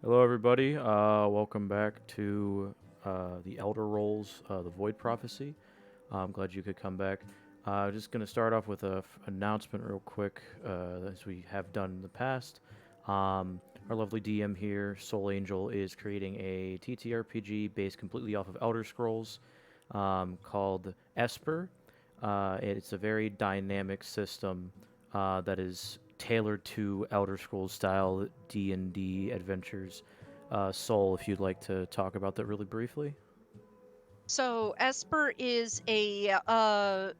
Hello, everybody. Welcome back to the ElderRoles, the Void Prophecy. I'm glad you could come back. Just going to start off with a announcement real quick, as we have done in the past. Our lovely DM here, Soul Angel, is creating a TTRPG based completely off of Elder Scrolls called Esper. It's a very dynamic system that is tailored to Elder Scrolls style D&D adventures. Soul, if you'd like to talk about that really briefly. So Esper is a the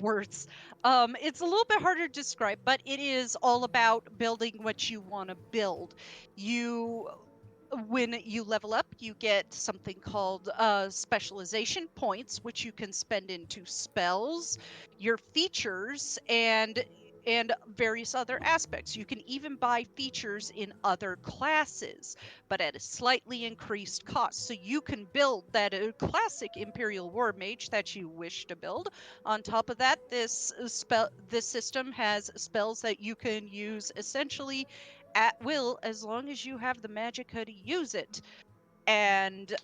words. It's a little bit harder to describe, but it is all about building what you want to build. You When you level up, you get something called specialization points, which you can spend into spells, your features, and various other aspects. You can even buy features in other classes, but at a slightly increased cost. So you can build that classic Imperial War Mage that you wish to build. On top of that, this system has spells that you can use essentially at will as long as you have the magicka to use it. And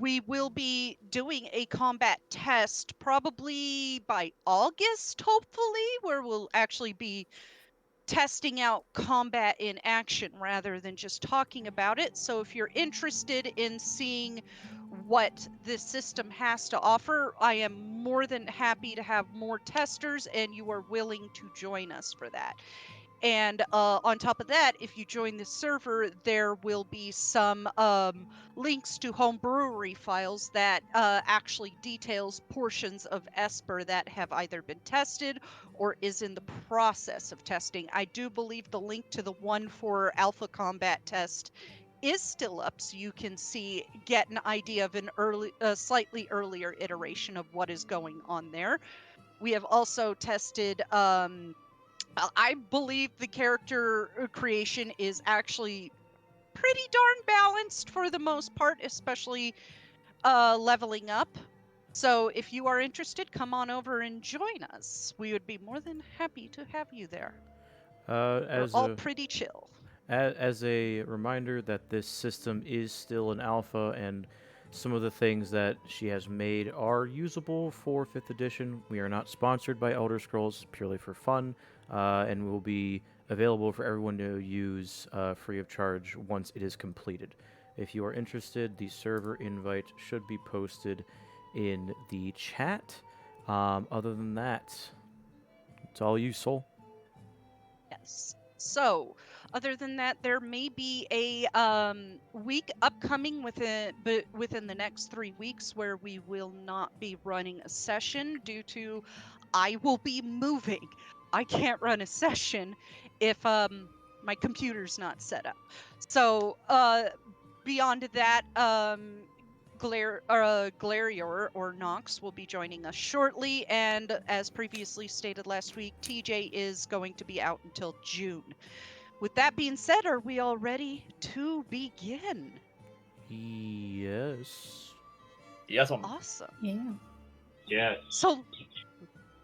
we will be doing a combat test probably by August, hopefully, where we'll actually be testing out combat in action rather than just talking about it. So if you're interested in seeing what this system has to offer, I am more than happy to have more testers, and you are willing to join us for that. And on top of that, if you join the server, there will be some links to home brewery files that actually details portions of Esper that have either been tested or is in the process of testing. I do believe the link to the one for Alpha Combat test is still up, so you can get an idea of a slightly earlier iteration of what is going on there. We have also tested I believe the character creation is actually pretty darn balanced for the most part, especially leveling up. So if you are interested, come on over and join us. We would be more than happy to have you there. Uh, We're as all a pretty chill. as a reminder that this system is still an alpha, and some of the things that she has made are usable for 5th edition. We are not sponsored by Elder Scrolls, purely for fun, and will be available for everyone to use free of charge once it is completed. If you are interested, the server invite should be posted in the chat. Other than that, it's all you, Soul. Yes. So, other than that, there may be a week upcoming within the next 3 weeks where we will not be running a session due to I will be moving. I can't run a session if my computer's not set up. So, beyond that, Glarior or Nox will be joining us shortly, and as previously stated last week, TJ is going to be out until June. With that being said, are we all ready to begin? Yes. Yes, Awesome. Yeah. yes. So,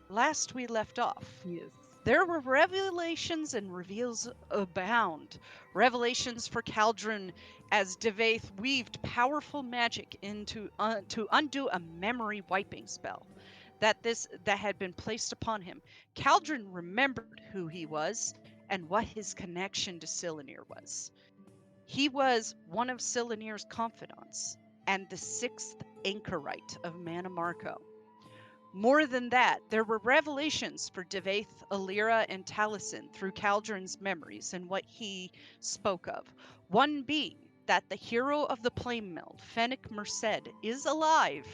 last we left off, Yes. there were revelations and reveals abound. Revelations for Caldron as Devaith weaved powerful magic into to undo a memory wiping spell that had been placed upon him. Caldron remembered who he was and what his connection to Silanir was. He was one of Silanir's confidants and the sixth anchorite of Manamarco. More than that, there were revelations for Devaith, Alira, and Taliesin through Caldron's memories and what he spoke of. One being that the hero of the Flame Meld, Fennec Merced, is alive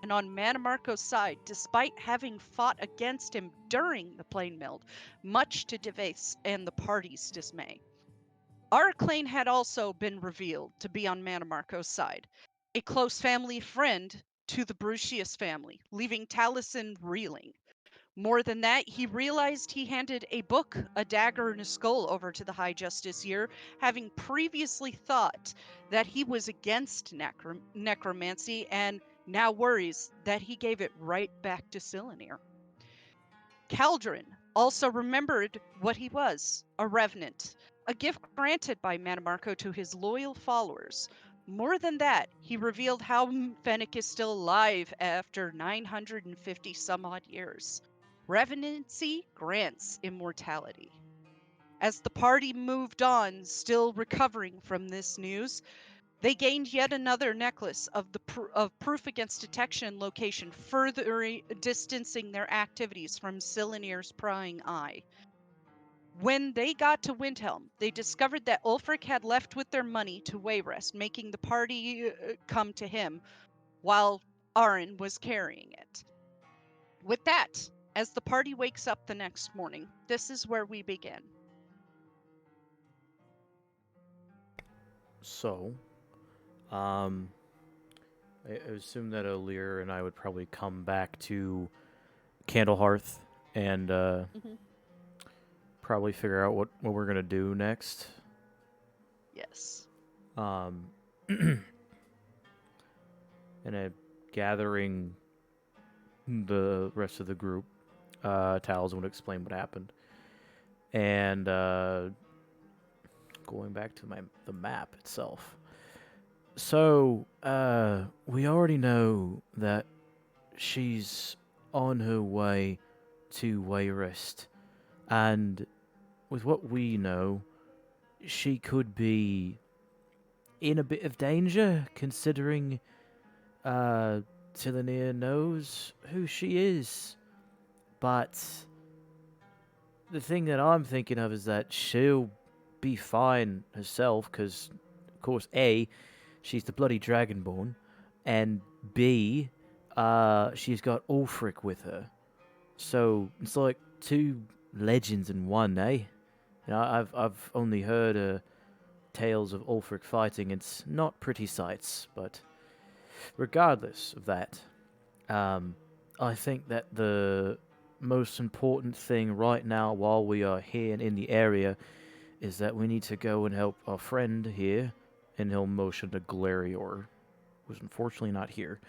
and on Manamarco's side, despite having fought against him during the Plane Meld, much to Devaith's and the party's dismay. Arclane had also been revealed to be on Manamarco's side, a close family friend to the Brucius family, leaving Taliesin reeling. More than that, he realized he handed a book, a dagger, and a skull over to the High Justiciar, having previously thought that he was against necromancy and now worries that he gave it right back to Silanir. Caldron also remembered what he was, a revenant, a gift granted by Manamarco to his loyal followers. More than that, he revealed how Fennec is still alive after 950 some odd years. Revenancy grants immortality. As the party moved on, still recovering from this news, they gained yet another necklace of proof against detection location, further distancing their activities from Silenir's prying eye. When they got to Windhelm, they discovered that Ulfric had left with their money to Wayrest, making the party come to him, while Arin was carrying it. With that, as the party wakes up the next morning, this is where we begin. So, I assume that Alir and I would probably come back to Candlehearth and probably figure out what we're gonna do next. Yes. And gathering the rest of the group, Tals would explain what happened, and going back to the map itself. So, we already know that she's on her way to Wayrest, and with what we know, she could be in a bit of danger, considering Silenir knows who she is. But the thing that I'm thinking of is that she'll be fine herself, because, of course, A, she's the bloody Dragonborn, and B, she's got Ulfric with her. So it's like two legends in one, eh? You know, I've only heard tales of Ulfric fighting. It's not pretty sights, but regardless of that, I think that the most important thing right now, while we are here and in the area, is that we need to go and help our friend here, and he'll motion to Glarior, who's unfortunately not here.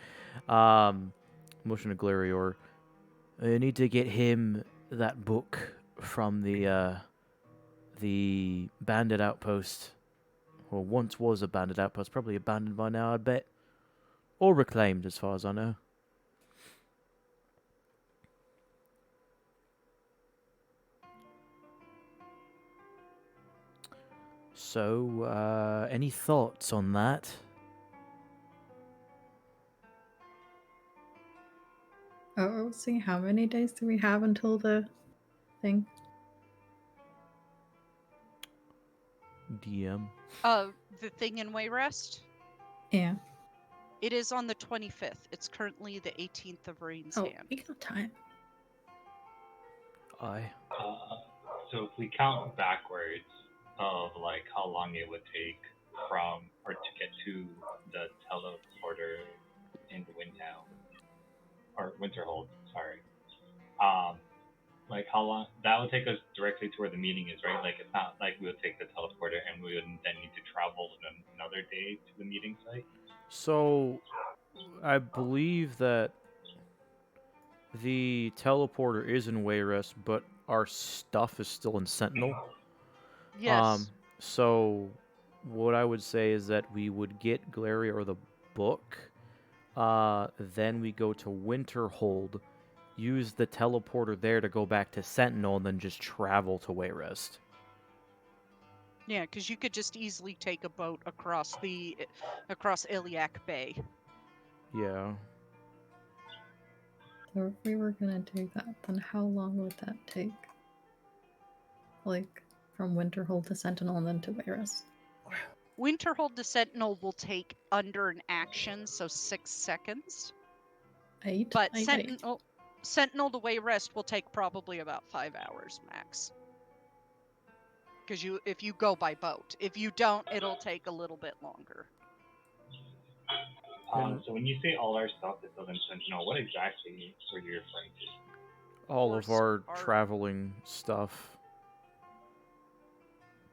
Motion to Glarior. We need to get him that book from the bandit outpost, or once was a bandit outpost, probably abandoned by now, I'd bet, or reclaimed, as far as I know. So, any thoughts on that? Oh, see, how many days do we have until the thing? DM. The thing in Wayrest? Yeah. It is on the 25th. It's currently the 18th of Rain's Oh, Hand. we got time. Aye. So if we count backwards of like how long it would take from or to get to the teleporter in Windhelm or Winterhold, sorry. Like how long that would take us directly to where the meeting is, right? Like it's not like we would take the teleporter and we would then need to travel another day to the meeting site. So, I believe that the teleporter is in Wayrest, but our stuff is still in Sentinel. Yes. So, what I would say is that we would get Glarior the book, then we go to Winterhold, use the teleporter there to go back to Sentinel, and then just travel to Wayrest. Yeah, because you could just easily take a boat across Iliac Bay. Yeah. So if we were gonna do that, then how long would that take? Like, from Winterhold to Sentinel and then to Wayrest? Winterhold to Sentinel will take under an action, so 6 seconds. 8? But I wait. Sentinel to Wayrest will take probably about 5 hours max. Because if you go by boat. If you don't, it'll take a little bit longer. So when you say all our stuff is still in Sentinel, what exactly were you referring to? All of our traveling stuff.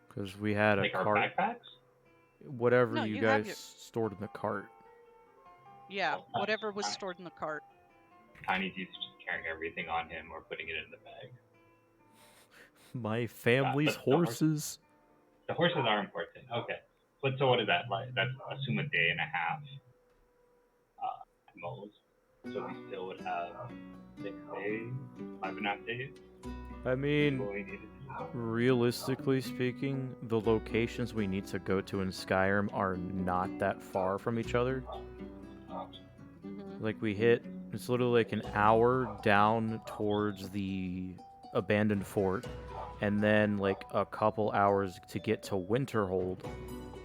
Because we had a like cart. Our backpacks? Whatever No, you you have guys stored in the cart. Yeah, whatever was stored in the cart. Tiny's used to just carrying everything on him or putting it in the bag. My family's the horse- horses. The horses are important. Okay. But so what is that like? That's assume a day and a half. At most. So we still would have 6 days, 5.5 days. I mean, What we needed to do. realistically speaking, the locations we need to go to in Skyrim are not that far from each other. Mhm. Like it's literally like an hour down towards the abandoned fort, and then like a couple hours to get to Winterhold,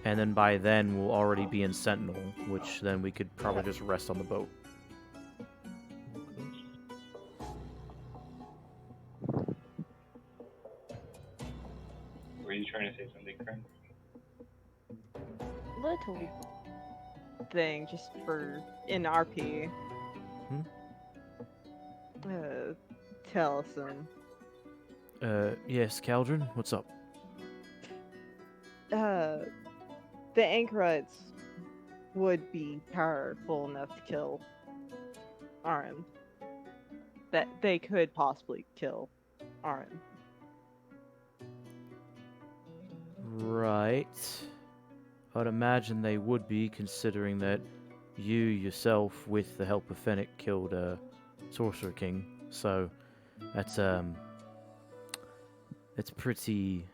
and then by then we'll already be in Sentinel, which then we could probably just rest on the boat. Were you trying to say something, Karen? Little thing just for in RP. Tell some. Yes, Caldron, what's up? The anchorites would be powerful enough to kill Arin. That they could possibly kill Arin. Right. I'd imagine they would be, considering that you yourself, with the help of Fennec, killed Sorcerer King. So that's pretty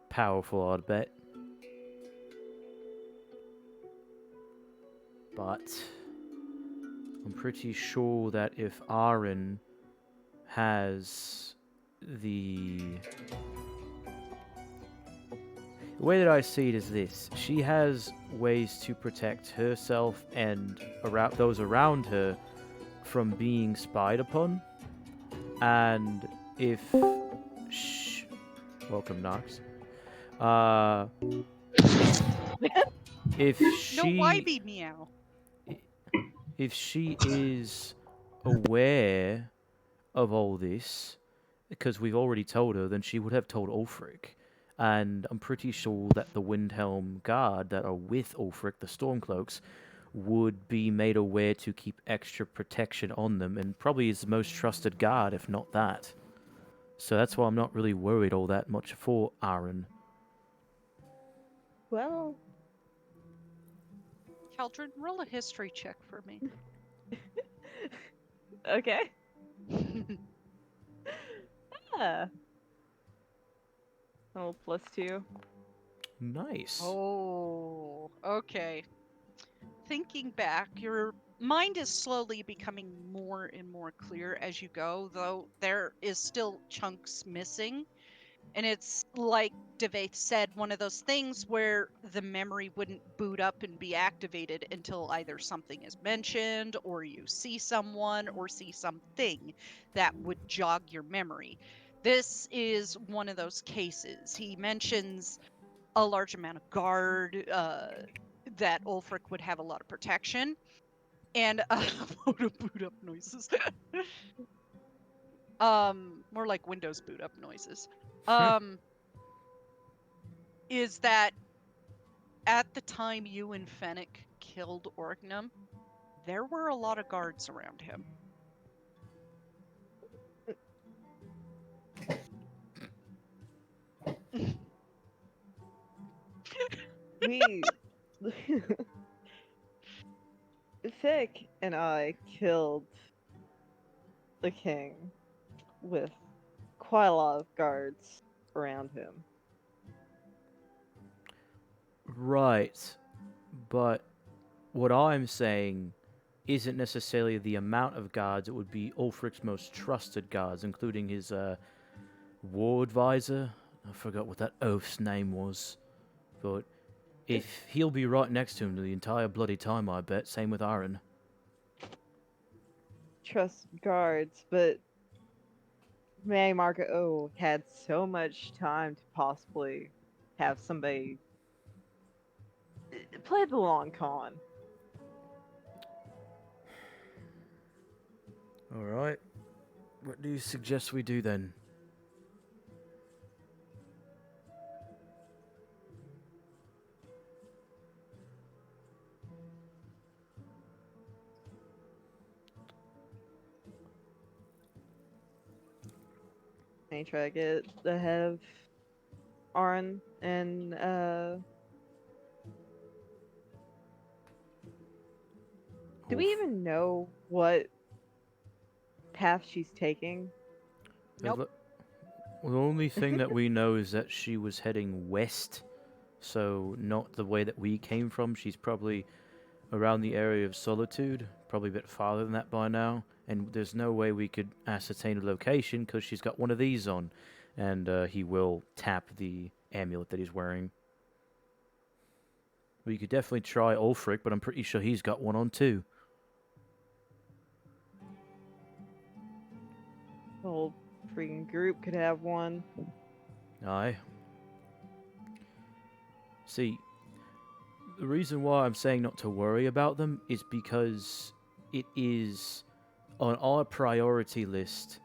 powerful, I'd bet. But I'm pretty sure that if Arin has the way that I see it is this: she has ways to protect herself and those around her from being spied upon. And if welcome, Knox. If No, she why be meow? if she is aware of all this, because we've already told her, then she would have told Ulfric. And I'm pretty sure that the Windhelm Guard that are with Ulfric, the Stormcloaks, would be made aware to keep extra protection on them, and probably his most trusted guard, if not that. So that's why I'm not really worried all that much for Arin. Well, Caldron, roll a history check for me. okay. Ah. Oh, +2. Nice. Oh, okay. Thinking back, your mind is slowly becoming more and more clear as you go, though there is still chunks missing. And it's like Devaith said, one of those things where the memory wouldn't boot up and be activated until either something is mentioned, or you see someone, or see something that would jog your memory. This is one of those cases. He mentions a large amount of guard, that Ulfric would have a lot of protection, and boot up noises. More like Windows boot up noises. Is that at the time you and Fennec killed Orgnum, there were a lot of guards around him. We Thick and I killed the king with quite a lot of guards around him. Right. But what I'm saying isn't necessarily the amount of guards. It would be Ulfric's most trusted guards, including his war advisor. I forgot what that oaf's name was. But if he'll be right next to him the entire bloody time, I bet. Same with Arin. Trust guards, but May Marco had so much time to possibly have somebody play the long con. Alright. What do you suggest we do then? me try to get ahead of Arn and do we Oof. even know what path she's taking? Nope. Well, the only thing that we know is that she was heading west, so not the way that we came from. She's probably around the area of Solitude, probably a bit farther than that by now. And there's no way we could ascertain a location because she's got one of these on, and he will tap the amulet that he's wearing. We could definitely try Ulfric, but I'm pretty sure he's got one on too. The whole freaking group could have one. Aye. See, the reason why I'm saying not to worry about them is because it is on our priority list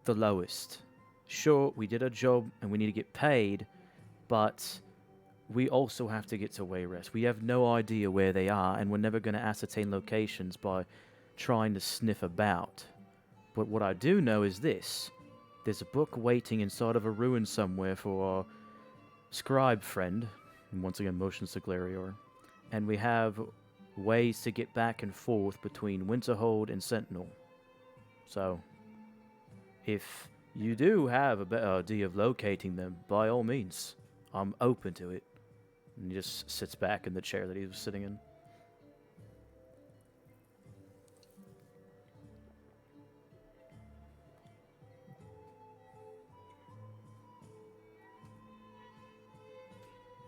the lowest. Sure, we did our job and we need to get paid, but we also have to get to Wayrest. We have no idea where they are, and we're never going to ascertain locations by trying to sniff about. But what I do know is this. There's a book waiting inside of a ruin somewhere for our scribe friend, and once again motions to Glarior, and we have ways to get back and forth between Winterhold and Sentinel. So, if you do have a better idea of locating them, by all means, I'm open to it. And he just sits back in the chair that he was sitting in.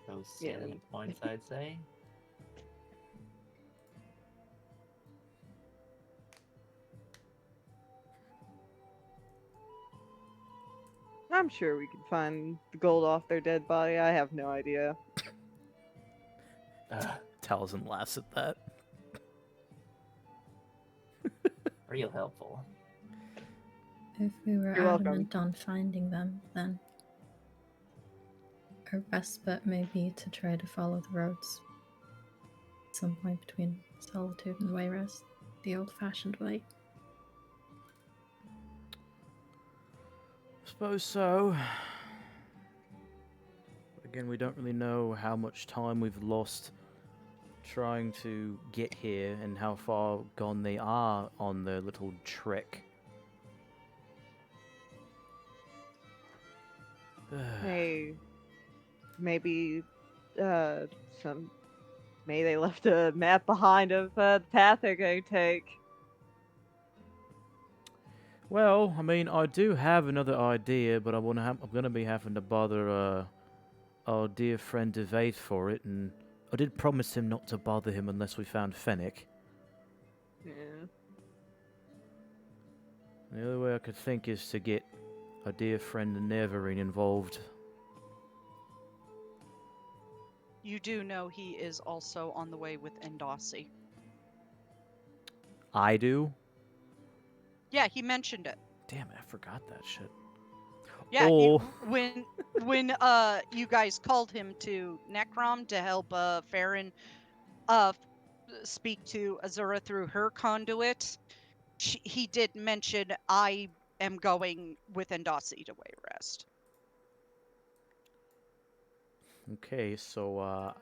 Those Yeah. salient points, I'd say. I'm sure we can find the gold off their dead body. I have no idea. Taliesin laughs at that. Real helpful. If we were You're welcome. adamant on finding them, then our best bet may be to try to follow the roads. At some point between Solitude and Wayrest, the old-fashioned way. Suppose so. But again, we don't really know how much time we've lost trying to get here and how far gone they are on their little trek. Hey, maybe maybe they left a map behind of the path they're going to take. Well, I mean, I do have another idea, but I'm gonna be having to bother our dear friend DeVaith for it, and I did promise him not to bother him unless we found Fennec. Yeah. The other way I could think is to get our dear friend Neverine involved. You do know he is also on the way with Endossi. I do? Yeah, he mentioned it. Damn it, I forgot that shit. Yeah, Oh. when you guys called him to Necrom to help Farron speak to Azura through her conduit, he did mention I am going with Endossi to Wayrest. Okay, so,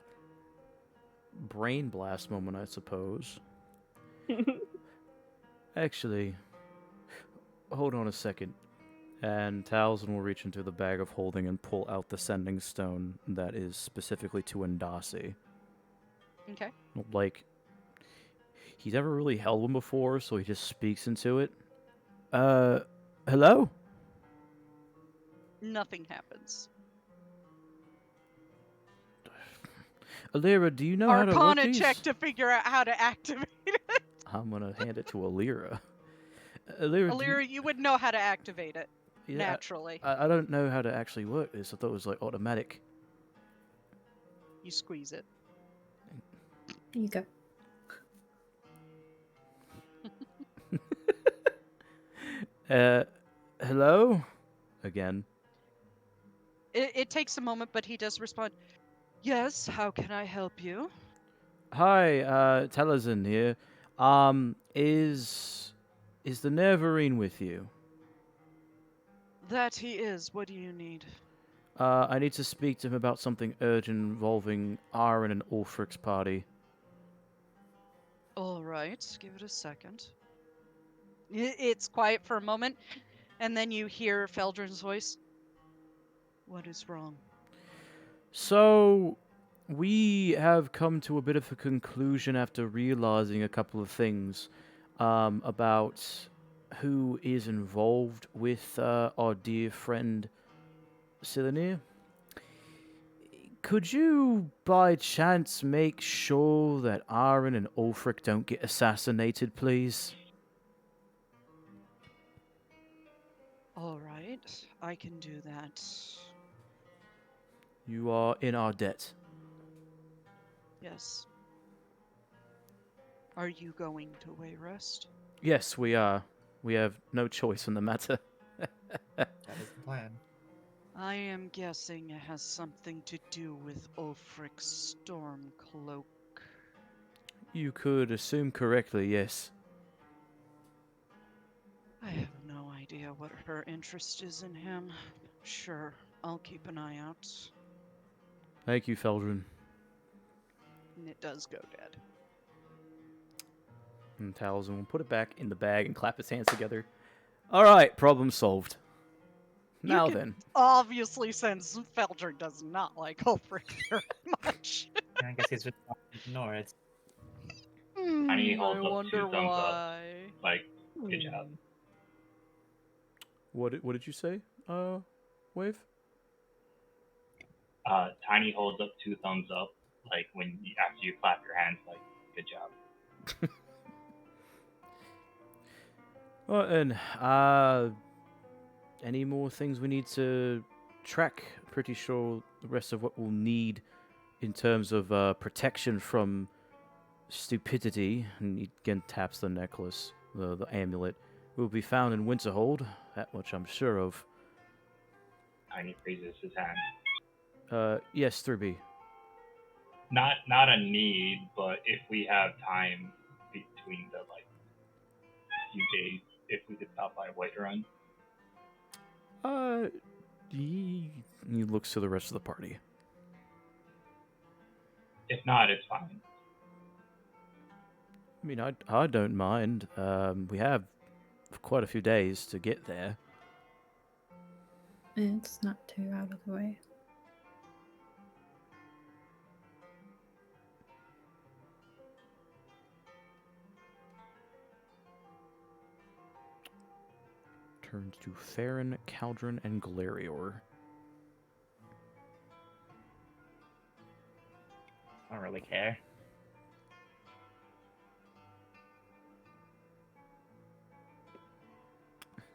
brain blast moment, I suppose. Actually, hold on a second. And Taliesin will reach into the bag of holding and pull out the sending stone that is specifically to Endossi. Okay. Like, he's never really held one before, so he just speaks into it. Hello? Nothing happens. Alira, do you know how to work Arcana these? check to figure out how to activate it. I'm gonna hand it to Alira. Alira, Alira, you would know how to activate it yeah, naturally. I don't know how to actually work this. I thought it was like automatic. You squeeze it. You go. Hello? Again. It takes a moment, but he does respond. Yes, how can I help you? Hi, Taliesin here. Is the Neverine with you? That he is. What do you need? I need to speak to him about something urgent involving Aaron and Ulfric's party. All right, give it a second. It's quiet for a moment, and then you hear Feldrin's voice. What is wrong? So, we have come to a bit of a conclusion after realizing a couple of things about who is involved with our dear friend Silenir. Could you, by chance, make sure that Aaron and Ulfric don't get assassinated, please? All right, I can do that. You are in our debt. Yes. Are you going to Wayrest? Yes, we are. We have no choice in the matter. That is the plan. I am guessing it has something to do with Ulfric's Stormcloak. You could assume correctly, yes. I have no idea what her interest is in him. Sure, I'll keep an eye out. Thank you, Feldrin. And it does go dead. And Talzin will put it back in the bag and clap his hands together. Alright, problem solved. Now can then. Obviously, since Feldrin does not like Ulfric very much. I guess he's just not gonna ignore it. Tiny I holds up wonder 2 thumbs up. why. Like, good job. What did you say, Wave? Tiny holds up 2 thumbs up, like after you clap your hands, like, good job. Well, and, any more things we need to track? Pretty sure the rest of what we'll need in terms of protection from stupidity, and he again taps the necklace, the amulet, will be found in Winterhold, that much I'm sure of. Tiny raises his hand. Yes, 3B. Not a need, but if we have time between the few days, if we could stop by Whiterun. He looks to the rest of the party. If not, it's fine. I mean, I don't mind. We have quite a few days to get there. It's not too out of the way. Turns to Farron, Caldron, and Glarior. I don't really care.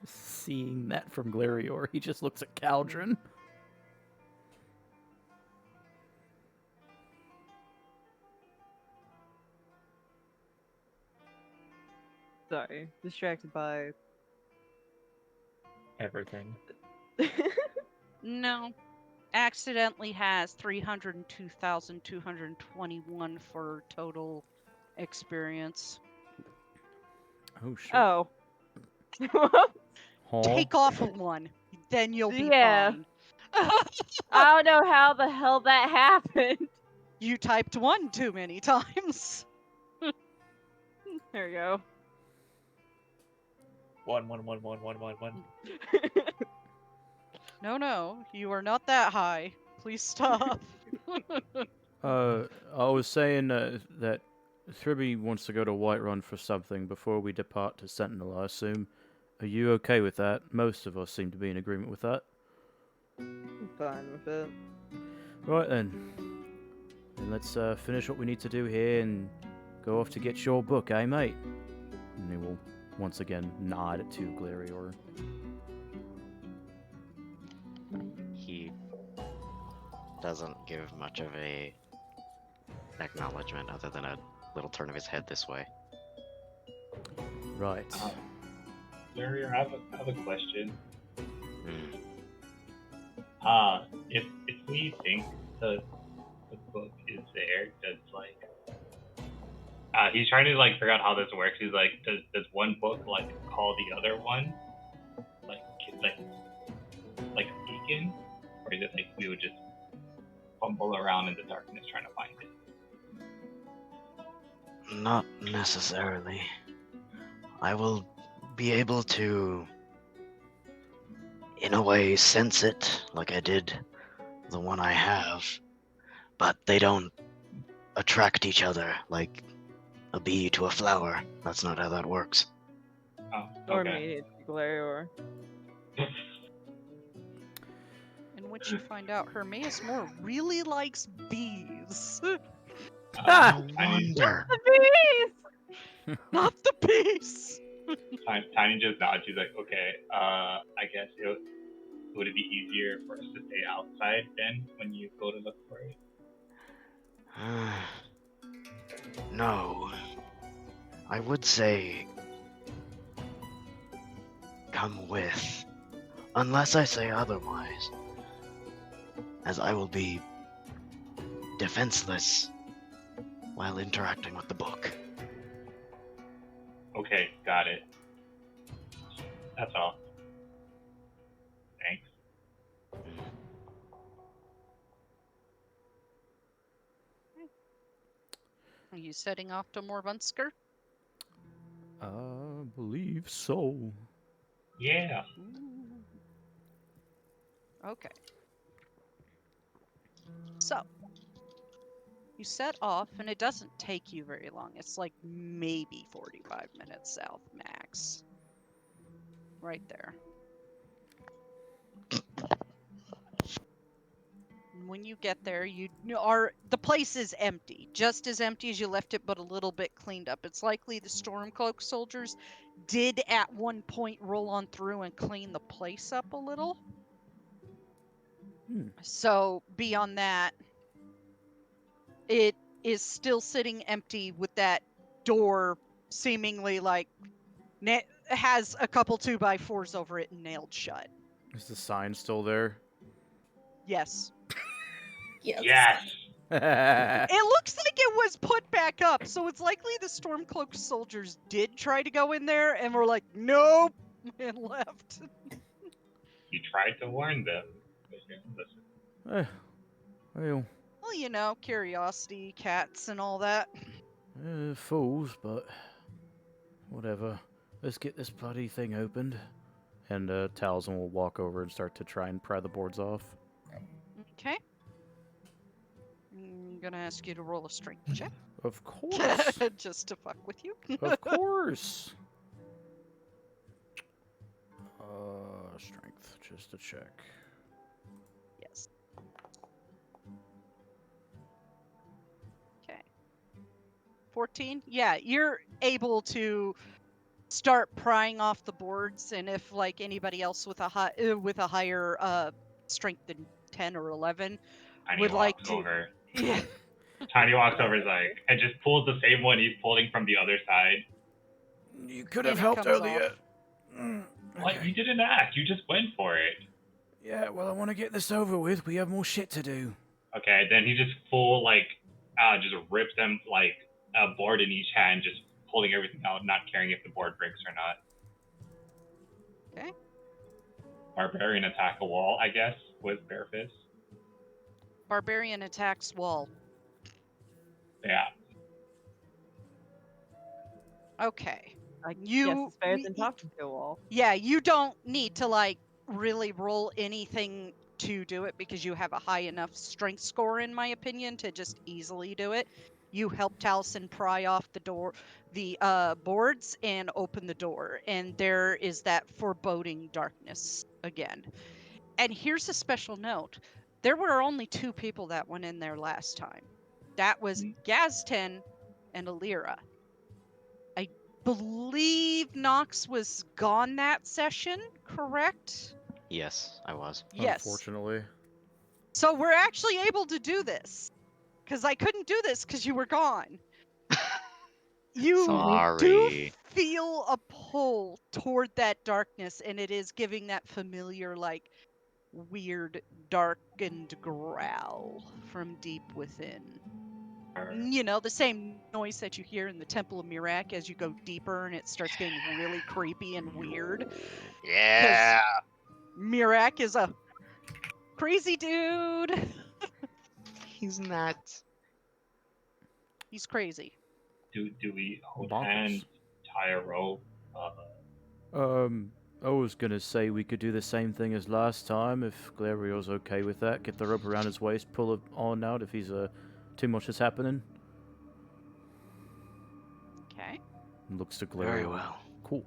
Seeing that from Glarior, he just looks at Caldron. Sorry, distracted by Everything. No. Accidentally has 302,221 for total experience. Oh, shit. Oh. Huh? Take off one, then you'll be Yeah. fine. I don't know how the hell that happened. You typed 1 too many times. There you go. 1, 1, 1, 1, 1, 1, 1. No, you are not that high. Please stop. I was saying that Thribby wants to go to Whiterun for something before we depart to Sentinel, I assume. Are you okay with that? Most of us seem to be in agreement with that. I'm fine with it. Right then. Then let's finish what we need to do here and go off to get your book, eh, mate? And he will once again nod to Glarior. He doesn't give much of a acknowledgement other than a little turn of his head this way. Right. Larry, I have a question. Hmm. If we think the book is there, does he's trying to figure out how this works. He's like, does one book call the other one? beacon, or is it like we would just fumble around in the darkness trying to find it? Not necessarily. I will be able to, in a way, sense it like I did the one I have, but they don't attract each other like a bee to a flower. That's not how that works. Oh, Or okay. me, Glarior. In which you find out Hermaeus Moore really likes bees. No Tiny, wonder. Not the bees! Tiny just nods. She's like, okay, I guess would it be easier for us to stay outside then when you go to look for it? No. I would say come with, unless I say otherwise, as I will be defenseless while interacting with the book. Okay, got it. That's all. Thanks. Are you setting off to Morvunsker? I believe so. Yeah. Okay. So, you set off, and it doesn't take you very long. It's like maybe 45 minutes south max. Right there. And when you get there, the place is empty. Just as empty as you left it, but a little bit cleaned up. It's likely the Stormcloak soldiers did at one point roll on through and clean the place up a little. So beyond that, it is still sitting empty with that door seemingly like has a couple 2x4s over it and nailed shut. Is the sign still there? Yes. Yes. Yes. It looks like it was put back up, so it's likely the Stormcloak soldiers did try to go in there and were like, nope, and left. You tried to warn them. They didn't listen. Well, Well, you know, curiosity, cats, and all that. fools, but whatever. Let's get this bloody thing opened. And Talzin will walk over and start to try and pry the boards off. Okay. I'm gonna ask you to roll a strength check. Of course. Just to fuck with you. Of course. Strength, just to check. Yes. Okay. 14? Yeah, you're able to start prying off the boards, and if like anybody else with a higher strength than 10 or 11 Tiny would like walks to over. Yeah. Tiny walks over is like, and just pulls the same one he's pulling from the other side. You could And have it helped comes earlier. What? You didn't ask. You just went for it. Yeah, well, I want to get this over with. We have more shit to do. Okay, then he just just rips them like a board in each hand, just pulling everything out, not caring if the board breaks or not. Okay. Barbarian attack a wall, I guess, with bare fist. Barbarian attacks wall. Yeah. Okay. I You- guess it's better y- than y- talking to a wall. Yeah, you don't need to like really roll anything to do it because you have a high enough strength score, in my opinion, to just easily do it. You help Taliesin pry off the boards and open the door, and there is that foreboding darkness again. And here's a special note: there were only 2 people that went in there last time. That was Gazten and Alira. I believe Nox was gone that session, correct? Yes, I was. Yes. Unfortunately. So we're actually able to do this. Because I couldn't do this because you were gone. You do Sorry. feel a pull toward that darkness, and it is giving that familiar, like, weird, darkened growl from deep within. You know, the same noise that you hear in the Temple of Mirak as you go deeper and it starts getting really creepy and weird. Yeah. Mirak is a crazy dude. He's not. He's crazy. Do we hold Bonkers. hands, tie a rope? I was gonna say we could do the same thing as last time if Glarior's okay with that. Get the rope around his waist, pull it on out if he's too much is happening. Okay. Looks to Glarior. Very well. Cool.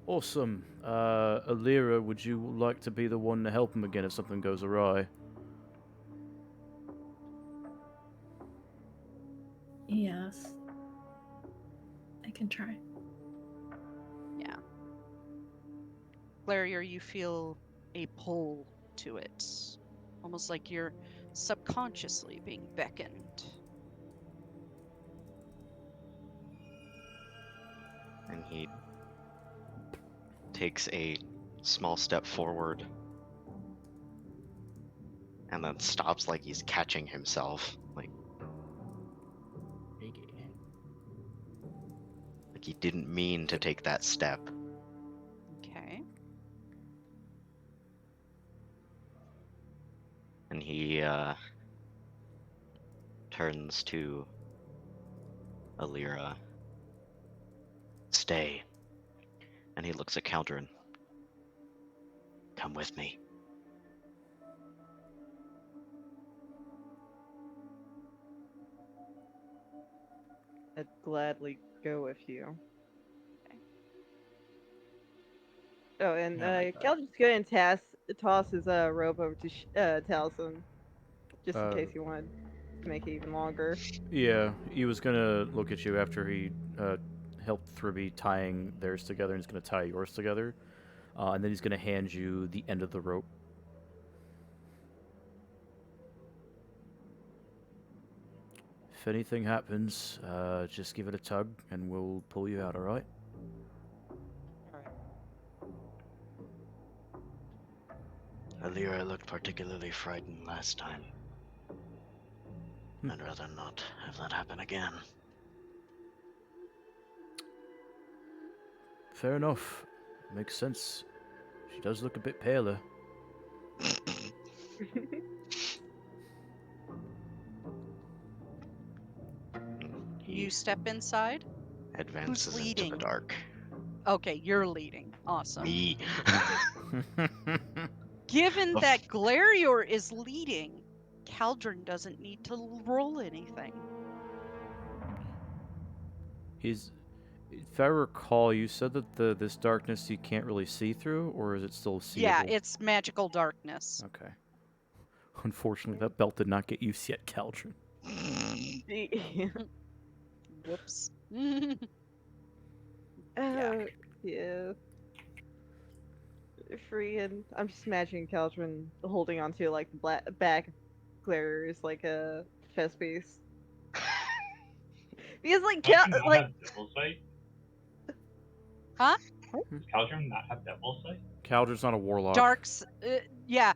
Awesome. Alira, would you like to be the one to help him again if something goes awry? Yes. I can try. Yeah. Glarior, you feel a pull to it. Almost like you're subconsciously being beckoned. And he takes a small step forward and then stops like he's catching himself. Like he didn't mean to take that step. Okay. And he turns to Alira. Stay. And he looks at Caldron. Come with me. I'd gladly go with you. Oh, and Yeah, I like that. Caldron's going to toss his rope over to Taliesin, just in Uh, case you wanted to make it even longer. Yeah, he was gonna look at you after he helped Thribby tying theirs together, and he's gonna tie yours together, and then he's gonna hand you the end of the rope. If anything happens, just give it a tug, and we'll pull you out. All right? Alira looked particularly frightened last time. I'd rather not have that happen again. Fair enough. Makes sense. She does look a bit paler. You step inside. advances into the leading? dark. Okay, you're leading. Awesome. Me. Given Of- that Glarior is leading, Caldron doesn't need to roll anything. If I recall, you said that this darkness you can't really see through, or is it still seeable? Yeah, it's magical darkness. Okay. Unfortunately, that belt did not get used yet, Caldron. Whoops. Yeah. Free, and I'm just imagining Caldron holding onto like the back of Glarior's like a chest piece. Because like Does Caldron not have devil sight? Huh? Does Caldron not have devil sight? Caldron's not a warlock. Darks, yeah.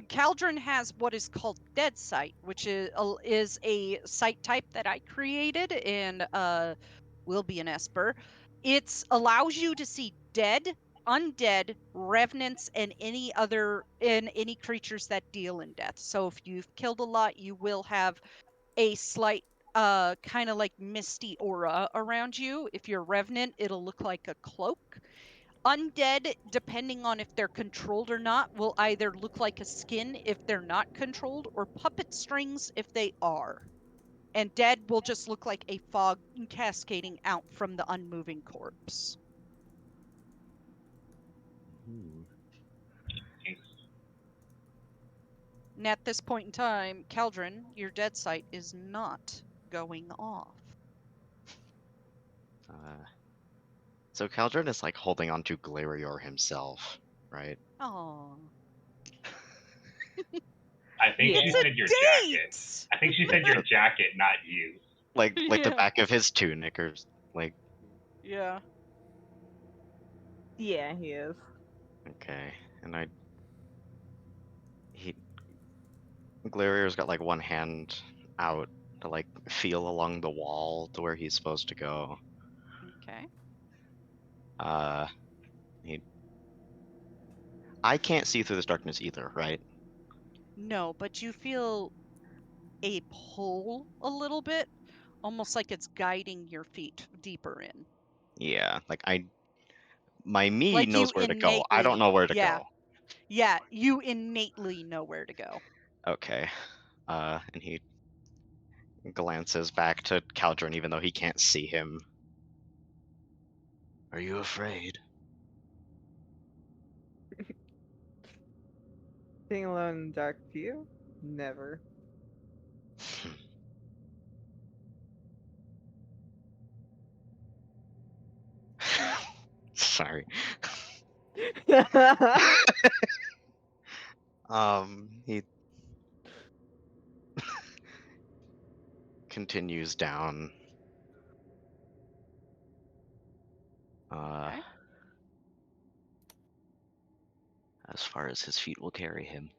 Caldron has what is called dead sight, which is a sight type that I created and will be an Esper. It allows you to see dead, undead, revenants, and any creatures that deal in death. So if you've killed a lot, you will have a slight kind of like misty aura around you. If you're revenant, it'll look like a cloak. Undead, depending on if they're controlled or not, will either look like a skin if they're not controlled, or puppet strings if they are. And dead will just look like a fog cascading out from the unmoving corpse. And at this point in time, Caldron, your dead sight is not going off. So Caldron is like holding on to Glarior himself, right? Oh, I think she it's a said your jacket. date. I think she said your jacket, not you. Like the Yeah. back of his tunic, or like. Yeah. Yeah, he is. Okay, and Glarior's got like one hand out to like feel along the wall to where he's supposed to go. Okay. I can't see through this darkness either, right? No, but you feel a pull a little bit, almost like it's guiding your feet deeper in. Yeah, my me Like knows you where to go. I don't innately, know where to yeah, go. yeah, you innately know where to go. Okay. And he glances back to Caldron, even though he can't see him. Are you afraid? Being alone in the dark with you? Never. Sorry. He continues down. Okay. As far as his feet will carry him.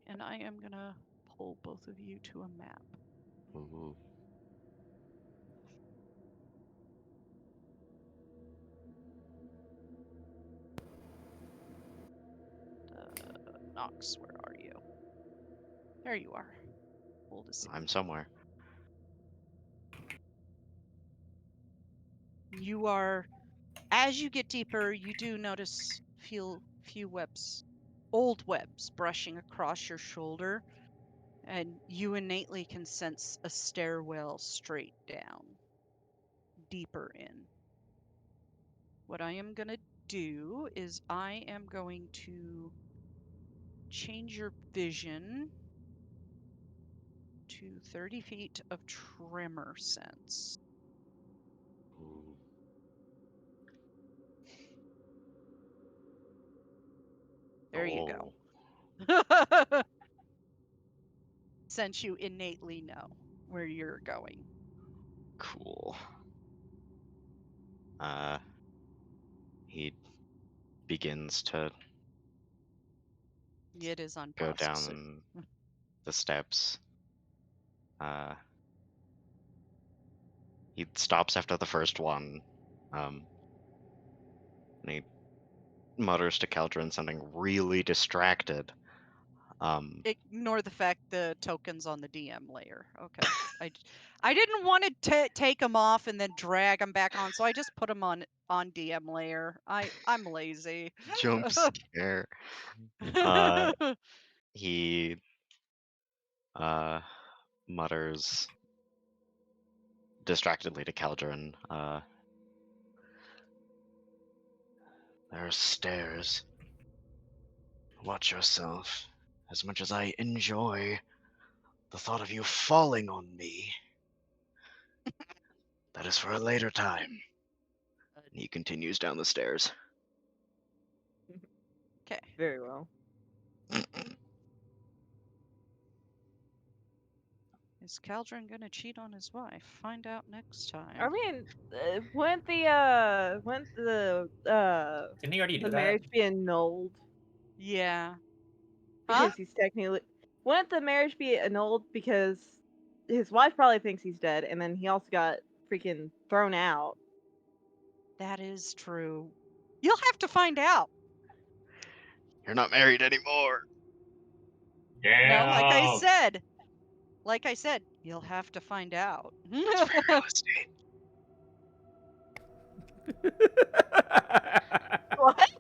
And I am gonna pull both of you to a map. Ooh. Knox, where are you? There you are. Pull to see. I'm somewhere. You are, as you get deeper, you do notice few webs, old webs brushing across your shoulder, and you innately can sense a stairwell straight down, deeper in. What I am going to do is I am going to change your vision to 30 feet of tremor sense. Ooh. There you Oh, go. Since you innately know where you're going. cool. He begins to It is go unprocessed. down the steps. He stops after the first one. And he mutters to Caldron, sounding really distracted. Ignore the fact the token's on the DM layer. Okay. I didn't want to take them off and then drag them back on, so I just put them on DM layer. I'm lazy. Jump scare. He mutters distractedly to Caldron. There are stairs. Watch yourself. As much as I enjoy the thought of you falling on me, that is for a later time. And he continues down the stairs. Okay. Very well. Is Caldron gonna cheat on his wife? Find out next time. I mean, wouldn't the Didn't he already do the that? marriage be annulled Yeah. because Huh? he's technically? Wouldn't the marriage be annulled because his wife probably thinks he's dead, and then he also got freaking thrown out? That is true. You'll have to find out. You're not married anymore. No, Yeah. like I said, you'll have to find out. It's free real estate. What?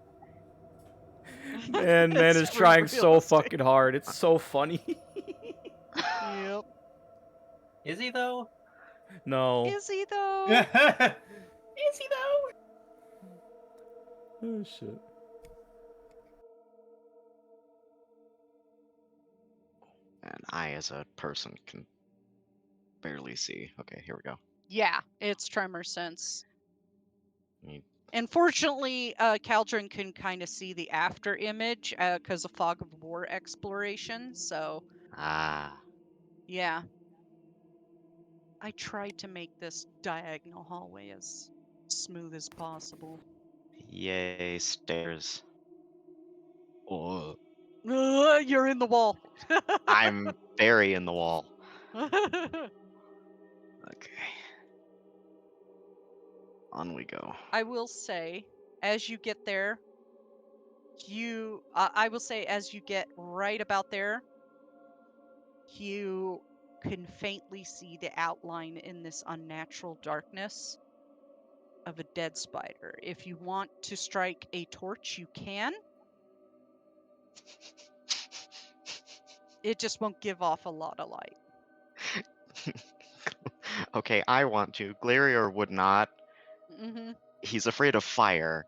Man It's is free trying real so estate. fucking hard. It's so funny. Yep. Is he though? No. Is he though? Is he though? Oh shit. And I, as a person, can barely see. Okay, here we go. Yeah, it's tremor sense. Mm. Unfortunately, Caldron can kind of see the after image because of fog of war exploration. So, Ah, yeah. I tried to make this diagonal hallway as smooth as possible. yay, stairs. Oh, You're in the wall. I'm very in the wall. Okay. On we go. I will say, as you get there, I will say, as you get right about there, you can faintly see the outline in this unnatural darkness of a dead spider. If you want to strike a torch, you can. It just won't give off a lot of light. Okay, I want to. Glarior would not. Mm-hmm. He's afraid of fire,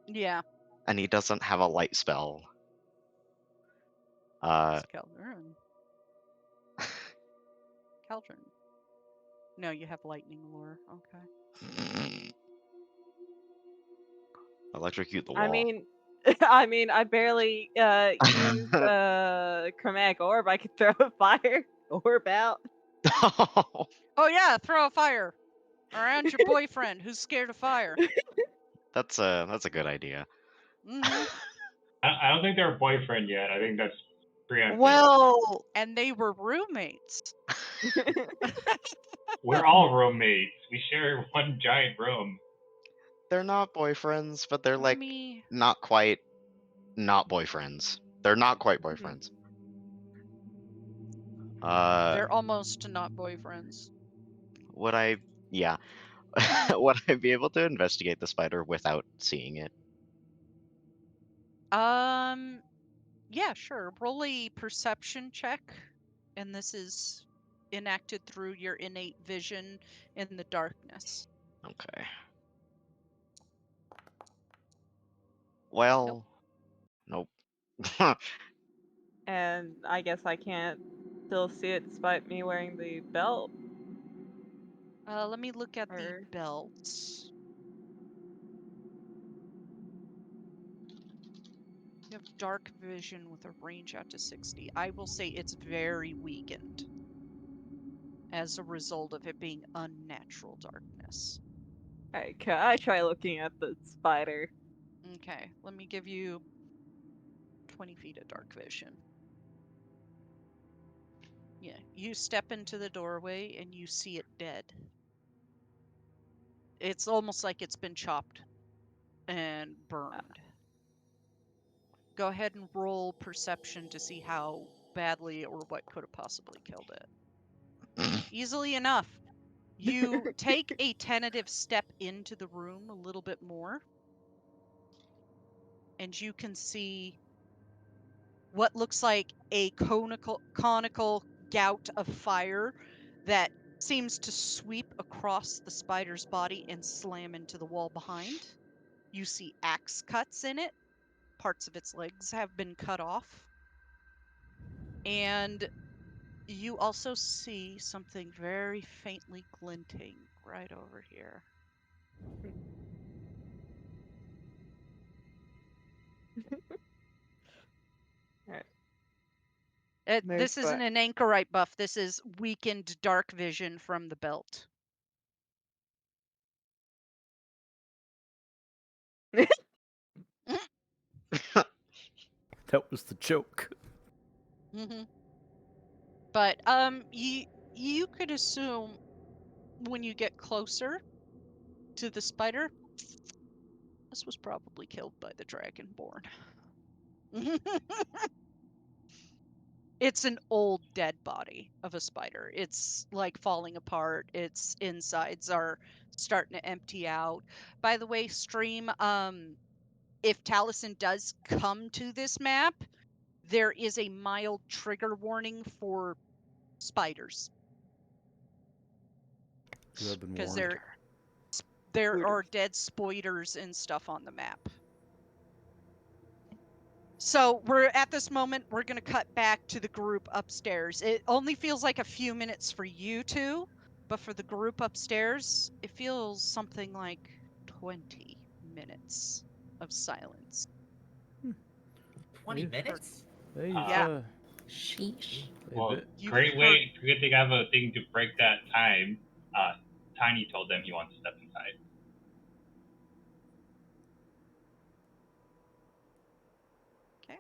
Yeah. and he doesn't have a light spell. Caldron. Caldron. No, you have lightning lore. Okay. Electrocute the wall. I mean, I barely use chromatic orb. I could throw a fire orb out. Oh yeah, throw a fire around your boyfriend who's scared of fire. That's a good idea. Mm-hmm. I don't think they're a boyfriend yet. I think that's preemptive. Well, And they were roommates. We're all roommates. We share one giant room. they're not boyfriends, but they're like Me. not quite not boyfriends. They're not quite boyfriends. They're almost not boyfriends. Would I? Yeah. Would I be able to investigate the spider without seeing it? Yeah, sure. Roll a perception check, and this is enacted through your innate vision in the darkness. Okay. Well, nope. And I guess I can't still see it despite me wearing the belt. Let me look at the Or belts. You have dark vision with a range out to 60. I will say it's very weakened as a result of it being unnatural darkness. alright, can I try looking at the spider? Okay, let me give you 20 feet of dark vision. Yeah, you step into the doorway and you see it dead. It's almost like it's been chopped and burned. Go ahead and roll perception to see how badly or what could have possibly killed it. Easily enough. You take a tentative step into the room a little bit more, and you can see what looks like a conical gout of fire that seems to sweep across the spider's body and slam into the wall behind. You see axe cuts in it. Parts of its legs have been cut off. And you also see something very faintly glinting right over here. Alright. This isn't an anchorite buff. This is weakened dark vision from the belt. That was the joke. Mm-hmm. But you could assume when you get closer to the spider, this was probably killed by the dragonborn. It's an old dead body of a spider. It's like falling apart. Its insides are starting to empty out. By the way, stream, if Taliesin does come to this map, there is a mild trigger warning for spiders. You have been Because warned. there are dead spoiders and stuff on the map. So we're at this moment, we're going to cut back to the group upstairs. It only feels like a few minutes for you two, but for the group upstairs, it feels something like 20 minutes of silence. 20 Yeah. minutes? Hey, Yeah. Sheesh. Well, You've great heard- way. Good thing I have a thing to break that time. Tiny told them he wants to step inside. Okay.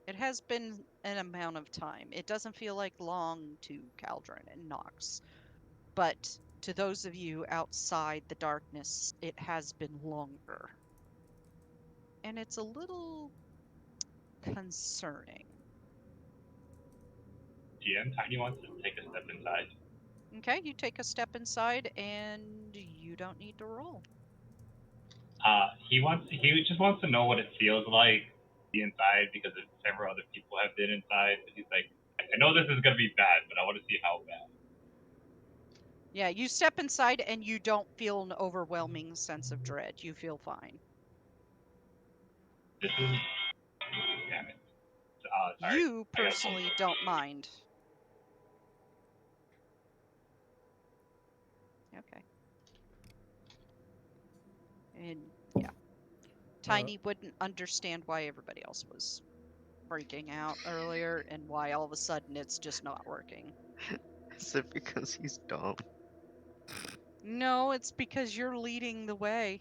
It has been an amount of time. It doesn't feel like long to Caldron and Nox, but To those of you outside the darkness, it has been longer. And it's a little concerning. GM Tiny wants to take a step inside. Okay, you take a step inside and you don't need to roll. He just wants to know what it feels like to be inside because several other people have been inside. But he's like, I know this is gonna be bad, but I want to see how bad. Yeah, you step inside and you don't feel an overwhelming sense of dread. You feel fine. This is, damn it. Sorry. You I gotta pull personally don't mind. Okay. And yeah, Tiny wouldn't understand why everybody else was freaking out earlier and why all of a sudden it's just not working. Is it because he's dumb? No, it's because you're leading the way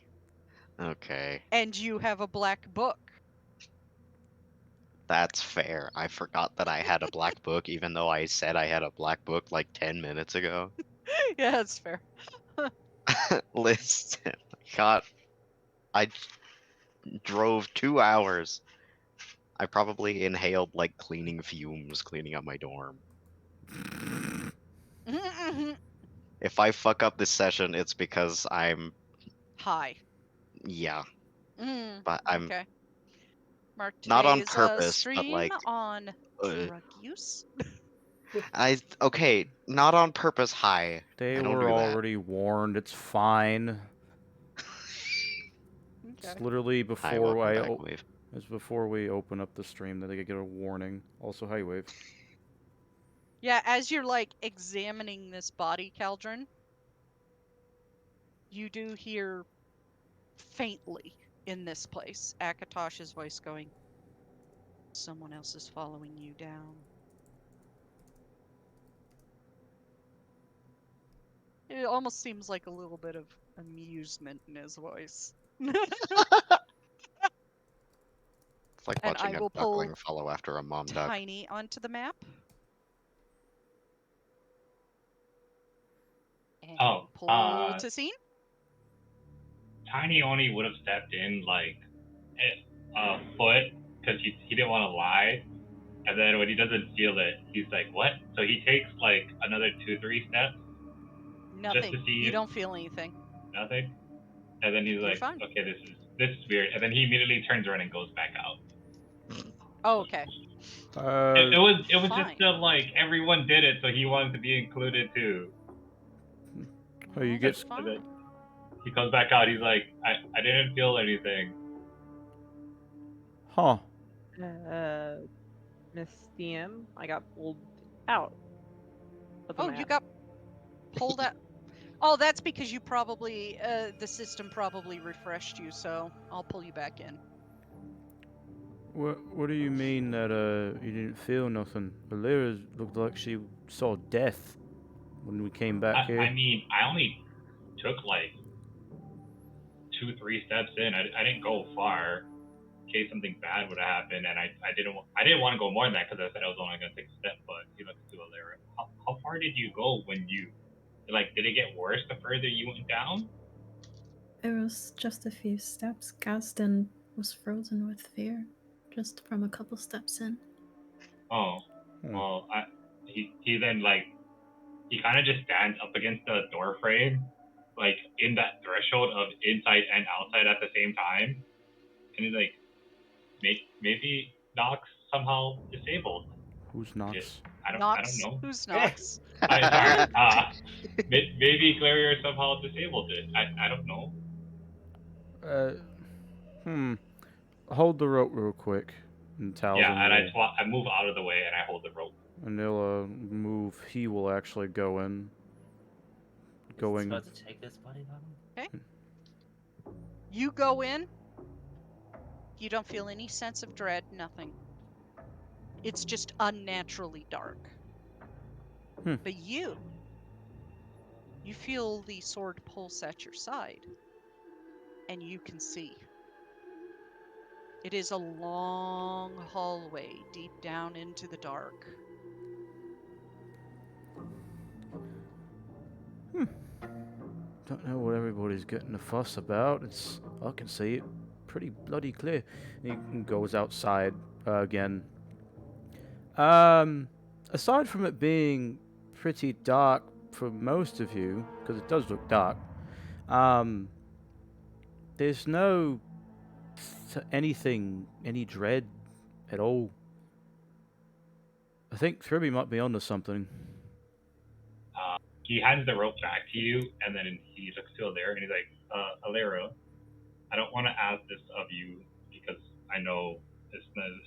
Okay, and you have a black book. that's fair. I forgot that I had a black book, even though I said I had a black book like 10 minutes ago. Yeah, that's fair. Listen, I drove 2 hours. I probably inhaled like cleaning fumes cleaning up my dorm. If I fuck up this session, it's because Hi. yeah, Mm, but I'm okay. Mark not on today's purpose, but stream like, on uh, drug use. okay, not on purpose. Hi, They I don't were do that. already warned. It's fine. Okay. It's literally Hi, before welcome back, Wave. it's before we open up the stream that they get a warning. Also, hi, Wave. Yeah, as you're like examining this body, Caldron, you do hear faintly in this place Akatosh's voice going, someone else is following you down. It almost seems like a little bit of amusement in his voice. It's like And watching I a will pull duckling follow after a mom duck. Tiny onto the map. And Oh, pull to scene. Tiny only would have stepped in like a foot because he didn't want to lie. And then when he doesn't feel it, he's like, what? So he takes like another 2-3 steps. Nothing. Just to see You it. don't feel anything. Nothing. And then he's You're like, fine. okay, this is weird. And then he immediately turns around and goes back out. Oh, okay. It was Fine. just like everyone did it, so he wanted to be included too. Oh, you Well, get that's fine. And then he comes back out. He's like, I didn't feel anything. huh? Miss DM, I got pulled out of the Oh, map. you got pulled out. Oh, that's because you probably, the system probably refreshed you, so I'll pull you back in. What do you mean that you didn't feel nothing? Lyra looked like she saw death when we came back here. I mean, I only took like 2-3 steps in. I didn't go far in case something bad would have happened, and I didn't want to go more than that because I said I was only going to take a step. But he looked to a Lyra. How far did you go when you did it get worse the further you went down? It was just a few steps. Gaston was frozen with fear, just from a couple steps in. Oh, well, he then he kind of just stands up against the door frame, like in that threshold of inside and outside at the same time, and he's like, maybe Nox somehow disabled. Who's Nox? I don't Nox? know. Who's Nox? Sorry. Maybe Glarior somehow disabled it. I don't know. Hold the rope real quick. And Talzin Yeah, and will, I move out of the way and I hold the rope. and they'll move. He will actually go in. Going. Supposed to take this body bottom? Okay. You go in. You don't feel any sense of dread, nothing. It's just unnaturally dark. But you feel the sword pulse at your side, and you can see. It is a long hallway deep down into the dark. don't know what everybody's getting a fuss about. I can see it pretty bloody clear. He goes outside again. Aside from it being pretty dark for most of you, because it does look dark, there's no any dread at all. I think Tribby might be onto something. He hands the rope back to you, and then he looks still there, and he's like, Alera, I don't want to ask this of you because I know this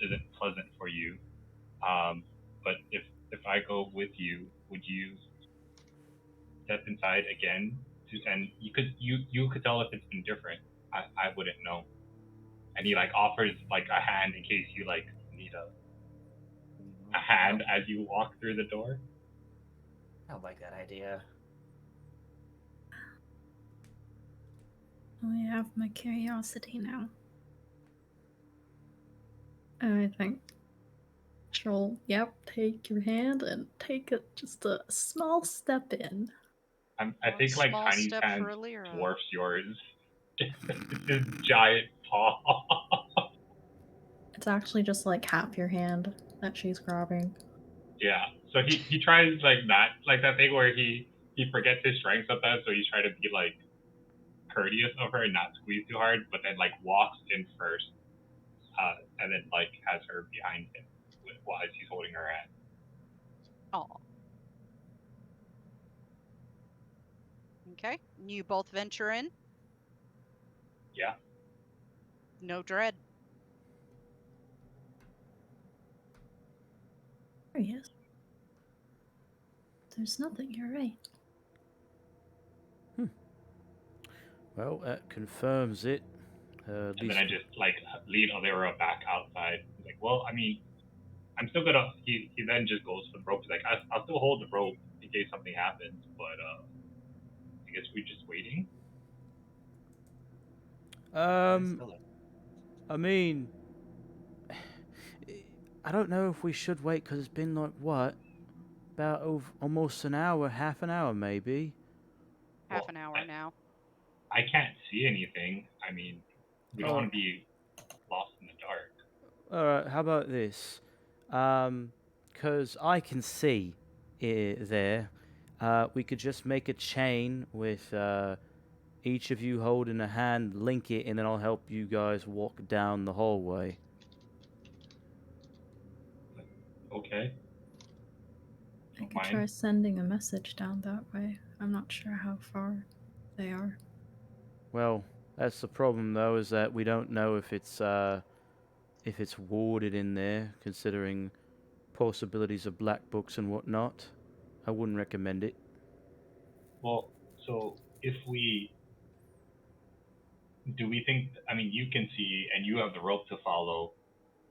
isn't pleasant for you. But if I go with you, would you step inside again? And you could tell if it's been different. I wouldn't know. And he like offers like a hand in case you like need a hand as you walk through the door. I don't like that idea. I have my curiosity now. I think she'll, take your hand and take just a small step in. I think like small Tiny's step hand for Alira. dwarfs yours. It's his giant paw. It's actually just like half your hand that she's grabbing. Yeah. So he tries like not like that thing where he forgets his strength sometimes, so he's trying to be like courteous of her and not squeeze too hard, but then like walks in first, and then like has her behind him while he's holding her hand. Oh. Okay. You both venture in? Yeah. No dread. There he is. There's nothing, you're right. Well, that confirms it. And then I just like lead Alera back outside. He's like, well, I mean, I'm still gonna. He then just goes for the rope. He's like, I'll still hold the rope in case something happens, but I guess we're just waiting. I mean, I don't know if we should wait because it's been like what, about almost an hour, half an hour maybe. Half an hour now. I can't see anything. I mean, we don't want to be lost in the dark. All right, how about this? Because I can see it there. We could just make a chain with each of you holding a hand, link it, and then I'll help you guys walk down the hallway. Okay. I could try sending a message down that way. I'm not sure how far they are. Well, that's the problem though, is that we don't know if it's warded in there, considering possibilities of black books and whatnot. I wouldn't recommend it. Well, so if do we think, I mean, you can see and you have the rope to follow,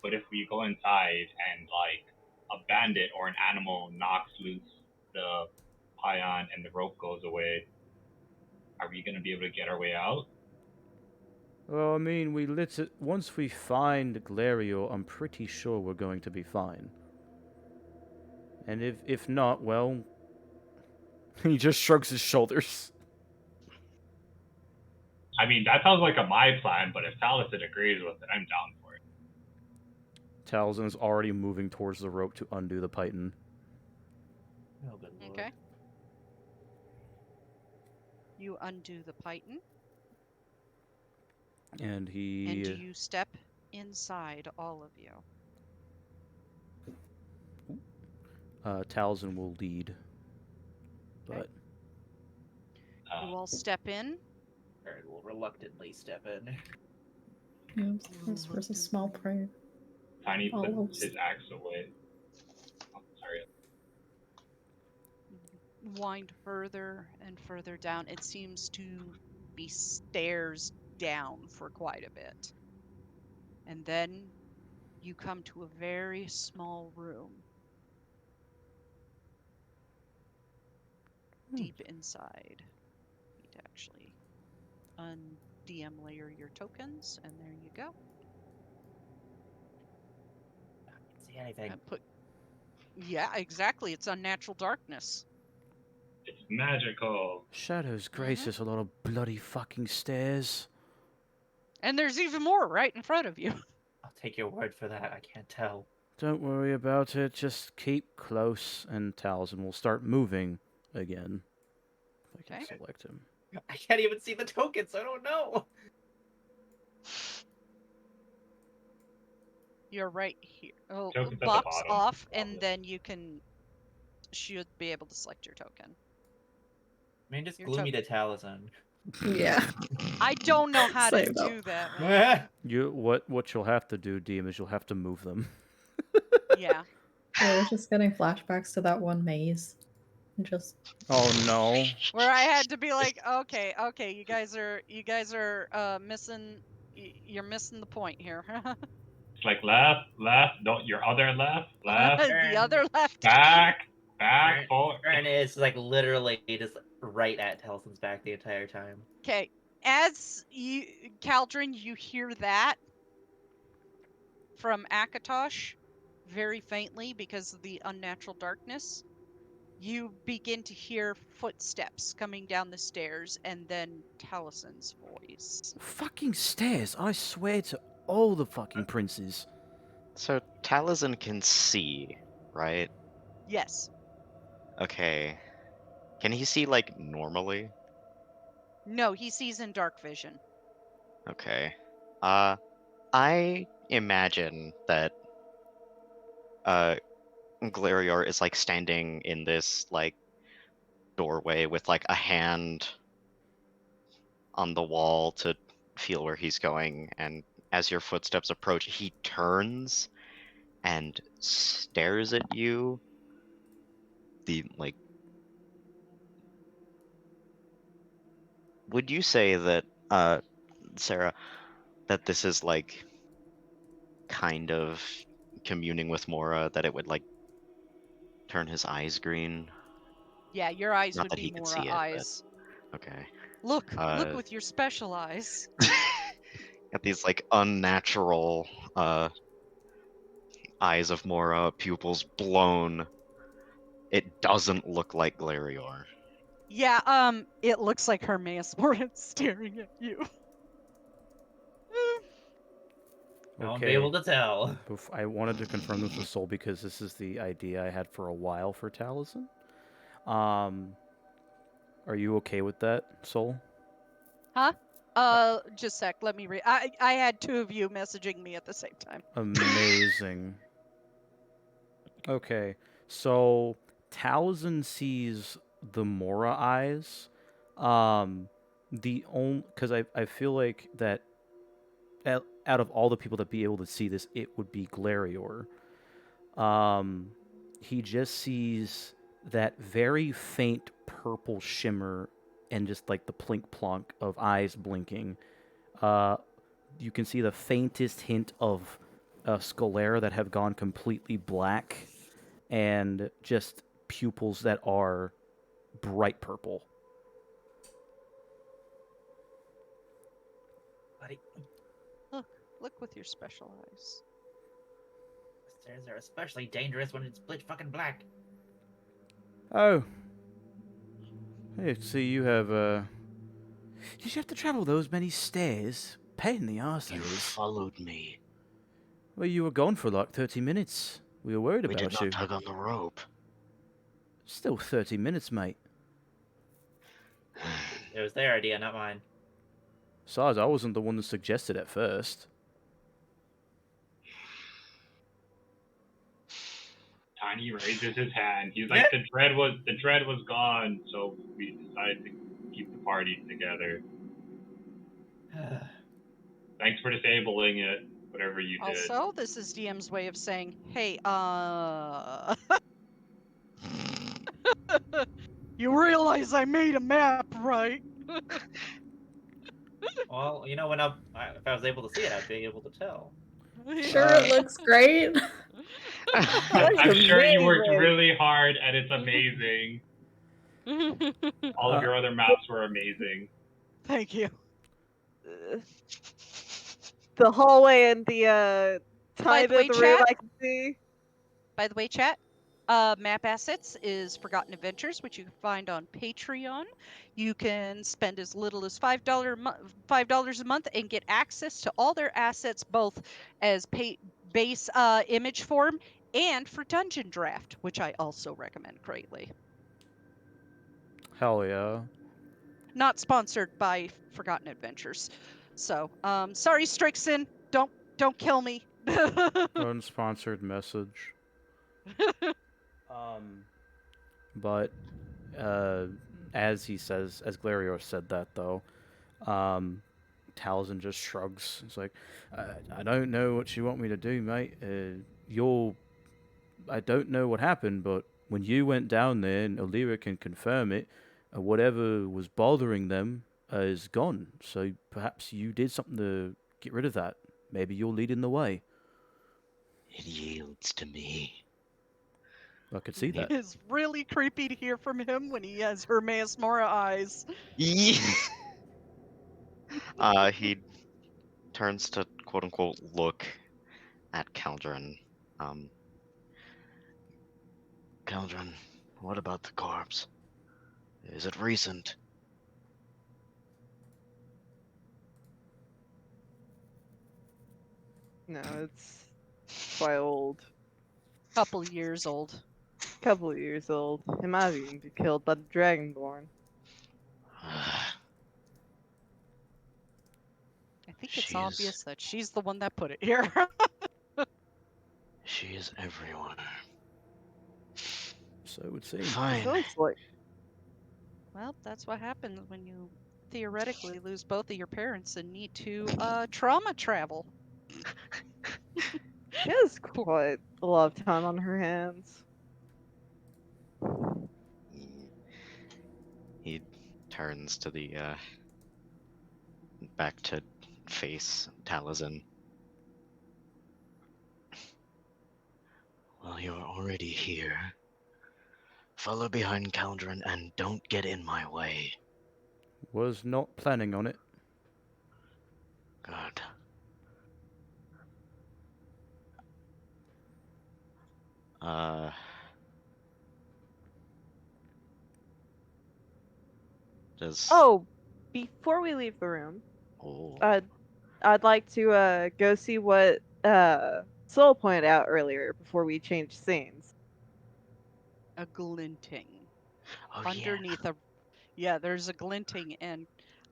but if we go inside and like a bandit or an animal knocks loose the pion and the rope goes away, are we going to be able to get our way out? Well, I mean, once we find Glarior, I'm pretty sure we're going to be fine. And if not, well, he just shrugs his shoulders. I mean, that sounds like my plan, but if Taliesin agrees with it, I'm down for it. Taliesin is already moving towards the rope to undo the python. Oh, good lord. Okay. You undo the python. And he... And do you step inside, all of you? Taliesin will lead. Okay. But... You all step in. Alright, we'll reluctantly step in. This was a small prayer. Tiny puts his axe away. Oh, sorry. Wind further and further down. It seems to be stairs down for quite a bit. And then you come to a very small room. Deep inside. You need to actually un-DM layer your tokens, and there you go. I can't see anything. Yeah, exactly. It's unnatural darkness. It's magical. Shadows grace us a lot of bloody fucking stairs. And there's even more right in front of you. I'll take your word for that. I can't tell. Don't worry about it. Just keep close, and Taliesin will start moving again. If I can Okay. select him. I can't even see the tokens. I don't know. You're right here. Oh, Token's at the box bottom, off, probably. and then you should be able to select your token. I mean, just Your glue me to Taliesin. Yeah. I don't know how to Same though. do that, man. What you'll have to do, DM, is you'll have to move them. Yeah. I was just getting flashbacks to that one maze. And just Oh no. Where I had to be like, okay, you guys are missing. You're missing the point here. It's like left, don't your other left, The other left. back, Ern- forward. And it's like literally just right at Talison's back the entire time. Okay. As you, Caldrin, you hear that from Akatosh very faintly because of the unnatural darkness. You begin to hear footsteps coming down the stairs and then Talison's voice. Fucking stairs, I swear to all the fucking princes. So Taliesin can see, right? Yes. Okay. Can he see like normally? No, he sees in dark vision. Okay. I imagine that Glarior is like standing in this like doorway with like a hand on the wall to feel where he's going, and as your footsteps approach, he turns and stares at you. Would you say that, Sarah, that this is like kind of communing with Mora, that it would like turn his eyes green? Yeah, your eyes Not would that be he could more see it, but- eyes. Okay. Look Uh, with your special eyes. Got these like unnatural eyes of Mora, pupils blown. It doesn't look like Glarior. Yeah, it looks like Hermaeus Morin staring at you. I won't be able to tell. I wanted to confirm this with Soul because this is the idea I had for a while for Taliesin. Are you okay with that, Soul? Just a sec, let me read. I had two of you messaging me at the same time. Amazing. Okay, so Taliesin sees the Mora eyes. Because I feel like that out of all the people that be able to see this, it would be Glarior. He just sees that very faint purple shimmer and just like the plink plonk of eyes blinking. You can see the faintest hint of sclera that have gone completely black, and just pupils that are bright purple. Buddy, Look with your special eyes. the stairs are especially dangerous when it's pitch fucking black. Oh. Hey, see you have, Did you have to travel those many stairs? Pain in the arse, You that is. followed me. Well, you were gone for like 30 minutes. We were worried We did about not you. tug on the rope. Still 30 minutes, mate. It was their idea, not mine. Besides, I wasn't the one that suggested it first. Tiny raises his hand. He's like, the dread was gone, so we decided to keep the party together. Thanks for disabling it, whatever you did. Also, this is DM's way of saying, hey, you realize I made a map, right? Well, you know, if I was able to see it, I'd be able to tell. sure it looks great. I'm sure you worked amazing. really hard, and it's amazing. All of your other maps were amazing. Thank you. The hallway and the By tiny the way, bit of the room chat? I can see. By the way, chat, Map assets is Forgotten Adventures, which you can find on Patreon. You can spend as little as $5 a month and get access to all their assets, both as base image form and for Dungeon Draft, which I also recommend greatly. Hell yeah. Not sponsored by Forgotten Adventures, so sorry, Strixon, don't kill me. Unsponsored message. But as Glarior said that though, Talzin just shrugs. It's like, I don't know what you want me to do, mate. I don't know what happened, but when you went down there, and Alira can confirm it, whatever was bothering them is gone. So perhaps you did something to get rid of that. Maybe you're leading the way. It yields to me. I could see that. It's really creepy to hear from him when he has Hermaeus Mora eyes. He turns to quote unquote look at Caldron. Caldron, what about the corpse? Is it recent? No, it's quite old. Couple years old. Couple of years old. It might have even been killed by the Dragonborn. I think it's She obvious that she's the one that put it here. She is everywhere. So it would seem. Fine. Sounds like Well, that's what happens when you theoretically lose both of your parents and need to trauma travel. she has quite a lot of time on her hands. He turns to the back to face Talazin. Well, you're already here. Follow behind Caldron and don't get in my way. Was not planning on it. Good. Does Oh, before we leave the room, oh I'd like to go see what Soul pointed out earlier before we change scenes. A glinting oh underneath a. Yeah, there's a glinting, and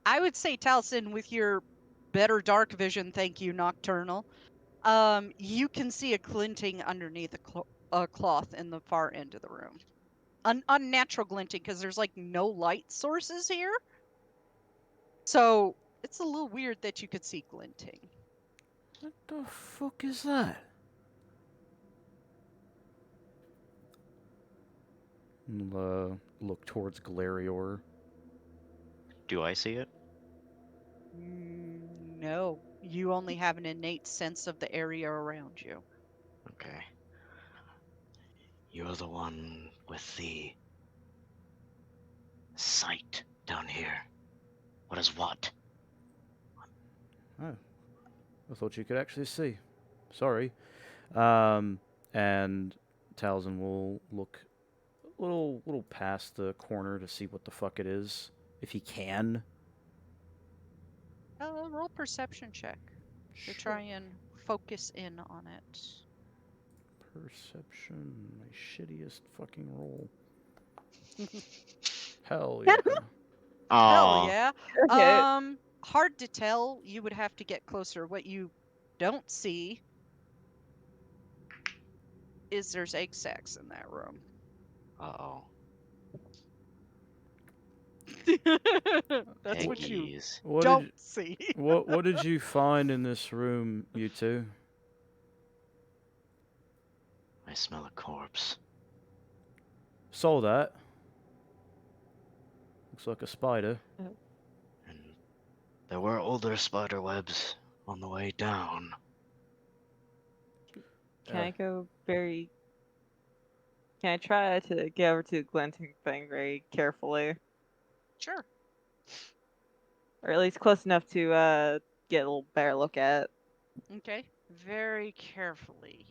I would say, Taliesin, with your better dark vision, thank you, Nocturnal. You can see a glinting underneath a cloth in the far end of the room. Unnatural glinting because there's like no light sources here. So it's a little weird that you could see glinting. What the fuck is that? Look towards Glarior. Do I see it? No, you only have an innate sense of the area around you. Okay. You're the one with the sight down here. What is what? Oh, I thought you could actually see. Sorry. And Talzin will look a little past the corner to see what the fuck it is, if he can. Roll perception check to try and focus in on it. Perception, my shittiest fucking roll. Hell yeah. Hell yeah. Okay. Hard to tell. You would have to get closer. What you don't see is there's egg sacs in that room. Uh-oh. That's what you Eggies. don't see. What did you find in this room, you two? I smell a corpse. Saw that. Looks like a spider. And there were older spider webs on the way down. Can I try to get over to the glinting thing very carefully? Sure. Or at least close enough to get a little better look at it. Okay. Very carefully.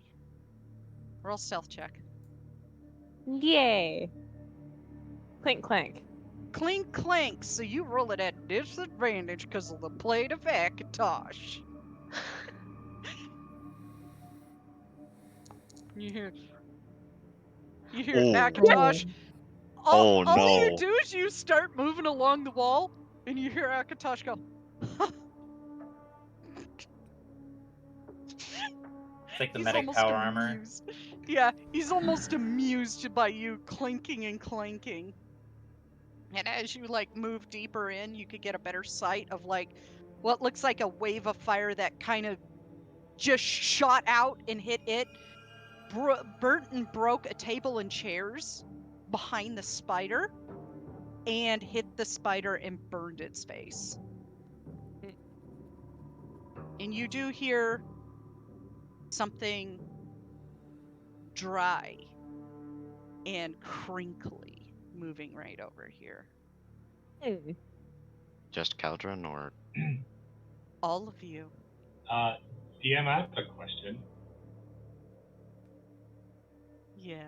Roll stealth check. Yay! Clink clank. Clink clank. So you roll it at disadvantage because of the plate of Akatosh. You hear Oh. Akatosh. Oh, all you no. do is you start moving along the wall, and you hear Akatosh go. It's like the He's medic almost power armor. amused. Yeah, he's almost amused by you clinking and clanking. And as you like move deeper in, you could get a better sight of like what looks like a wave of fire that kind of just shot out and hit it, burnt and broke a table and chairs behind the spider, and hit the spider and burned its face. And you do hear something dry and crinkly moving right over here. Just Caldron or All of you. DM, I have a question. Yes.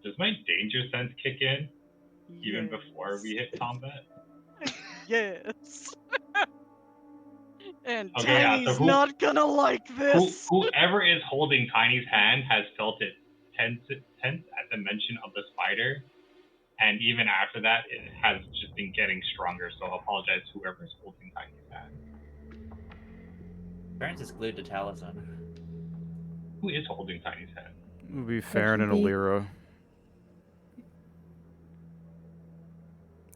Does my danger sense kick in even before we hit combat? Yes. And Okay, yeah, Tiny's so not gonna like this. Whoever is holding Tiny's hand has felt it tense at the mention of the spider, and even after that, it has just been getting stronger. So I apologize to whoever is holding Tiny's hand. Burns is glued to Taliesin. Who is holding Tiny's hand? It would be Farron and be- Alira.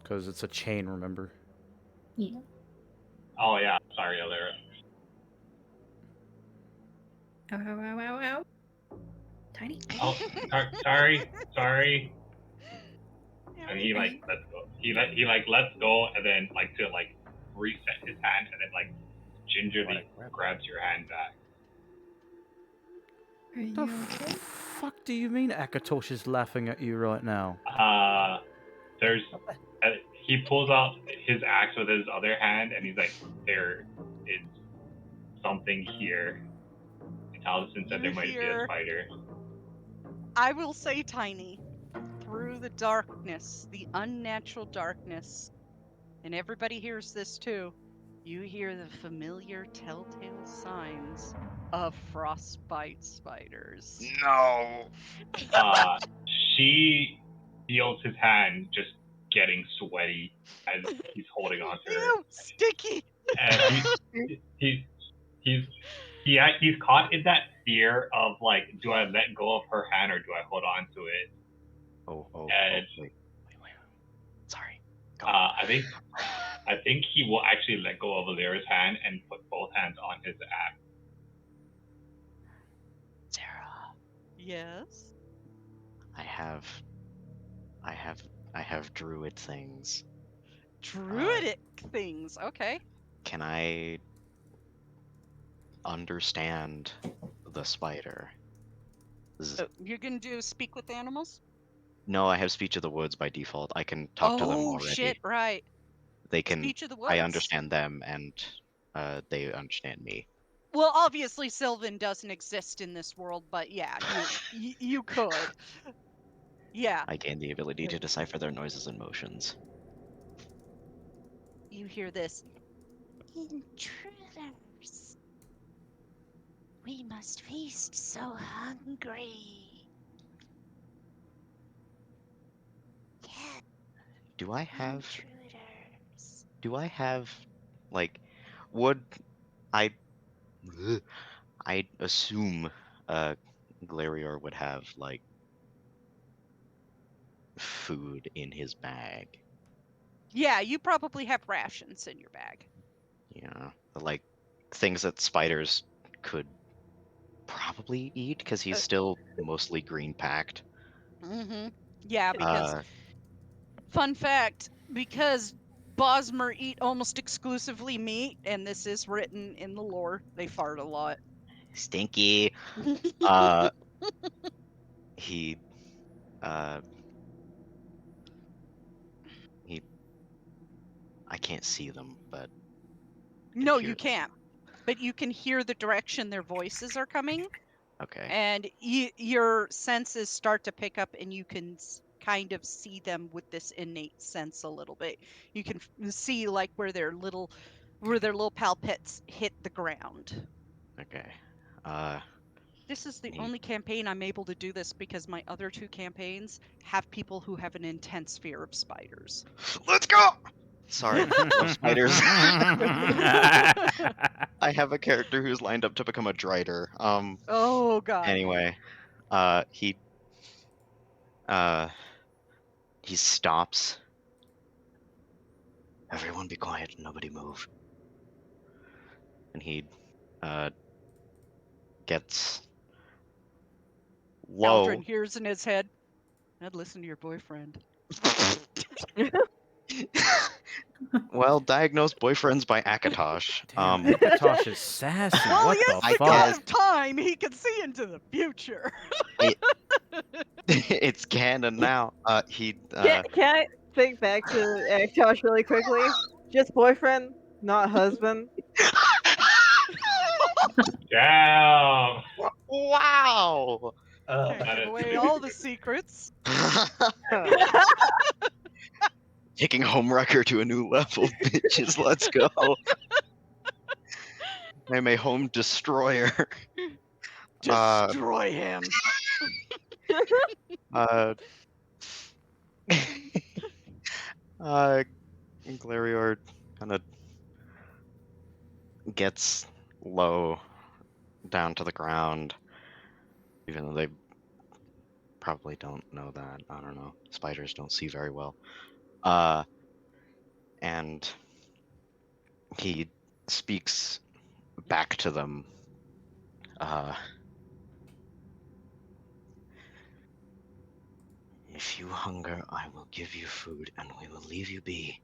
Because it's a chain, remember? Yeah. Oh yeah, sorry, Alira. Ow, ow, ow, ow, ow. Tiny. Oh, sorry. And he like lets go. He lets go, and then like to like reset his hand, and then like gingerly grabs your hand back. Are you The okay? fuck do you mean Akatosh is laughing at you right now? There's he pulls out his axe with his other hand, and he's like, there is something here. And Taliesin said there might be a spider. I will say, Tiny, through the darkness, the unnatural darkness, and everybody hears this too, you hear the familiar telltale signs of frostbite spiders. No. She feels his hand just getting sweaty as he's holding on to her. Ew, sticky! And he's caught in that fear of like, do I let go of her hand or do I hold on to it? Wait. Sorry. Go. I think he will actually let go of Alira's hand and put both hands on his axe. Sarah, Yes? I have druid things. Druidic things, okay. Can I understand the spider? You're gonna do speak with animals? No, I have speech of the woods by default. I can talk to them Oh, already. shit, right. They can. Speech of the woods. I understand them, and they understand me. Well, obviously Sylvan doesn't exist in this world, but yeah, you could. Yeah. I gain the ability to decipher their noises and motions. You hear this. Intruders. We must feast so hungry. Yes, Do I have? intruders. Do I have, like, would I? I'd assume Glarior would have like food in his bag. Yeah, you probably have rations in your bag. Yeah, like things that spiders could probably eat because he's still mostly green packed. Mm-hmm. Yeah, because fun fact, because Bosmer eat almost exclusively meat, and this is written in the lore, they fart a lot. Stinky. He I can't see them, but No, hear you them. can't. But you can hear the direction their voices are coming. Okay. And your senses start to pick up, and you can kind of see them with this innate sense a little bit. You can see like where their little palpets hit the ground. Okay. This is the Neat. only campaign I'm able to do this because my other 2 campaigns have people who have an intense fear of spiders. Let's go! Sorry, I love spiders. I have a character who's lined up to become a drider. Oh god. Anyway, he stops. Everyone be quiet, nobody move. And he gets low. Aldrin hears in his head, I'd listen to your boyfriend. Well, diagnosed boyfriends by Akatosh. Damn, Akatosh is sassy. Well, What he the is I the fuck? god guess- of time. He can see into the future. It's canon now. Can I think back to Aktosh really quickly? Just boyfriend, not husband. Damn. Wow. Can't That give is away pretty all the secrets. Taking Homewrecker to a new level, bitches. Let's go. I'm a home destroyer. Destroy him. Glarior kind of gets low down to the ground, even though they probably don't know that. I don't know. Spiders don't see very well. And he speaks back to them. If you hunger, I will give you food, and we will leave you be.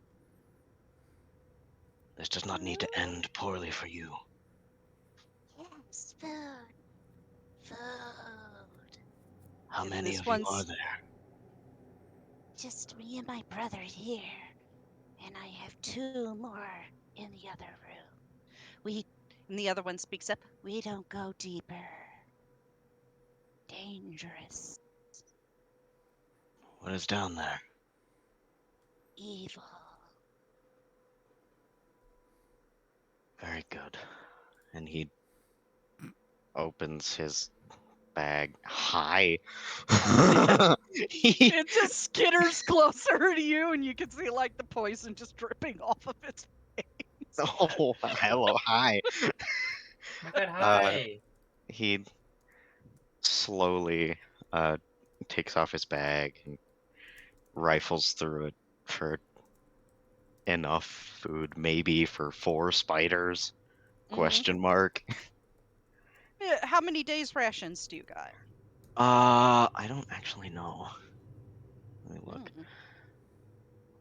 This does not need to end poorly for you. Yes, food. Food. How And many this of you are one's- there? Just me and my brother here. And I have 2 more in the other room. And the other one speaks up. We don't go deeper. Dangerous. What is down there? Evil. Very good. And he opens his bag. Hi. He- It just skitters closer to you, and you can see like the poison just dripping off of its face. oh, hello, hi. Oh my god, hi. He slowly takes off his bag and rifles through it for enough food, maybe for 4 spiders? Mhm. Question mark. Yeah, how many days rations do you got? I don't actually know. Let me look. Mm,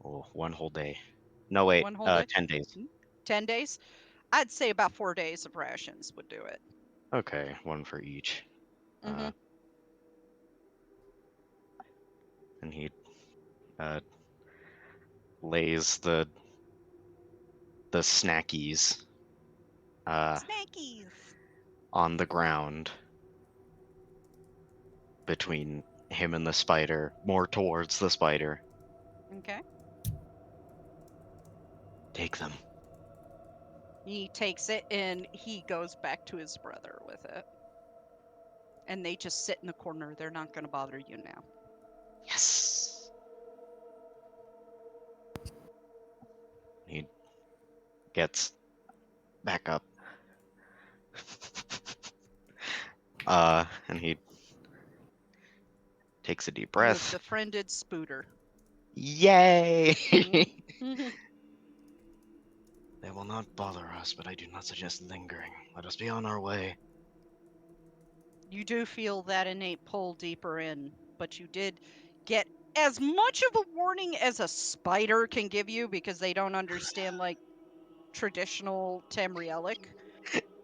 Oh, 1 whole day. No, wait. One whole day? 10 days. 10 days? I'd say about 4 days of rations would do it. Okay, 1 for each. Mhm. And he lays the snackies Snackies. on the ground between him and the spider, more towards the spider. Okay. Take them. He takes it and he goes back to his brother with it. And they just sit in the corner. They're not going to bother you now. Yes. He gets back up. And he takes a deep You've breath. befriended Spooter. Yay! Mhm. They will not bother us, but I do not suggest lingering. Let us be on our way. You do feel that innate pull deeper in, but you did get as much of a warning as a spider can give you because they don't understand like traditional Tamrielic.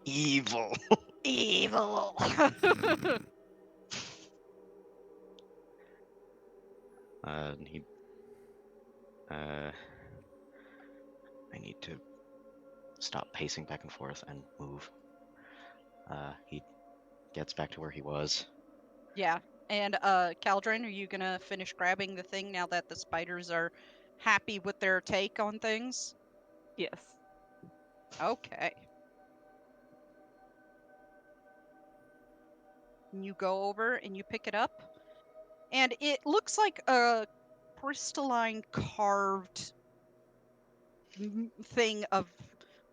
Evil. Evil. And he. I need to stop pacing back and forth and move. He gets back to where he was. Yeah. And Caldron, are you gonna finish grabbing the thing now that the spiders are happy with their take on things? Yes. Okay. And you go over and you pick it up, and it looks like a crystalline carved thing of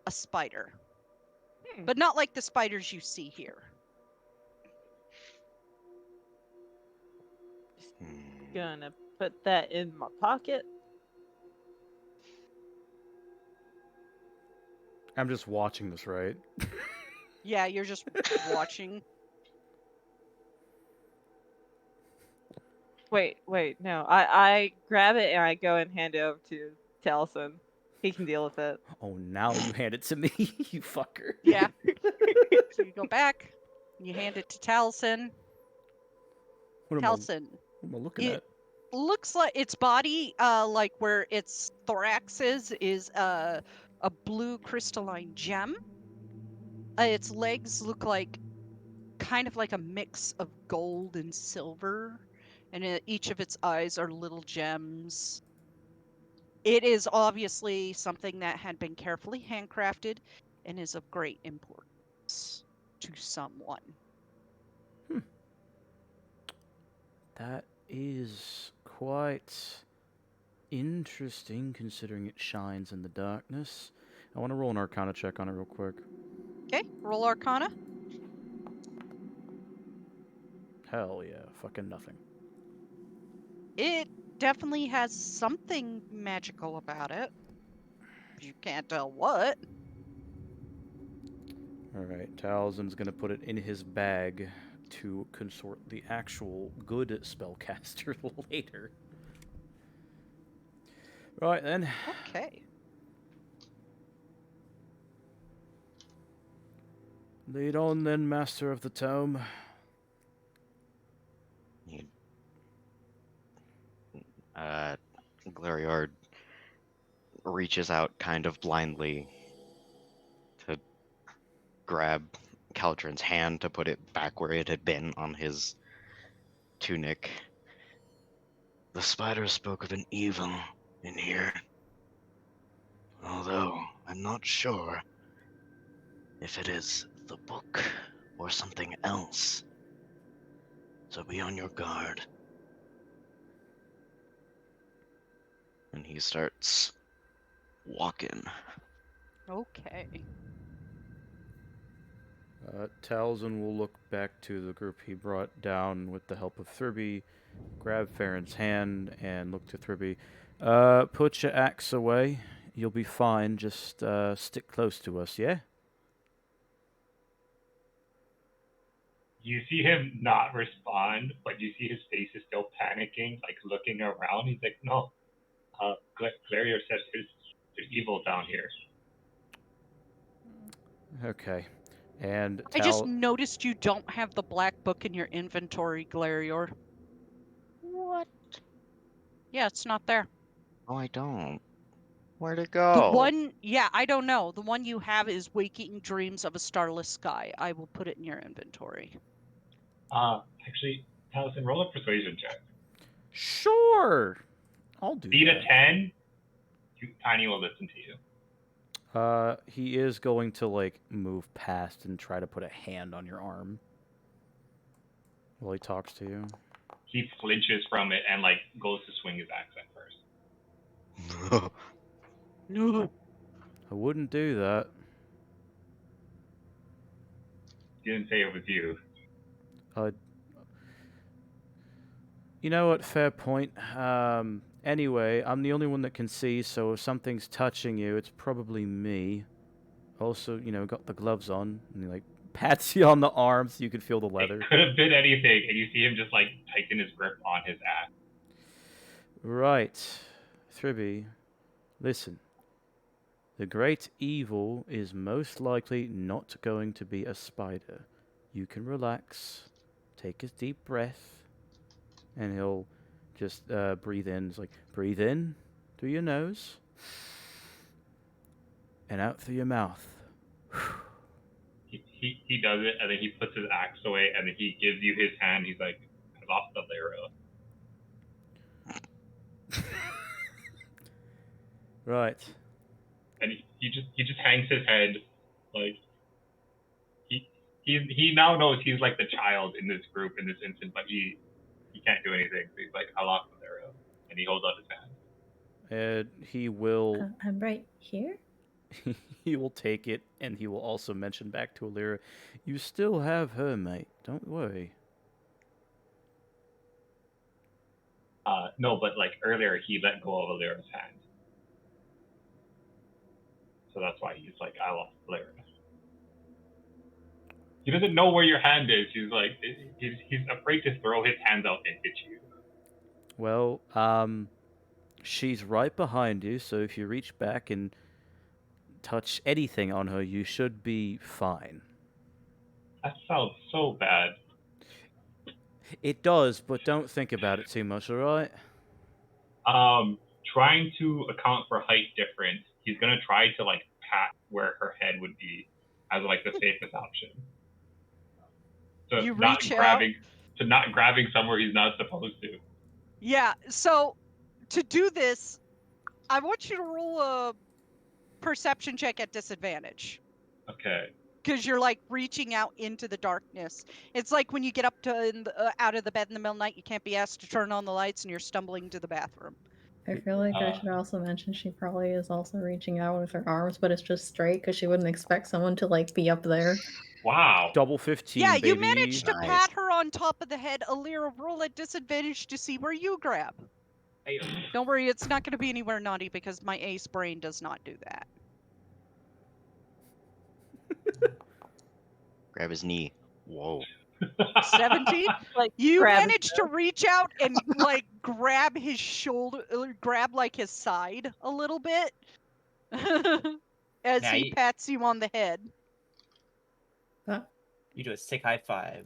a spider, but not like the spiders you see here. Gonna put that in my pocket. I'm just watching this, right? Yeah, you're just watching. Wait, no. I grab it and I go and hand it over to Taliesin. He can deal with it. Oh, now you hand it to me, you fucker. Yeah. So you go back, and you hand it to Taliesin. What Taliesin, am I looking it at? looks like its body, like where its thorax is a blue crystalline gem. Its legs look like kind of like a mix of gold and silver, and each of its eyes are little gems. It is obviously something that had been carefully handcrafted and is of great importance to someone. That is quite interesting, considering it shines in the darkness. I want to roll an Arcana check on it real quick. Okay, roll Arcana. Hell yeah, fucking nothing. It definitely has something magical about it. You can't tell what. Alright, Taliesin's gonna put it in his bag to consort the actual good spellcaster later. Right then. Okay. Lead on then, Master of the Tome. Glarior reaches out kind of blindly to grab Caldron's hand to put it back where it had been on his tunic. The spider spoke of an evil in here. Although I'm not sure if it is the book or something else. So be on your guard. And he starts walking. Okay. Taliesin will look back to the group he brought down with the help of Thurby, grab Farron's hand, and look to Thurby. Put your axe away. You'll be fine. Just stick close to us, yeah? You see him not respond, but you see his face is still panicking, like looking around. He's like, no, Glarior says there's evil down here. Okay. And I just noticed you don't have the black book in your inventory, Glarior. What? Yeah, it's not there. Oh, I don't. Where'd it The go? one, yeah, I don't know. The one you have is Waking Dreams of a Starless Sky. I will put it in your inventory. Actually, Taliesin, roll a persuasion check. Sure. I'll do Beat that. a 10, Tiny will listen to you. He is going to, like, move past and try to put a hand on your arm while he talks to you. He flinches from it and, like, goes to swing his axe at first. No. I wouldn't do that. Didn't say it was you. You know what? Fair point. Anyway, I'm the only one that can see, so if something's touching you, it's probably me. Also, you know, got the gloves on, and he, like, pats you on the arm so you can feel the leather. It could have been anything, and you see him just, like, tighten his grip on his axe. Right. Thribby, listen. The great evil is most likely not going to be a spider. You can relax, take a deep breath, and he'll just breathe in. It's like, breathe in through your nose, and out through your mouth. he does it, and then he puts his axe away, and then he gives you his hand. He's like, I lost the Lyra. Right. And he just hangs his head, like he now knows he's like the child in this group in this instant, but he can't do anything. So he's like, I lost the Lyra, and he holds out his hand. And he will I'm right here. he will take it, and he will also mention back to Alira, "You still have her, mate. Don't worry." No, but like earlier he let go of Alira's hand. So that's why he's like, I lost Lyra. He doesn't know where your hand is. He's like, he's afraid to throw his hands out and hit you. Well, she's right behind you, so if you reach back and touch anything on her, you should be fine. That sounds so bad. It does, but don't think about it too much, alright? Trying to account for height difference, he's gonna try to like pat where her head would be as like the safest option. So You not reach grabbing somewhere he's not supposed to. Yeah, so to do this, I want you to roll a perception check at disadvantage. Okay. Because you're like reaching out into the darkness. It's like when you get up to out of the bed in the middle of the night, you can't be asked to turn on the lights and you're stumbling to the bathroom. I feel like I should also mention she probably is also reaching out with her arms, but it's just straight because she wouldn't expect someone to like be up there. Wow. Double 15, Yeah, baby. you managed to Nice. pat her on top of the head. Alira, roll at disadvantage to see where you grab. Hey, Don't worry, it's not going to be anywhere naughty because my ace brain does not do that. Grab his knee. Whoa. 17? Like You grab managed to reach out and like grab his shoulder, grab like his side a little bit as Now he you- pats you on the head. You do a sick high five.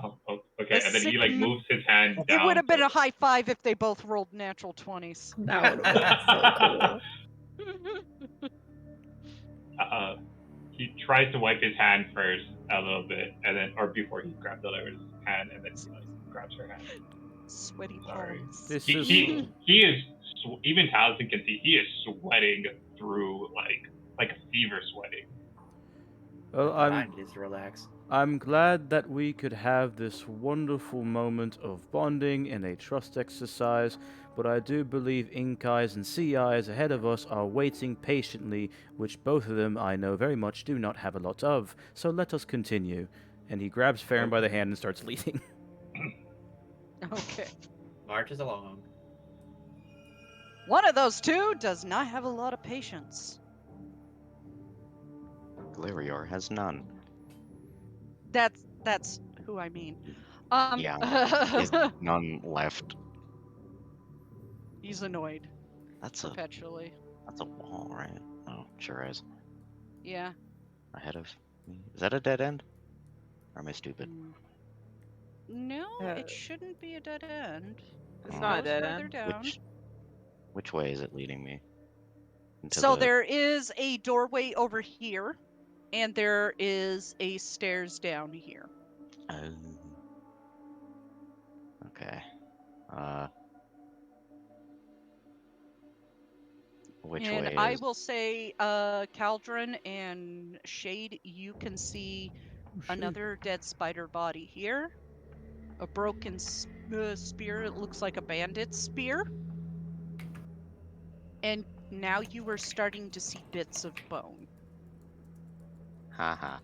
Oh, okay, A and then he sick like m- moves his hand down. It would have been so- a high five if they both rolled natural 20s. That would have been so cool. He tries to wipe his hand first a little bit, and then, or before he grabs Lyra's hand, and then he like grabs her hand. Sweaty Sorry. palms. This He is even Taliesin can see he is sweating through like a fever sweating. Well, Mine needs to relax. I'm glad that we could have this wonderful moment of bonding and a trust exercise, but I do believe ink eyes and sea eyes ahead of us are waiting patiently, which both of them I know very much do not have a lot of, so let us continue. And he grabs Farron by the hand and starts leading. Okay. Marches along. One of those two does not have a lot of patience. Glarior has none. That's who I mean. Yeah, There's none left. He's annoyed That's a perpetually. wall, right? Oh, sure is. Yeah. Ahead of me. Is that a dead end? Or am I stupid? No, Uh, it shouldn't be a dead end. It's It not a goes dead further end. down. Which way is it leading me? Into So the- there is a doorway over here, and there is a stairs down here. Oh. Okay. Which and way I is? will say, Caldron and Shade, you can see another dead spider body here. A broken spear. It looks like a bandit's spear. And now you are starting to see bits of bone. Haha.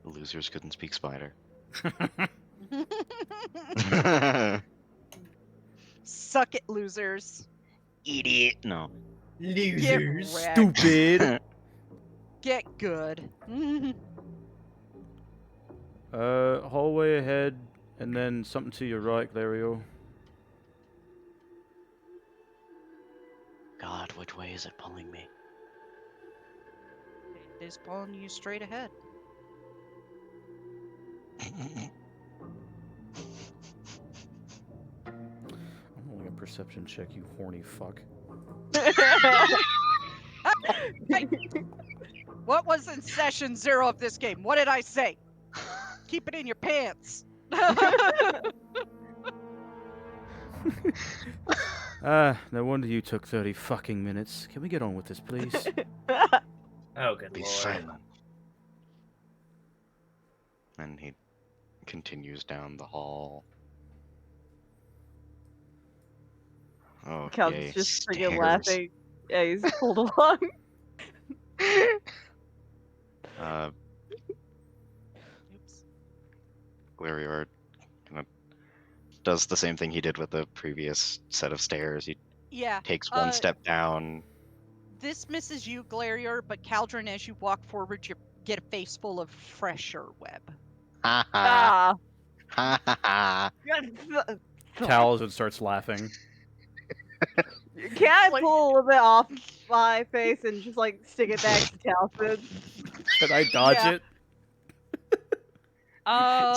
Losers couldn't speak spider. Suck it, losers. Idiot. No. Get Losers. wrecked. Stupid! Get good. Hallway ahead, and then something to your right, Glarior. God, which way is it pulling me? It is pulling you straight ahead. I'm rolling a perception check, you horny fuck. What was in session 0 of this game? What did I say? Keep it in your pants. No wonder you took 30 fucking minutes. Can we get on with this, please? Oh, good Be lord. silent. And he continues down the hall. Oh, Cal's yay, just freaking stairs. laughing. Yeah, he's pulled along. Oops. Glarior kind of does the same thing he did with the previous set of stairs. He Yeah. takes one step down. This misses you, Glarior, but Caldron, as you walk forward, you get a face full of fresher web. Ha ha. Ah. Ha ha ha. Taliesin starts laughing. Can I Like- pull a little bit off my face and just like stick it back to Taliesin? Can I dodge Yeah. it?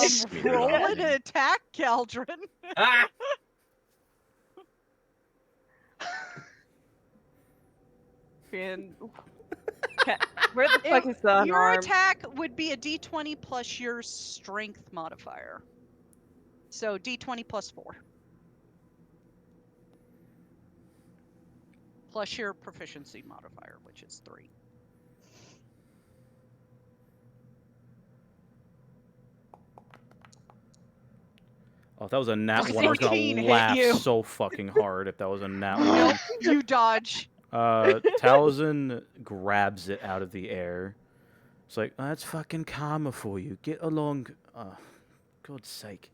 Smear it Roll on an him. attack, Caldron. Ah! And where the fuck is the Your unarmed? attack would be a d20 plus your strength modifier. So d20 plus 4. Plus your proficiency modifier, which is 3. Oh, if that was a nat 1, I was 14 gonna hit laugh you. so fucking hard if that was a nat 1. Nope, you dodge. Taliesin grabs it out of the air. It's like, oh, that's fucking karma for you. Get along. God's sake.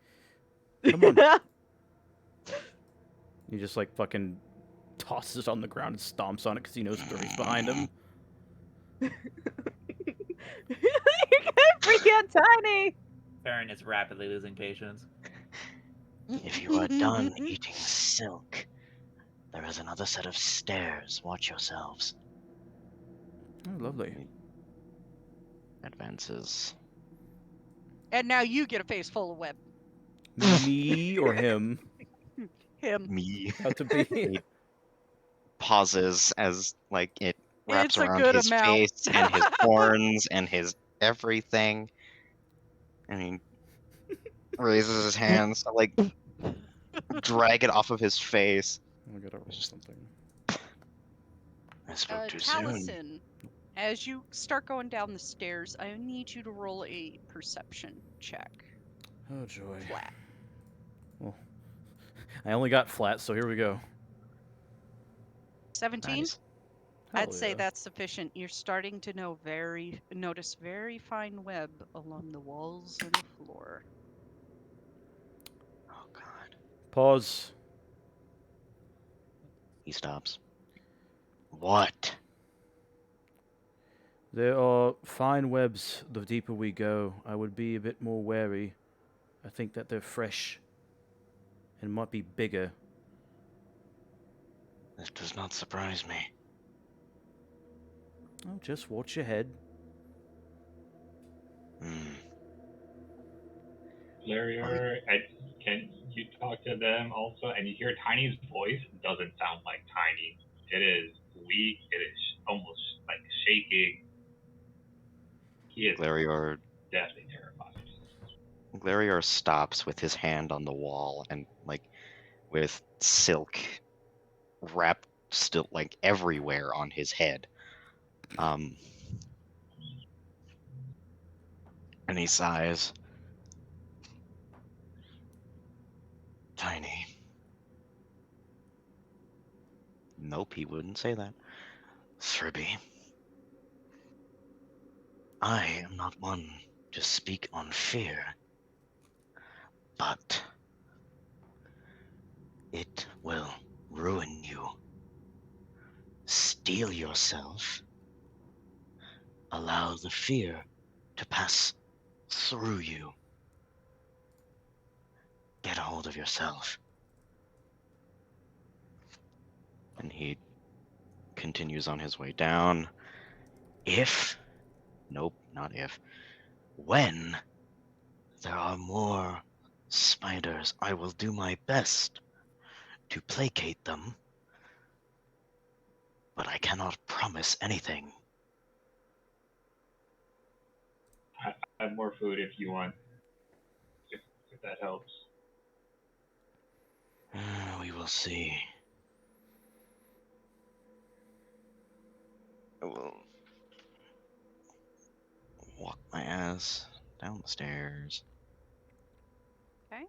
Come on. He just like fucking tosses it on the ground and stomps on it because he knows Three's behind him. You're gonna freak out Tiny! Farron is rapidly losing patience. If you are done eating silk, there is another set of stairs. Watch yourselves. Oh, lovely. Advances. And now you get a face full of web. Me or him? Him. Me. How to be? Pauses as like it wraps It's a around good his amount. face and his horns and his everything. And he raises his hands to like drag it off of his face. I gotta roll something. I spoke too soon. Taliesin, as you start going down the stairs, I need you to roll a perception check. Oh joy. Flat. Well, I only got flat, so here we go. 17? Nice. I'd Hell say yeah. that's sufficient. You're starting to notice very fine web along the walls and the floor. Oh God. Pause. He stops. What? There are fine webs the deeper we go. I would be a bit more wary. I think that they're fresh and might be bigger. This does not surprise me. Oh, just watch your head. Hmm. Glarior, can you talk to them also? And you hear Tiny's voice doesn't sound like Tiny. It is weak. It is almost like shaking. He is Glarior definitely terrified. Glarior stops with his hand on the wall and like with silk wrapped still like everywhere on his head. And he sighs. Tiny. Nope, he wouldn't say that. Thribby. I am not one to speak on fear, but it will ruin you. Steel yourself. Allow the fear to pass through you. Get a hold of yourself. And he continues on his way down. If, Nope, not if. when there are more spiders, I will do my best to placate them, but I cannot promise anything. have more food if you want. If that helps. We will see. I will walk my ass down the stairs. Okay.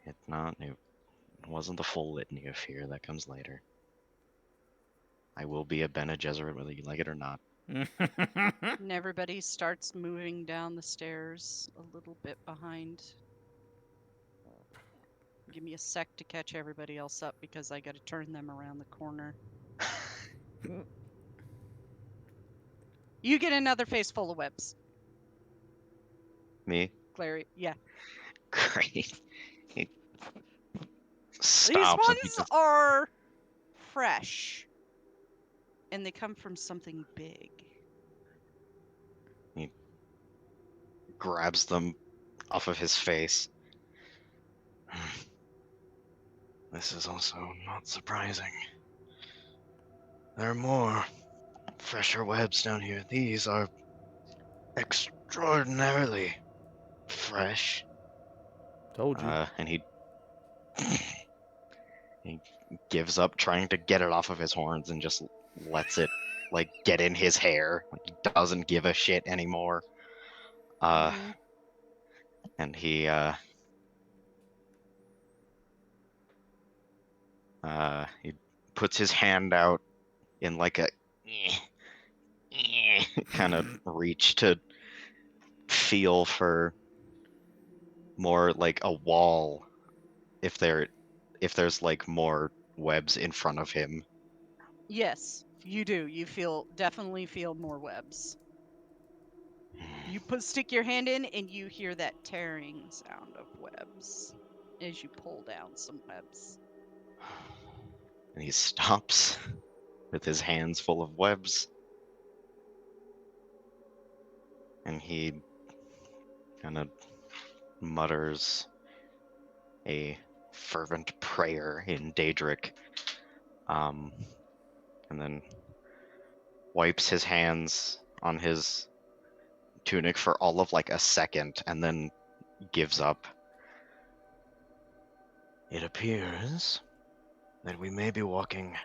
It wasn't the full litany of fear that comes later. I will be a Bene Gesserit whether you like it or not. And everybody starts moving down the stairs a little bit behind. Give me a sec to catch everybody else up because I got to turn them around the corner. You get another face full of webs. Me? Glarior, yeah. Great. He These stops and he ones just are fresh. And they come from something big. grabs them off of his face. This is also not surprising. There are more fresher webs down here. These are extraordinarily fresh. Told you. And he gives up trying to get it off of his horns and just lets it like get in his hair. Like, he doesn't give a shit anymore. And he puts his hand out in like a kind of reach to feel for more like a wall if there's like more webs in front of him. Yes, you do. You definitely feel more webs. You stick your hand in and you hear that tearing sound of webs as you pull down some webs. And he stops with his hands full of webs. And he kind of mutters a fervent prayer in Daedric. And then wipes his hands on his tunic for all of like a second and then gives up. It appears that we may be walking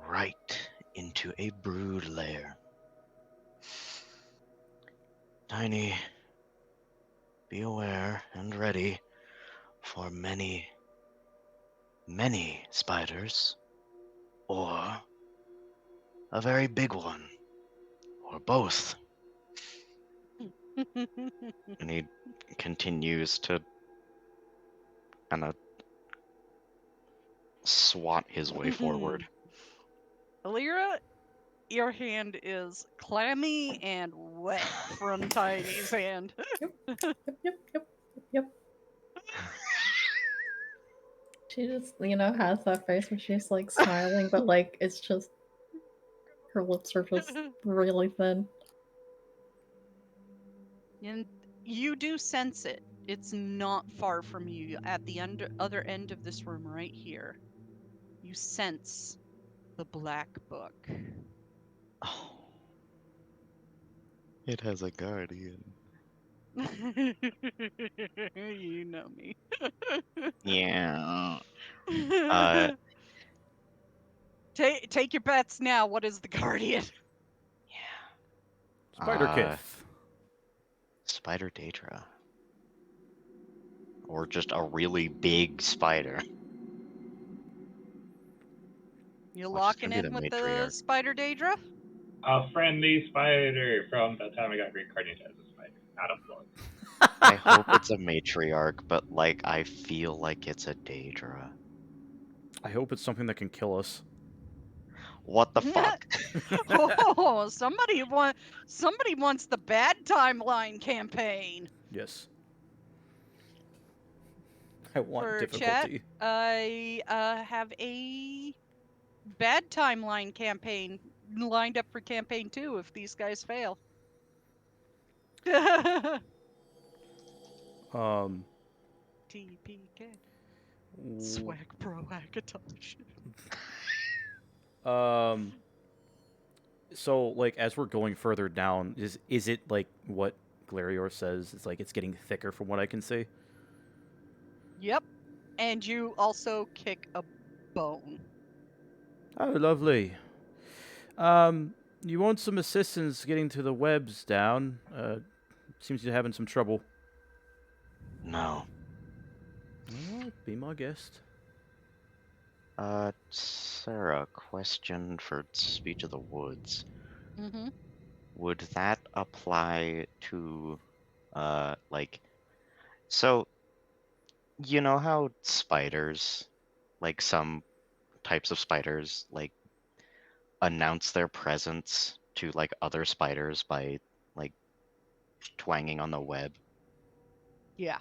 right into a brood lair. Tiny, be aware and ready for many, many spiders, or a very big one, or both. And he continues to kind of swat his way forward. Alira, your hand is clammy and wet from Tiny's hand. Yep. She just, has that face where she's like smiling, but like it's just her lips are just really thin. And you do sense it. It's not far from you at the other end of this room right here. You sense the black book. Oh. It has a guardian. You know me. Yeah. Take your bets now. What is the guardian? Yeah. Spider Kith. Spider Daedra. Or just a really big spider. You Which is locking gonna be in the with the matriarch. spider Daedra? A friendly spider from the time I got reincarnated as a spider. Not a blood. I hope it's a matriarch, but like I feel like it's a Daedra. I hope it's something that can kill us. What the fuck? Oh, somebody wants the bad timeline campaign. Yes. I want For difficulty. chat, I have a bad timeline campaign lined up for campaign 2 if these guys fail. TPK. Swag pro hackathon. So like as we're going further down, is it like what Glarior says it's like it's getting thicker from what I can see. Yep. And you also kick a bone. Oh, lovely. You want some assistance getting to the webs down? Seems you're having some trouble. No. Well, be my guest. Sarah, question for Speech of the Woods. Mm-hmm. Would that apply to, like, so, you know how spiders, like some types of spiders, like, announce their presence to, like, other spiders by, like, twanging on the web? Yeah.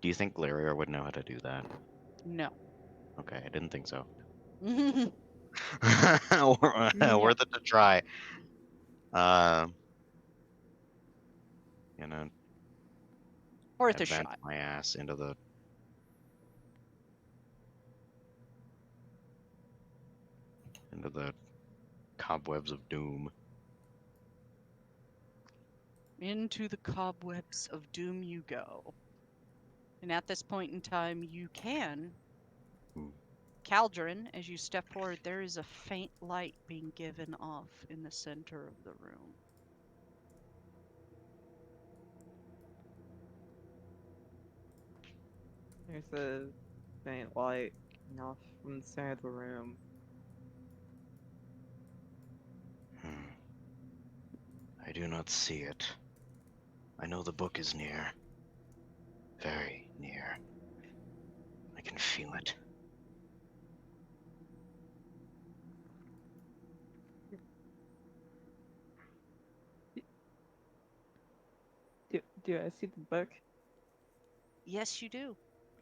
Do you think Glarior would know how to do that? No. Okay, I didn't think so. No. Worth it to try. Gonna Worth a advance shot. my ass into the cobwebs of doom. Into the cobwebs of doom you go. And at this point in time, you can. Hmm. Caldron, as you step forward, there is a faint light being given off in the center of the room. There's a faint light coming off from the center of the room. I do not see it. I know the book is near. Very near. I can feel it. Do I see the book? Yes, you do.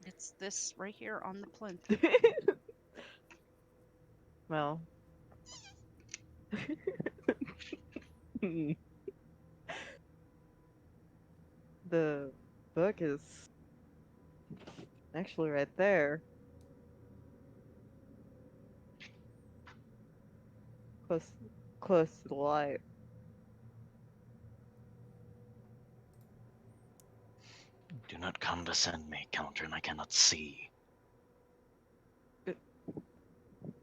It's this right here on the plinth. Well. The book is actually right there. Close to the light. Do not condescend me, Caldron. I cannot see.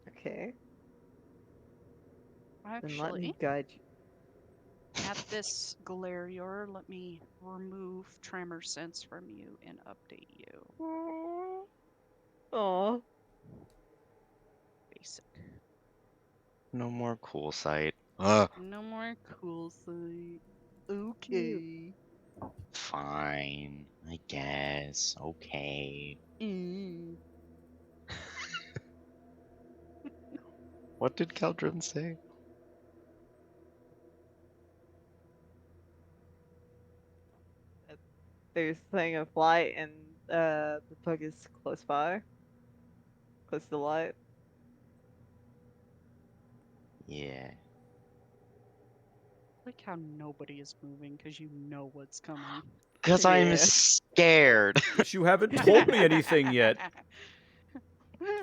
Okay. Then let me Actually, guide you. at this Glarior, let me remove Tremor Sense from you and update you. Aw. Basic. No more cool sight. No more cool sight. Okay. Fine. I guess. Okay. Mm. What did Caldron say? There's a thing of light and the book is close by. Close to the light. Yeah. Like how nobody is moving because you know what's coming. Because I'm Yeah. scared. Because you haven't told me anything yet.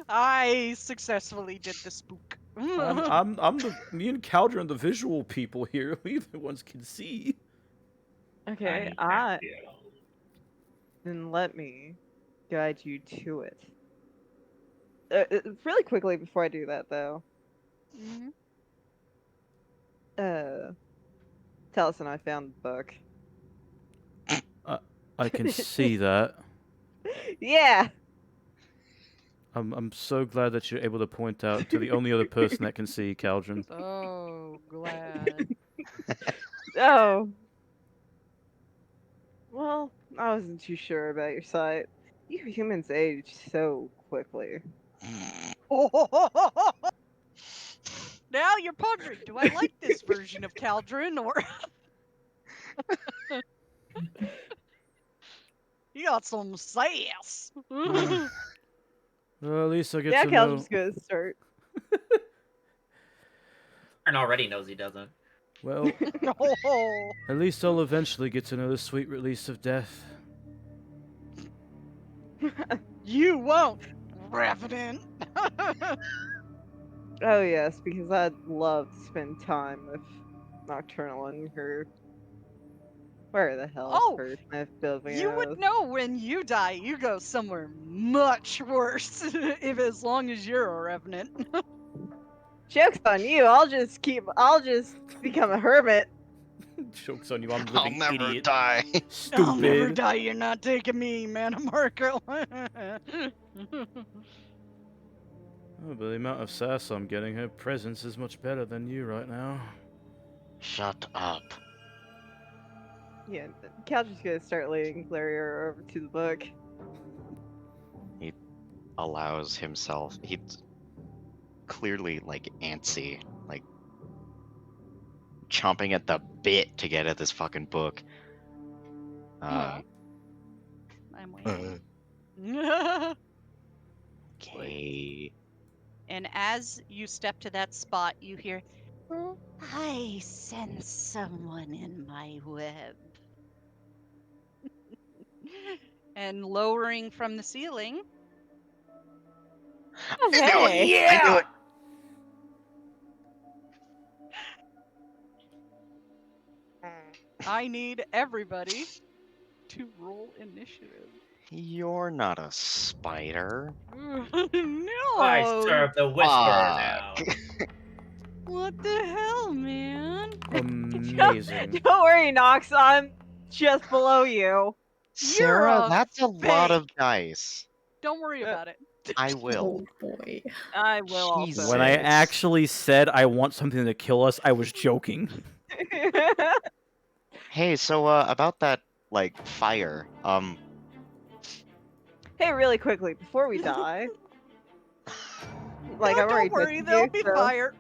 I successfully did the spook. Me and Caldron, the visual people here. We the ones can see. Okay, then let me guide you to it. Really quickly before I do that, though. Mhm. Taliesin, I found the book. I can see that. Yeah. I'm so glad that you're able to point out to the only other person that can see, Caldron. So glad. Oh. Well, I wasn't too sure about your sight. You humans age so quickly. Now you're pondering, do I like this version of Caldron or you got some sass? Well, at least I get Yeah, to know. Caldron's gonna start. And already knows he doesn't. Well, Oh, at least I'll eventually get to know the sweet release of death. you won't, Revenant. Oh yes, because I'd love to spend time with Nocturnal and her Where the hell Oh, is Smith building You would know when you die, you go somewhere much worse, if as long as you're a revenant. Joke's on you. I'll just become a hermit. Joke's on you, I'm I'll living never idiot. die. I'll never Stupid. die, you're not taking me, man, Marco. Oh, but the amount of sass I'm getting, her presence is much better than you right now. Shut up. Yeah, Cal's just gonna start leading Glarior over to the book. He allows himself. He's clearly like antsy, like chomping at the bit to get at this fucking book. I'm waiting. Okay. And as you step to that spot, you hear, I sense someone in my web. and lowering from the ceiling, Oh, hey! I knew it. I need everybody to roll initiative. You're not a spider. No! I serve the Whisperer now. What the hell, man? Amazing. Don't worry, Nox. I'm just below you. Sarah, a that's a lot of fake. dice. Don't worry about it. I will. Oh boy. I will also. Jesus. When I Six. actually said I want something to kill us, I was joking. Hey, so about that like fire. Hey, really quickly before we die. Like No, I'm already don't worry, touching there'll you, be so- fire.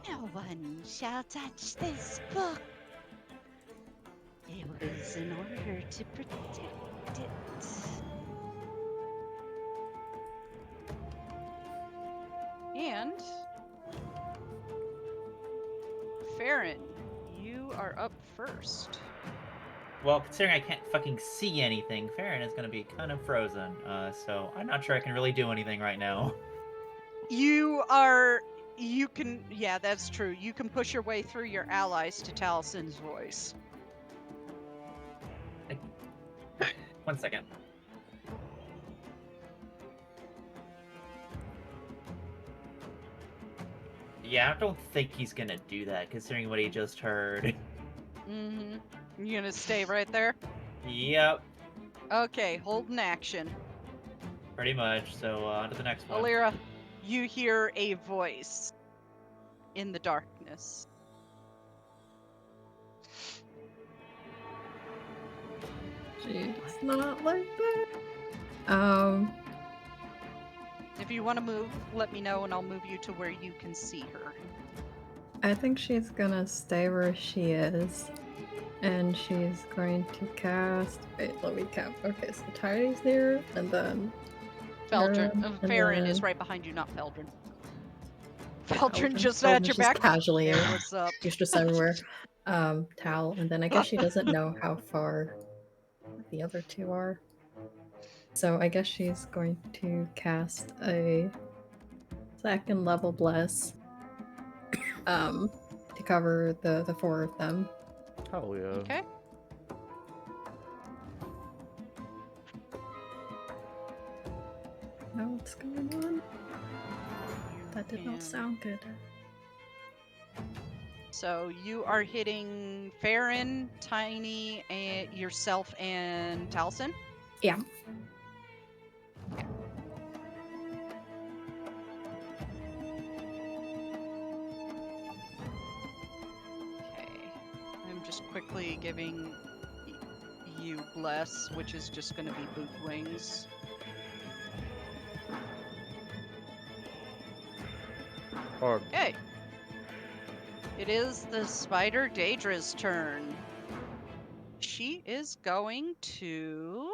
No one shall touch this book. It was in order to protect it. And Farron, you are up first. Well, considering I can't fucking see anything, Farron is gonna be kind of frozen. So I'm not sure I can really do anything right now. You can, yeah, that's true. You can push your way through your allies to Talison's voice. 1 second. Yeah, I don't think he's gonna do that, considering what he just heard. Mm-hmm. You gonna stay right there? Yep, Okay, hold an action. pretty much. So on to the next one. Alira, you hear a voice in the darkness. She's not like that. If you want to move, let me know and I'll move you to where you can see her. I think she's gonna stay where she is. And she's going to cast. Wait, let me count. Okay, so Tidy's there, and then. Feldrin. and Farron is then right behind you, not Feldrin. Feldrin Feldrin. just Feldrin's at your just back. casually Hey, there. what's up? He's just everywhere. Tal, and then I guess she doesn't know how far the other two are. So I guess she's going to cast a second level bless. To cover the four of them. Hell yeah. Okay. Know what's going on? That did not sound good. So you are hitting Farron, Tiny, and yourself, and Taliesin? Yeah. Okay. I'm just quickly giving you Bless, which is just going to be Boot Wings. Or Okay. It is the Spider Daedra's turn. She is going to...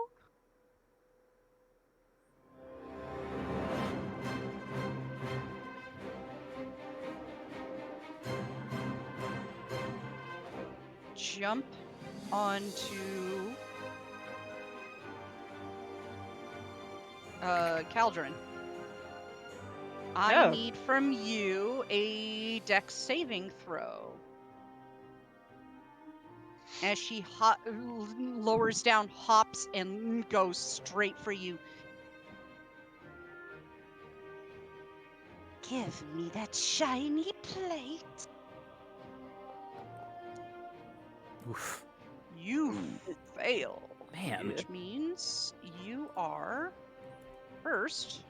jump onto Caldron. I Oh. need from you a dex saving throw. As she lowers down, hops, and goes straight for you. Give me that shiny plate. Oof. You fail. Man. Which means you are first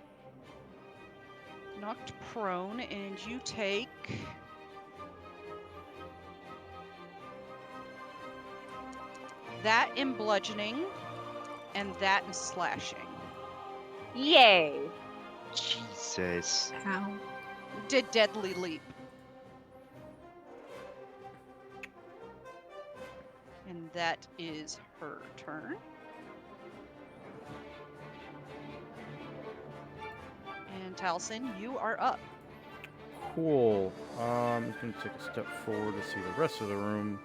knocked prone, and you take that in bludgeoning and that in slashing. Yay! Jesus. How? Did deadly leap. And that is her turn. And Taliesin, you are up. Cool. I'm just gonna take a step forward to see the rest of the room.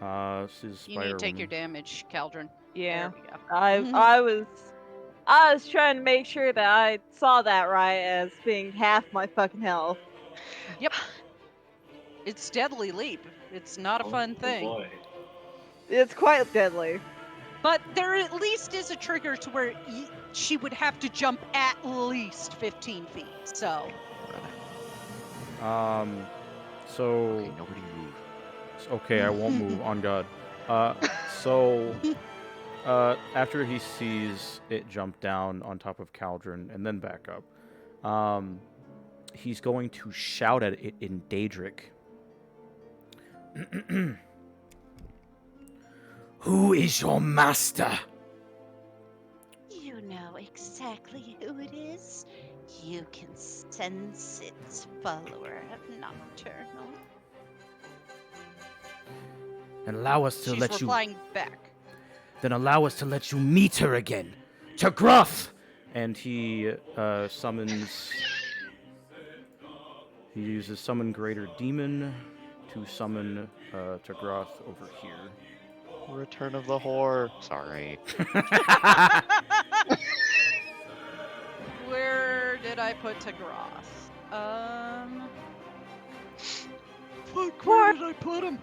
This is You Spider need to take your Woman. damage, Caldron. Yeah. There we go. I was trying to make sure that I saw that right as being half my fucking health. Yep. It's deadly leap. It's not a fun Oh thing. boy. It's quite deadly. But there at least is a trigger to where she would have to jump at least 15 feet. So, So Okay, nobody move. okay, I won't move. On God. So after he sees it jump down on top of Caldron and then back up, he's going to shout at it in Daedric. Who is your master? You know exactly who it is. You can sense its follower of Nocturnal. And allow us to she's let you. replying back. Then allow us to let you meet her again. To Gruff! And he summons. He uses Summon Greater Demon to summon Tagroth over here. Return of the Whore. Sorry. Where did I put Tagroth? Fuck, where did I put him?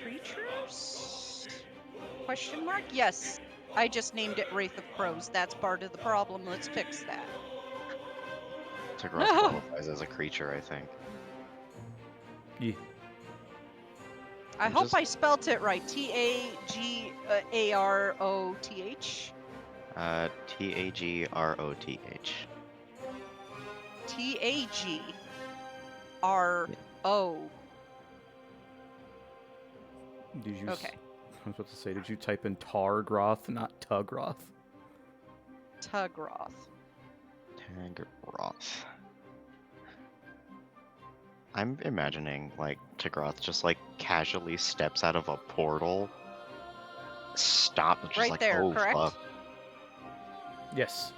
Creatures? Question mark? Yes. I just named it Wraith of Crows. That's part of the problem. Let's fix that. Tagroth qualifies as a creature, I think. Yeah. I I'm hope just- I spelt it right. Tagroth. Tagroth. Tagro. Did you? Okay. I was about to say, did you type in Targroth, not Tugroth? Tagroth. Tagroth. I'm imagining, like, Tagroth just, like, casually steps out of a portal. Stop, and just Right like, there, oh, correct? fuck. Yes.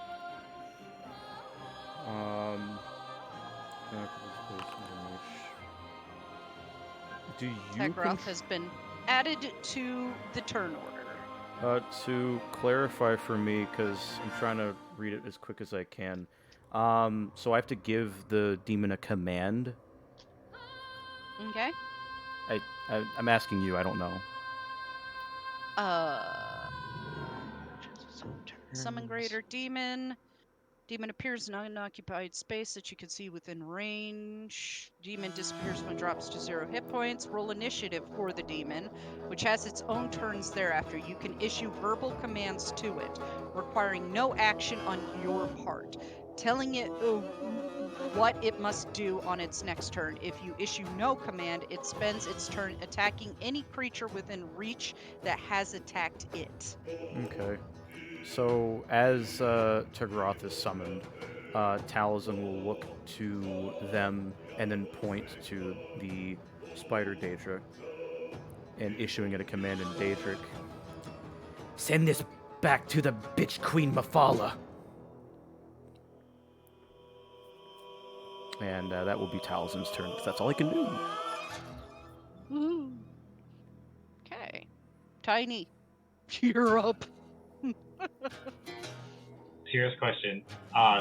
Do you? Tagroth has been added to the turn order. To clarify for me, because I'm trying to read it as quick as I can. So I have to give the demon a command. Okay. I'm asking you. I don't know. Summon Greater Demon. Demon appears in an unoccupied space that you can see within range. Demon disappears when it drops to 0 hit points. Roll initiative for the demon, which has its own turns thereafter. You can issue verbal commands to it, requiring no action on your part, telling it what it must do on its next turn. If you issue no command, it spends its turn attacking any creature within reach that has attacked it. Okay. So as Tagroth is summoned, Taliesin will look to them and then point to the spider Daedric and issuing it a command in Daedric. Send this back to the bitch Queen Mafala. And that will be Taliesin's turn, because that's all he can do. Okay. Tiny, you're up. serious question.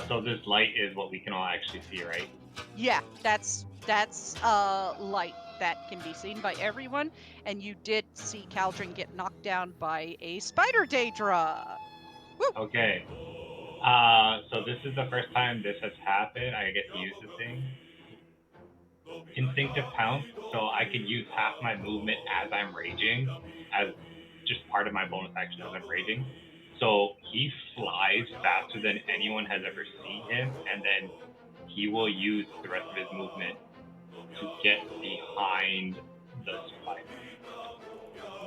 So this light is what we can all actually see, right? Yeah, that's light that can be seen by everyone, and you did see Caldron get knocked down by a spider Daedra. Okay. So this is the first time this has happened. I get to use the thing. Instinctive pounce, so I could use half my movement as I'm raging, as just part of my bonus action as I'm raging. So he flies faster than anyone has ever seen him, and then he will use the rest of his movement to get behind the spider.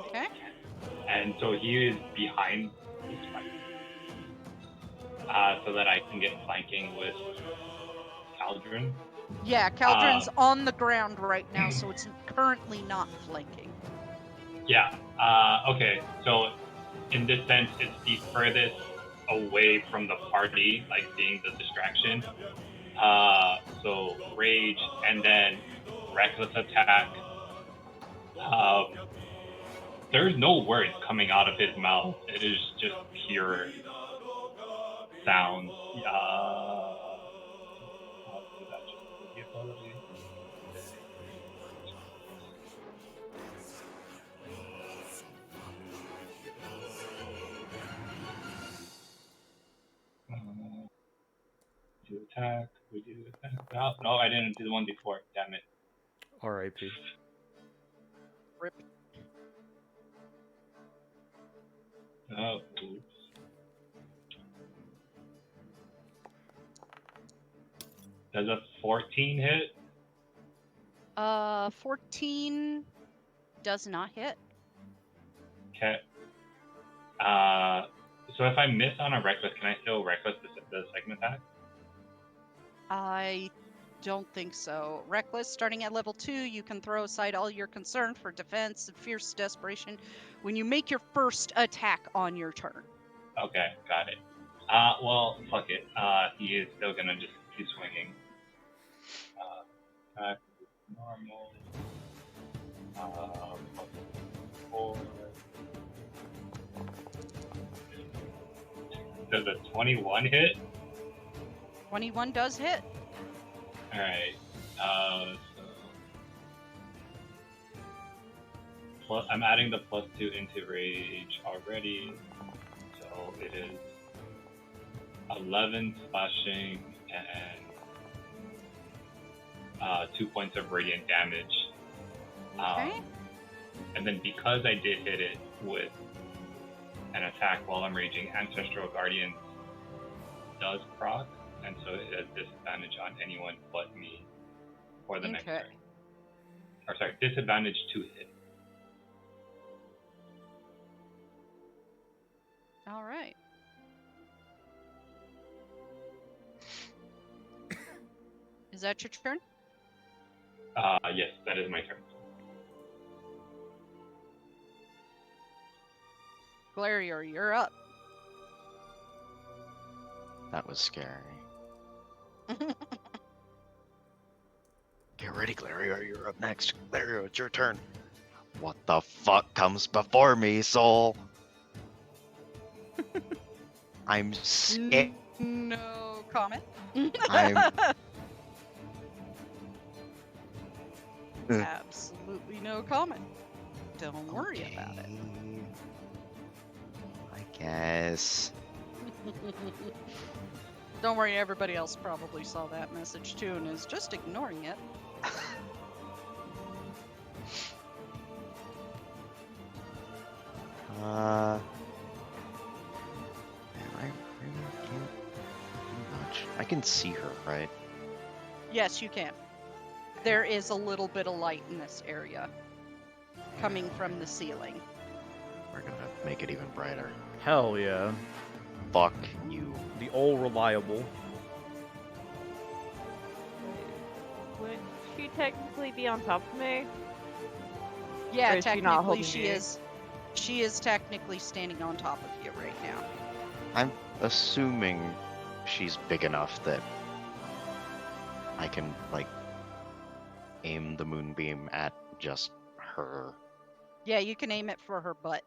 Okay. And so he is behind the spider. So that I can get flanking with Caldron. Yeah, Caldron's on the ground right now, so it's currently not flanking. Yeah. Okay. So in this sense, it's the furthest away from the party, like being the distraction. So rage and then reckless attack. There's no words coming out of his mouth. It is just pure sound. I'll do that just for the ability. Do attack. We do attack. No, I didn't do the one before. Damn it. R.I.P. Rip. Oh, oops. Does a 14 hit? 14 does not hit. Okay. So if I miss on a reckless, can I still reckless the second attack? I don't think so. Reckless, starting at level 2, you can throw aside all your concern for defense and fierce desperation when you make your first attack on your turn. Okay, got it. Well, fuck it. He is still gonna just keep swinging. Attack normal. +4. Does a 21 hit? 21 does hit. Alright. So I'm adding the +2 into rage already. So it is 11 slashing and 2 points of radiant damage. Okay. And then because I did hit it with an attack while I'm raging, Ancestral Guardian does proc, and so it has disadvantage on anyone but me for the next turn. Or sorry, disadvantage to hit. All right. Is that your turn? Yes, that is my turn. Glarior, you're up. That was scary. Get ready, Glarior. You're up next. Glarior, it's your turn. What the fuck comes before me, soul? I'm scared. No comment. I'm... Absolutely no comment. Don't worry about it. I guess. Don't worry, everybody else probably saw that message too and is just ignoring it. Man, I really can't do much. I can see her, right? Yes, you can. There is a little bit of light in this area coming from the ceiling. We're gonna make it even brighter. Hell yeah. Fuck you. The old reliable. Would she technically be on top of me? Yeah, Or is she not technically holding she you? is. She is technically standing on top of you right now. I'm assuming she's big enough that I can, like, aim the moonbeam at just her. Yeah, you can aim it for her butt.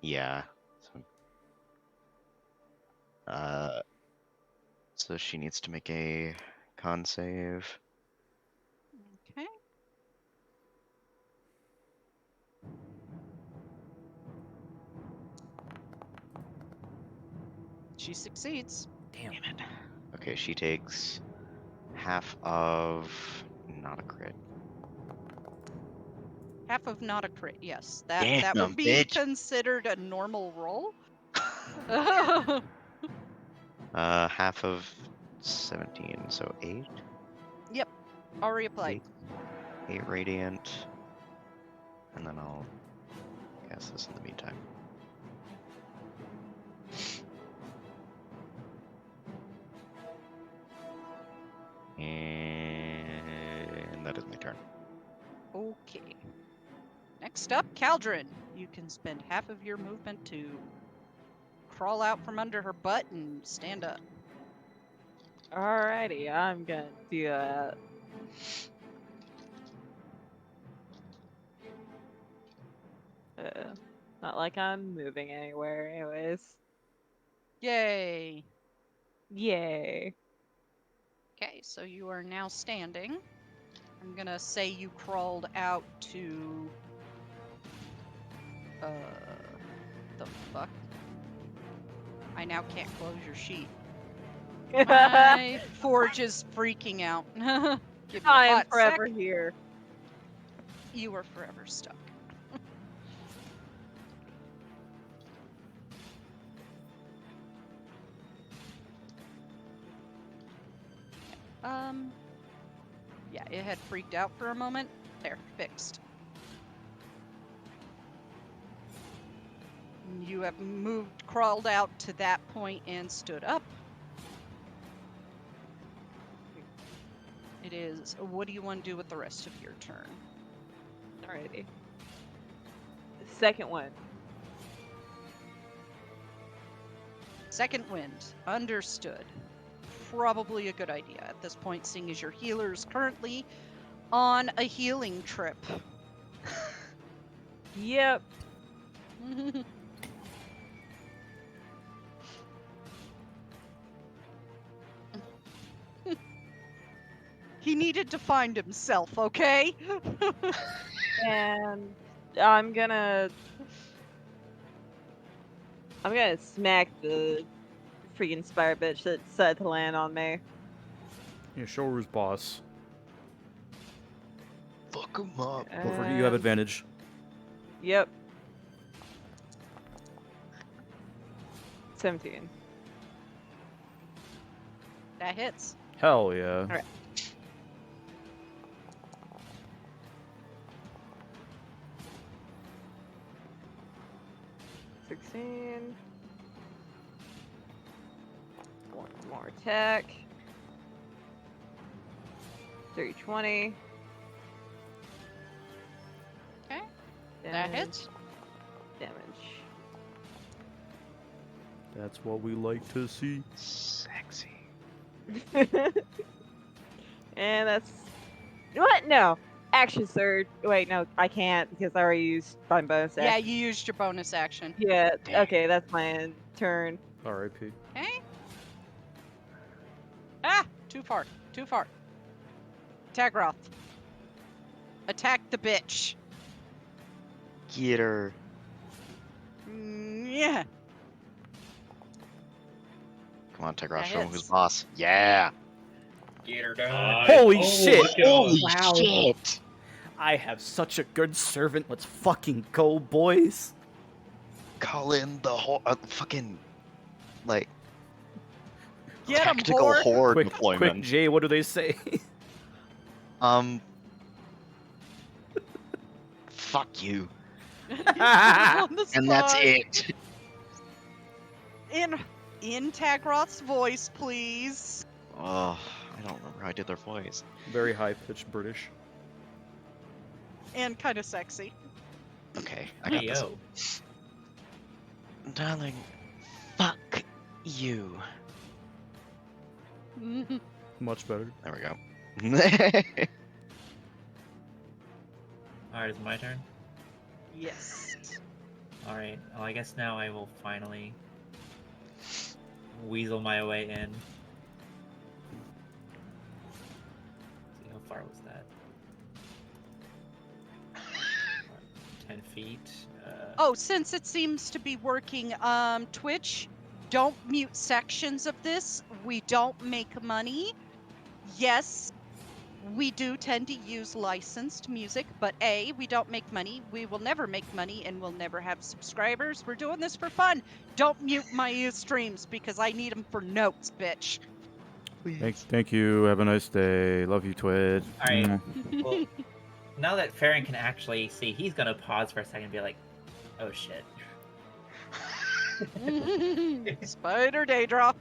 Yeah. So, So she needs to make a con save. Okay. She succeeds. Damn. Okay, she takes half of not a crit. Half of not a crit, yes. That Damn, would be bitch. considered a normal roll. Half of 17, so 8. Yep, already applied. 8 radiant. And then I'll cast this in the meantime. And that is my turn. Okay. Next up, Caldrin. You can spend half of your movement to crawl out from under her butt and stand up. Alrighty, I'm gonna do that. Not like I'm moving anywhere, anyways. Yay! Yay. Okay, so you are now standing. I'm gonna say you crawled out to... the fuck? I now can't close your sheet. My forge is freaking out. Give me a I am hot forever sec. here. You are forever stuck. Yeah, it had freaked out for a moment. There, fixed. You have moved, crawled out to that point and stood up. It is, what do you want to do with the rest of your turn? Alrighty. Second one. Second wind, understood. Probably a good idea at this point, seeing as your healer is currently on a healing trip. Yep. He needed to find himself, okay? And I'm gonna smack the freaking spire bitch that decided to land on me. Yeah, show who's boss. Fuck him up. Don't forget you have advantage. Yep. 17. That hits. Hell yeah. Alright. One more attack. 320. Okay, that hits. Damage. That's what we like to see. Sexy. And that's... What? No. Action surge. Wait, no, I can't because I already used my bonus action. Yeah, you used your bonus action. Yeah, Damn. okay, that's my turn. R.I.P. Okay. Ah! Too far. Too far. Tagroth. Attack the bitch. Get her. Yeah. Come on, Tegra, That show him who's hits. boss. Yeah. Get her done. Holy Oh, shit! let's go. Holy Wow. shit! I have such a good servant. Let's fucking go, boys. Call in the whole fucking like Get 'em, tactical whore. horde Quick, deployment. Jay, what do they say? Fuck you. On the And that's spot. it. In Tagroth's voice, please. Oh, I don't remember how I did their voice. Very high-pitched British. And kind of sexy. Okay, I got Hey, this. yo. Darling, fuck you. Much better. There we go. Alright, it's my turn. Yes. Alright, well, I guess now I will finally weasel my way in. far was that? 10 feet. Oh, since it seems to be working, Twitch, don't mute sections of this. We don't make money. Yes, we do tend to use licensed music, but A, we don't make money. We will never make money and we'll never have subscribers. We're doing this for fun. Don't mute my streams because I need them for notes, bitch. Thank you. Have a nice day. Love you, Twid. All right. Mm. Well, now that Farron can actually see, he's gonna pause for a second and be like, "Oh shit." Spider Daedra.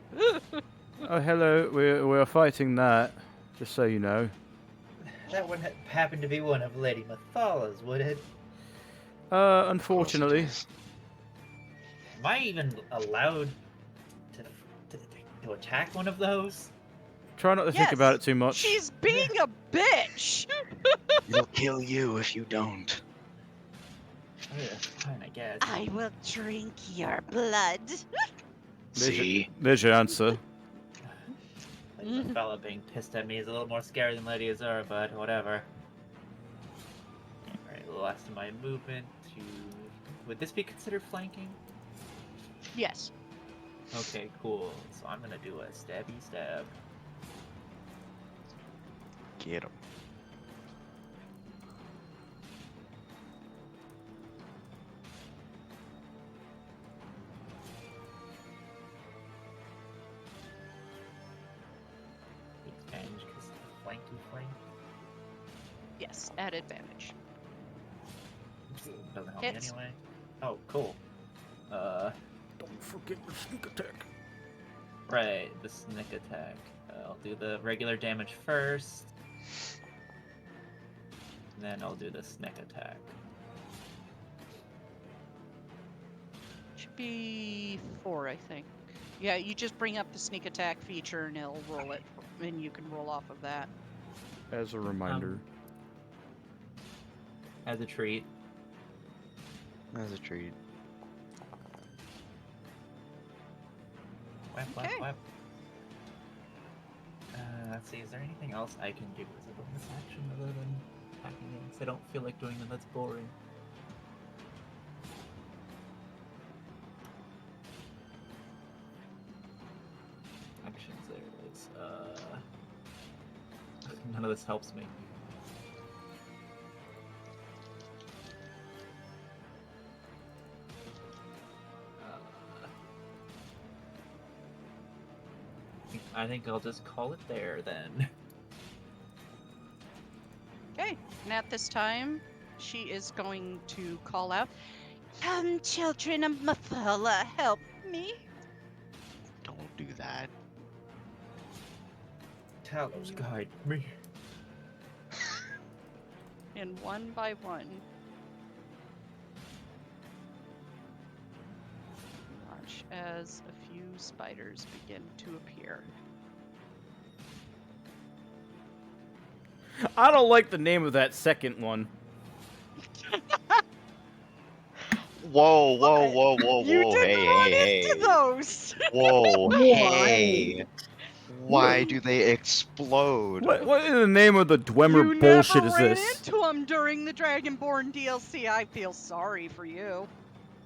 Oh, hello. We're fighting that. Just so you know. That wouldn't happen to be one of Lady Mathala's, would it? Unfortunately. Am I even allowed to attack one of those? Try not to think about it too much. She's being a bitch. It'll kill you if you don't. Fine, I guess. I will drink your blood. See? There's your answer. Lady Mathala being pissed at me is a little more scary than Lady Azura, but whatever. Alright, last of my movement to... Would this be considered flanking? Yes. Okay, cool. So I'm gonna do a stabby stab. Get him. Advantage because of the flanky flank. Yes, at advantage. Doesn't help Hits. me anyway. Oh, cool. Don't forget the sneak attack. Right, the sneak attack. I'll do the regular damage first. And then I'll do the sneak attack. Should be 4, I think. Yeah, you just bring up the sneak attack feature and it'll roll it, and you can roll off of that. As a reminder. As a treat. As a treat. Whap, whap, Okay. whap. Let's see, is there anything else I can do as a bonus action other than attacking it? 'Cause I don't feel like doing them, that's boring. Actions, there it is. None of this helps me. I think I'll just call it there then. Okay, and at this time, she is going to call out, "Come, children of Mathala, help me." Don't do that. Talos, guide me. And one by one. Watch as a few spiders begin to appear. I don't like the name of that second one. Whoa, whoa, whoa, whoa, You whoa, didn't hey, run hey, into hey. those! Whoa, hey. Why? Why do they explode? What in the name of the Dwemer You bullshit never is ran this? into them during the Dragonborn DLC. I feel sorry for you.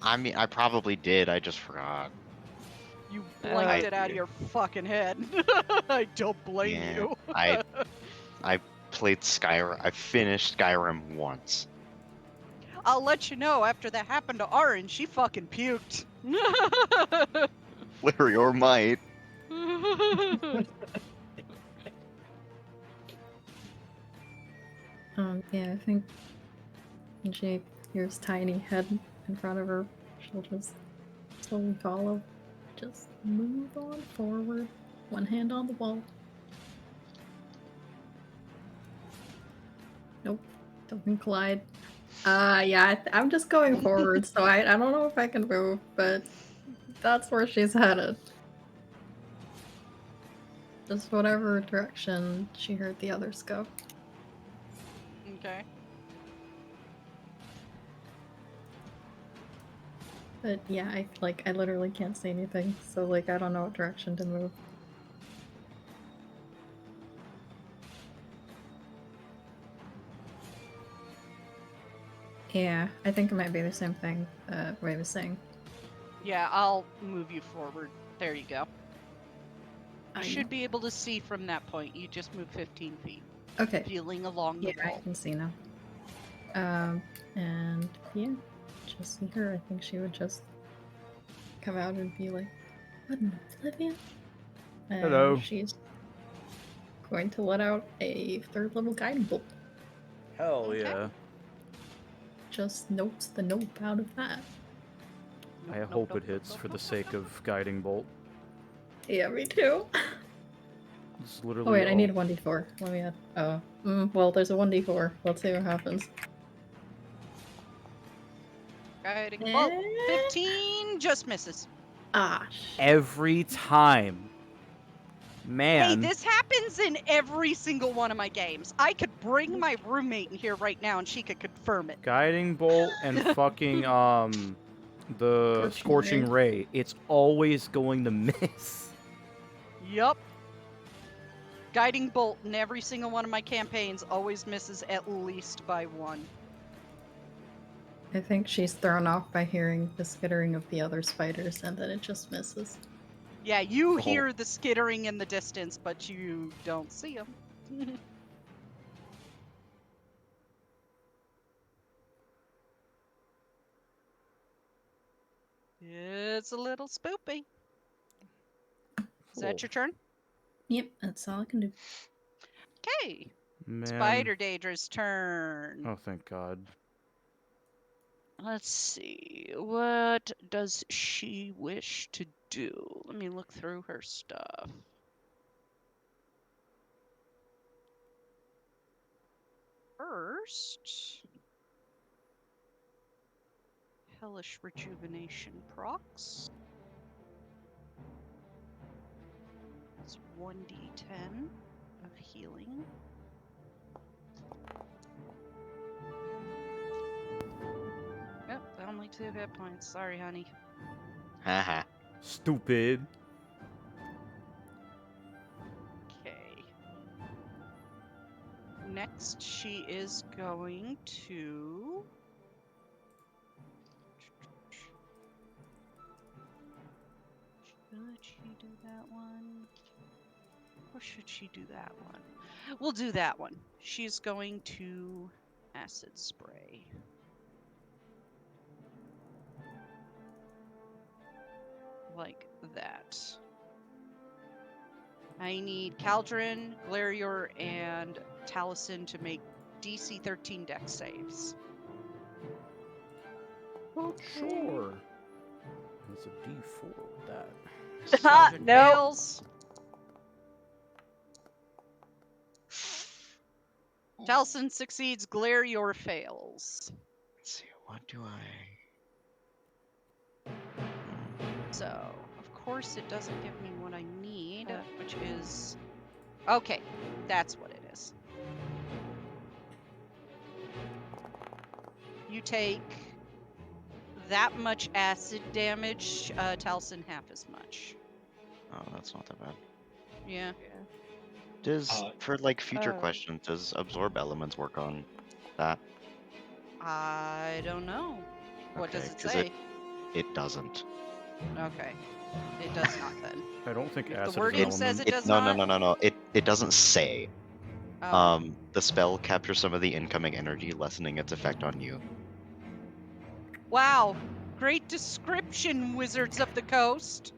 I mean, I probably did, I just forgot. You I- blanked it out of your fucking head. I don't blame Yeah, you. I played Skyrim. I finished Skyrim once. I'll let you know after that happened to Orange, she fucking puked. Glarior might. Yeah, I think when she hears tiny head in front of her, she'll just slowly follow. Just move on forward. One hand on the wall. Nope, doesn't collide. Yeah, I'm just going forward, so I don't know if I can move, but that's where she's headed. Just whatever direction she heard the others go. Okay. But yeah, I literally can't see anything, so like I don't know what direction to move. Yeah, I think it might be the same thing Ray was saying. Yeah, I'll move you forward. There you go. You I should know. be able to see from that point. You just move 15 feet. Okay. Feeling along Yeah, the wall. I can see now. And yeah, just see her. I think she would just come out and be like, "What in oblivion?" And Hello. she's going to let out a 3rd level guiding bolt. Hell Okay. yeah. Just notes the nope out of that. I hope it hits for the sake of guiding bolt. Yeah, me too. It's literally. Oh wait, I need a 1d4. Let me add. Oh, well, there's a 1d4. Let's see what happens. Guiding bolt. 15 just misses. Ah, Every time. Man. Hey, this happens in every single one of my games. I could bring my roommate in here right now and she could confirm it. Guiding bolt and fucking the scorching ray. It's always going to miss. Yup. Guiding bolt in every single one of my campaigns always misses at least by 1. I think she's thrown off by hearing the skittering of the other spiders, and then it just misses. Yeah, you hear the skittering in the distance, but you don't see them. It's a little spoopy. Is that Cool. your turn? Yep, that's all I can do. Okay. Man. Spider Daedra's turn. Oh, thank God. Let's see. What does she wish to do? Let me look through her stuff. First, Hellish Rejuvenation procs. That's 1d10 of healing. Yep, only 2 hit points. Sorry, honey. Haha. Stupid. Okay. Next, she is going to... Should she do that one? Or should she do that one? We'll do that one. She's going to acid spray. Like that. I need Caldron, Glarior, and Taliesin to make DC 13 dex saves. Sure. That's a D4 with that. Caldron No. fails. Taliesin succeeds, Glarior fails. Let's see, what do I... So, of course, it doesn't give me what I need, which is... Okay, that's what it is. You take that much acid damage, Taliesin half as much. Oh, that's not that bad. Yeah. Does, for like future questions, does absorb elements work on that? I don't know. What does Okay, it 'cause say? It doesn't. Okay. It does not then. I don't think If acid the is an wording says element. it does no, not. no. It doesn't say. Oh. The spell captures some of the incoming energy, lessening its effect on you. Wow. Great description, Wizards of the Coast.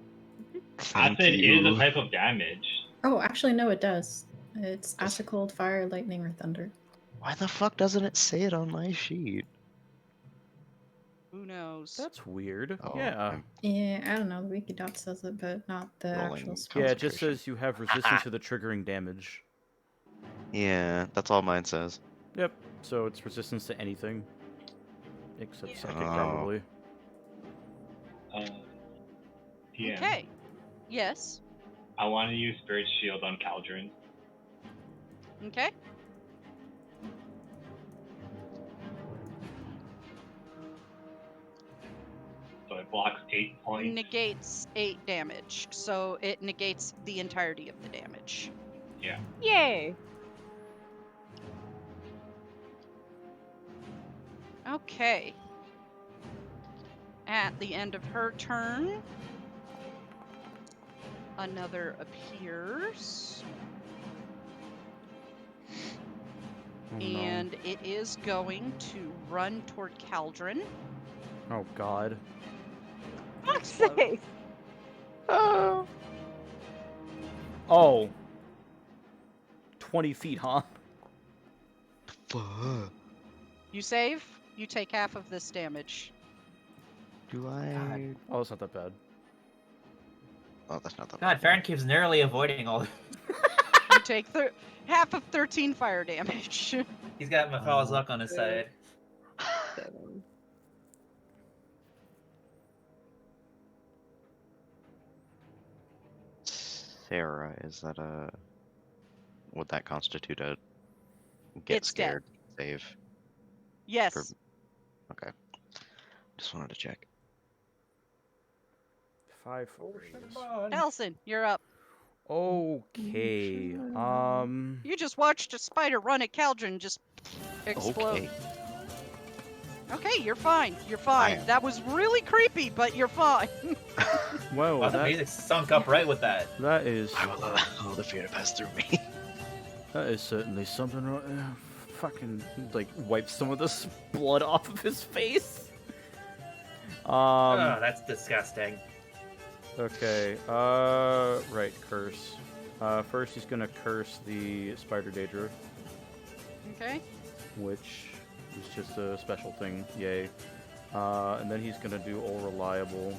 Thank Acid you. is a type of damage. Oh, actually, no, it does. It's acid, cold, fire, lightning, or thunder. Why the fuck doesn't it say it on my sheet? Who knows? That's weird. Oh, Yeah. I'm Yeah, I don't know. The wiki dot says it, but not the rolling actual spell. Yeah, it just concentration. says you have resistance to the triggering damage. Yeah, that's all mine says. Yep. So it's resistance to anything. Except psychic, Oh. probably. PM. Okay. Yes. I want to use Spirit Shield on Caldron. Okay. So it blocks 8 points. Negates 8 damage, so it negates the entirety of the damage. Yeah. Yay! Okay. At the end of her turn, another appears. Oh, no. And it is going to run toward Caldron. Oh God. Fuck's Explode. sake. Oh. Oh. 20 feet, huh? Fuck. You save, you take half of this damage. Do I? Oh, it's not that bad. Oh, that's not that God, bad. Farron keeps narrowly avoiding all. You take half of 13 fire damage. He's got Mafal's luck on his side. 7. Sarah, is that a? Would that constitute a get It's dead. scared save? Yes. Okay. Just wanted to check. 5 foot radius. Nelson, you're up. Okay. You just watched a spider run at Caldron just explode. Okay. Okay, you're fine. You're fine. am. That was really creepy, but you're fine. Whoa, Wow, the music sunk up right with that. that is I will allow the fear to pass through me. that is certainly something. Fucking like wipe some of this blood off of his face. Oh, that's disgusting. Okay. Right. Curse. First he's gonna curse the spider daedra, Okay. which is just a special thing. Yay. And then he's gonna do all reliable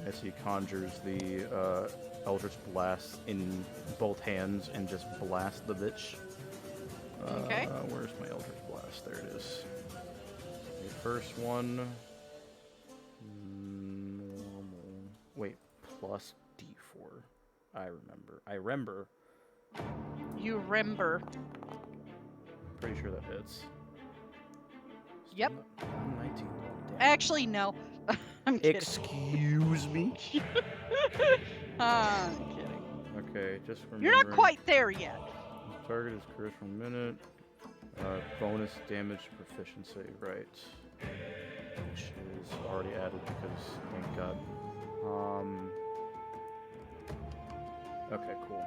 as he conjures the Eldritch Blast in both hands and just blast the bitch. Okay. Where's my Eldritch Blast? There it is. The first one. Normal. Wait, plus D4. I remember. You remember. Pretty sure that hits. Yep. Still not- 19. Damn. Actually, no. I'm kidding. Excuse me. I'm kidding. Okay, just remember. You're not quite there yet. Target is cursed for a minute. Bonus damage proficiency, right? Which is already added because thank God. Okay, cool.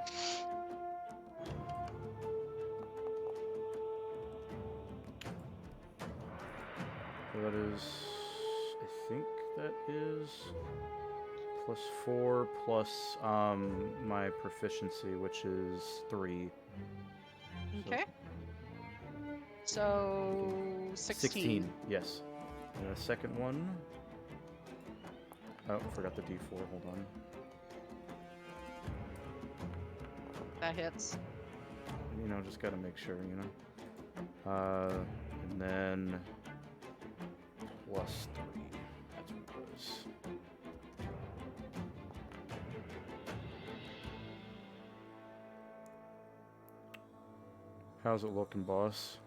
So that is, I think that is +4 plus my proficiency, which is 3. Okay. So 16. Yes. And the second one. Oh, forgot the D4. Hold on. That hits. You know, just gotta make sure, you know. And then +3. That's what it was. How's it looking, boss?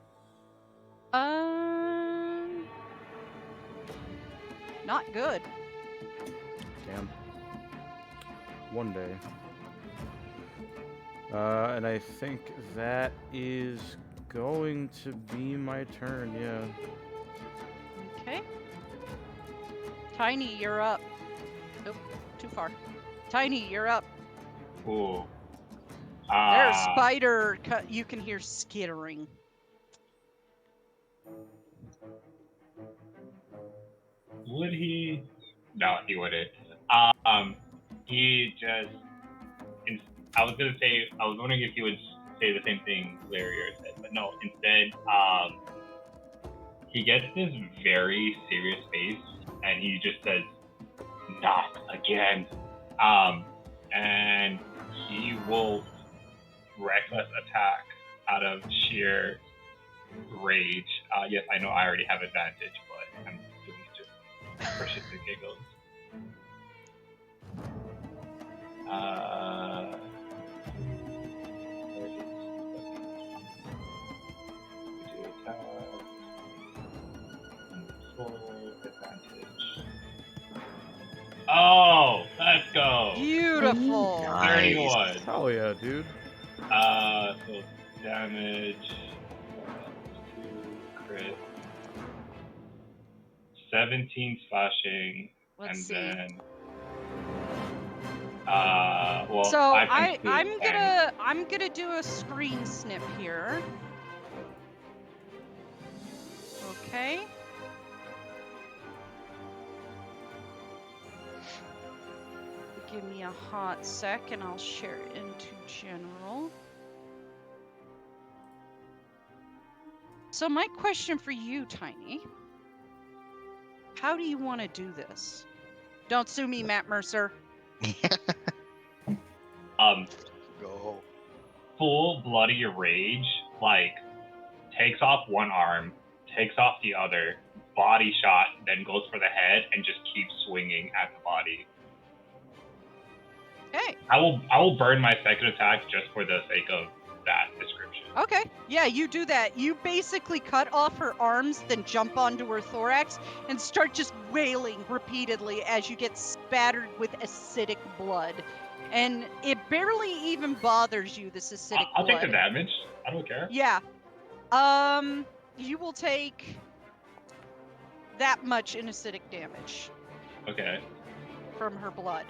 Not good. Damn. One day. And I think that is going to be my turn, yeah. Okay. Tiny, you're up. Nope, too far. Tiny, you're up. Cool. There's spider. You can hear skittering. Would he? No, he wouldn't. He just. I was wondering if he would say the same thing Glarior said, but no. Instead, he gets this very serious face, and he just says, "Not again." And he will reckless attack out of sheer rage. Yes, I know I already have advantage, but I'm doing it just for shits and giggles. Oh, let's go. Beautiful. Nice. 31. Hell yeah, dude. So damage, 2 crit, 17 slashing, Let's and see. then well, So 5 times 2 is 10. I'm gonna do a screen snip here. Okay. Give me a hot sec and I'll share it into general. So my question for you, Tiny, how do you want to do this? Don't sue me, Matt Mercer. Go. Full bloody rage, like takes off one arm, takes off the other, body shot, then goes for the head and just keeps swinging at the body. Okay. I will burn my second attack just for the sake of that description. Okay. Yeah, you do that. You basically cut off her arms, then jump onto her thorax and start just wailing repeatedly as you get spattered with acidic blood. And it barely even bothers you, this acidic I'll blood. take the damage. I don't care. Yeah. You will take that much in acidic damage Okay. from her blood.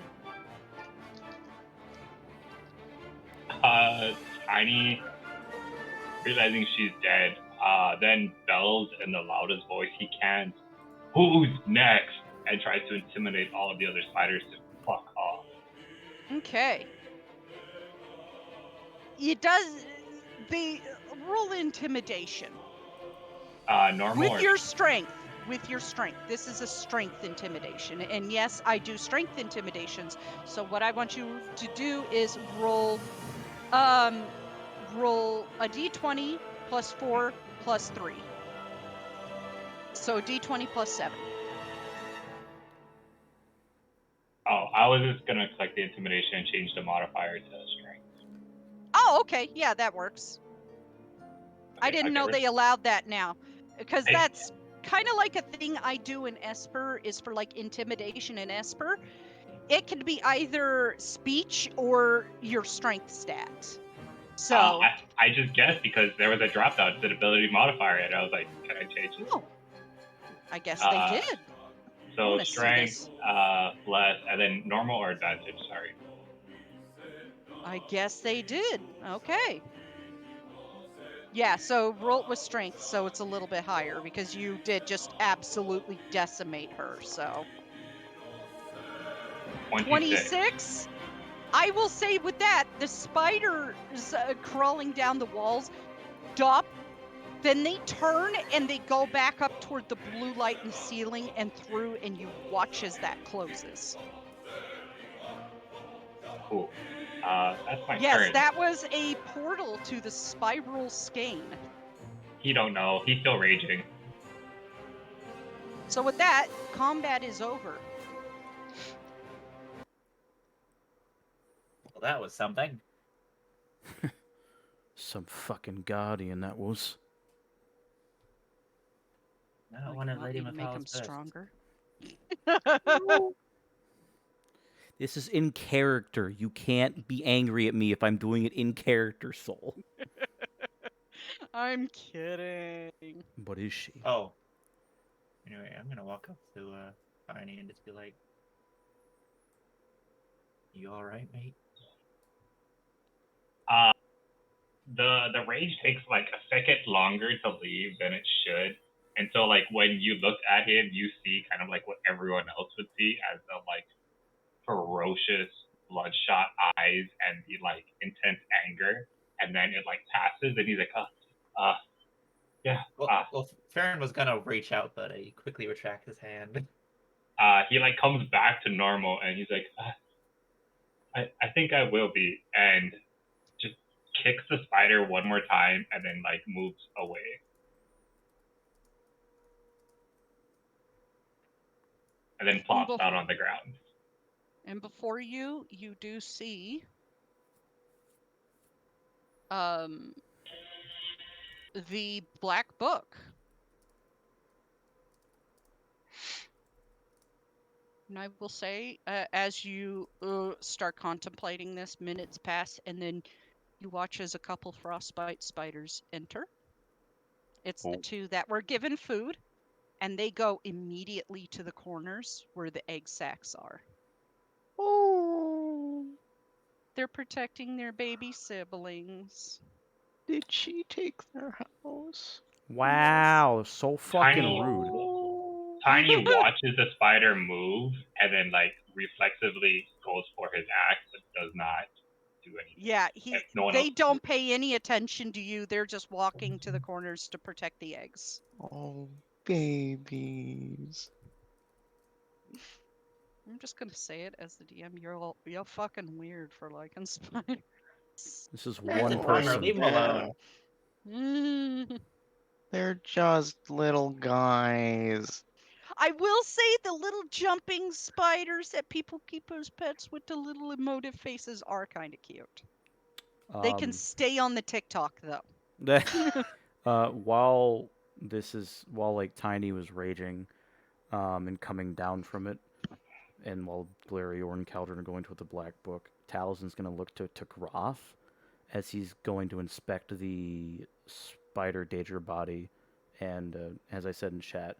Tiny, realizing she's dead, then bellows in the loudest voice he can, "Who's next?" and tries to intimidate all of the other spiders to fuck off. Okay. It does. They roll intimidation. Normal With or your strength. With your strength. This is a strength intimidation. And yes, I do strength intimidations. So what I want you to do is roll a d20 plus 4 plus 3. So d20 plus 7. Oh, I was just gonna click the intimidation and change the modifier to strength. Oh, okay. Yeah, that works. I didn't know we're- they allowed that now. Because Hey. that's kind of like a thing I do in Esper, is for like intimidation in Esper. It can be either speech or your strength stat. So I just guessed because there was a drop down to the ability modifier, and I was like, can I change it? Oh, I guess they did. I So wanna see strength, this. less, and then normal or advantage. Sorry. I guess they did. Okay. Yeah, so roll it with strength, so it's a little bit higher because you did just absolutely decimate her. So 26. I will say with that, the spiders crawling down the walls stop, then they turn and they go back up toward the blue light in the ceiling and through, and you watch as that closes. Cool. That's my Yes, turn. that was a portal to the spiral skein. He don't know. He's still raging. So with that, combat is over. Well, that was something. Some fucking guardian that was. I don't Like, want to not let him even make him stronger. This is in character. You can't be angry at me if I'm doing it in character, Soul. I'm kidding. What is she? Oh. Anyway, I'm gonna walk up to Tiny and just be like, "You all right, mate?" The rage takes like a second longer to leave than it should. And so like when you look at him, you see kind of like what everyone else would see as the like ferocious bloodshot eyes and the like intense anger. And then it like passes and he's like, yeah. Well, Farron was gonna reach out, but he quickly retracts his hand. He like comes back to normal and he's like, I think I will be, and just kicks the spider one more time and then like moves away. And then plops out on the ground. And before you do see the black book. And I will say, as you start contemplating this, minutes pass, and then you watch as a couple frostbite spiders enter. It's the two that were given food. and they go immediately to the corners where the egg sacs are. Oh, They're protecting their baby siblings. did she take their house? Wow, so fucking Tiny- rude. Oh. Tiny watches the spider move and then like reflexively goes for his axe, but does not do anything. Yeah, If no one they else don't pay any attention to you. They're just walking to the corners to protect the eggs. Oh, babies. I'm just gonna say it as the DM. You're fucking weird for liking spiders. This is That's one a bummer, person. leave 'em alone. They're just little guys. I will say the little jumping spiders that people keep as pets with the little emotive faces are kind of cute. They can stay on the TikTok though. While like Tiny was raging, and coming down from it, and while Glarior and Caldron are going to the Black Book, Talzin's gonna look to Groff as he's going to inspect the spider Daedra body, and as I said in chat,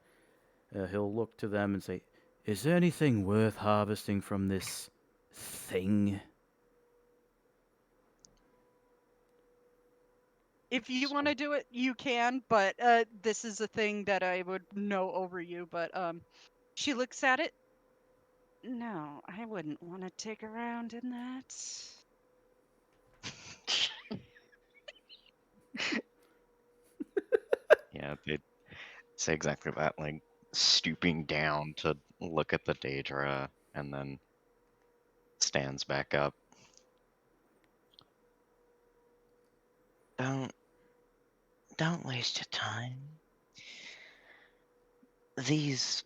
he'll look to them and say, "Is there anything worth harvesting from this thing?" If you want to do it, you can, but this is a thing that I would know over you. But she looks at it. No, I wouldn't want to dig around in that. Yeah, they say exactly that, like stooping down to look at the Daedra and then stands back up. Don't waste your time. These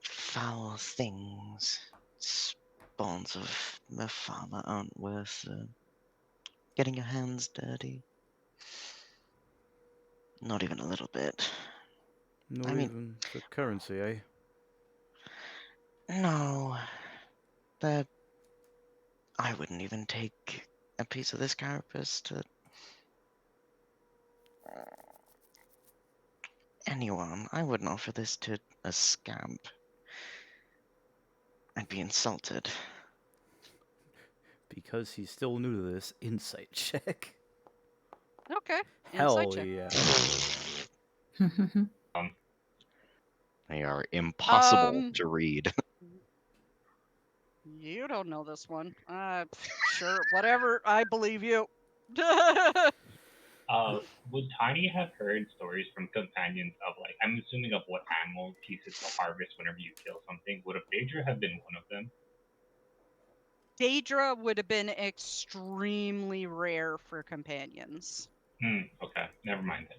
foul things, spawns of Mepharma, aren't worth getting your hands dirty. Not even a little bit. Not I mean- even for currency, eh? No, that I wouldn't even take a piece of this carapace to anyone. I wouldn't offer this to a scamp. I'd be insulted. Because he's still new to this, insight check. Okay. Hell Insight check. yeah. They are impossible Um, to read. You don't know this one. Sure, whatever. I believe you. Would Tiny have heard stories from companions of like, I'm assuming of what animal pieces to harvest whenever you kill something? Would a Phaedra have been one of them? Daedra would have been extremely rare for companions. Okay, never mind then.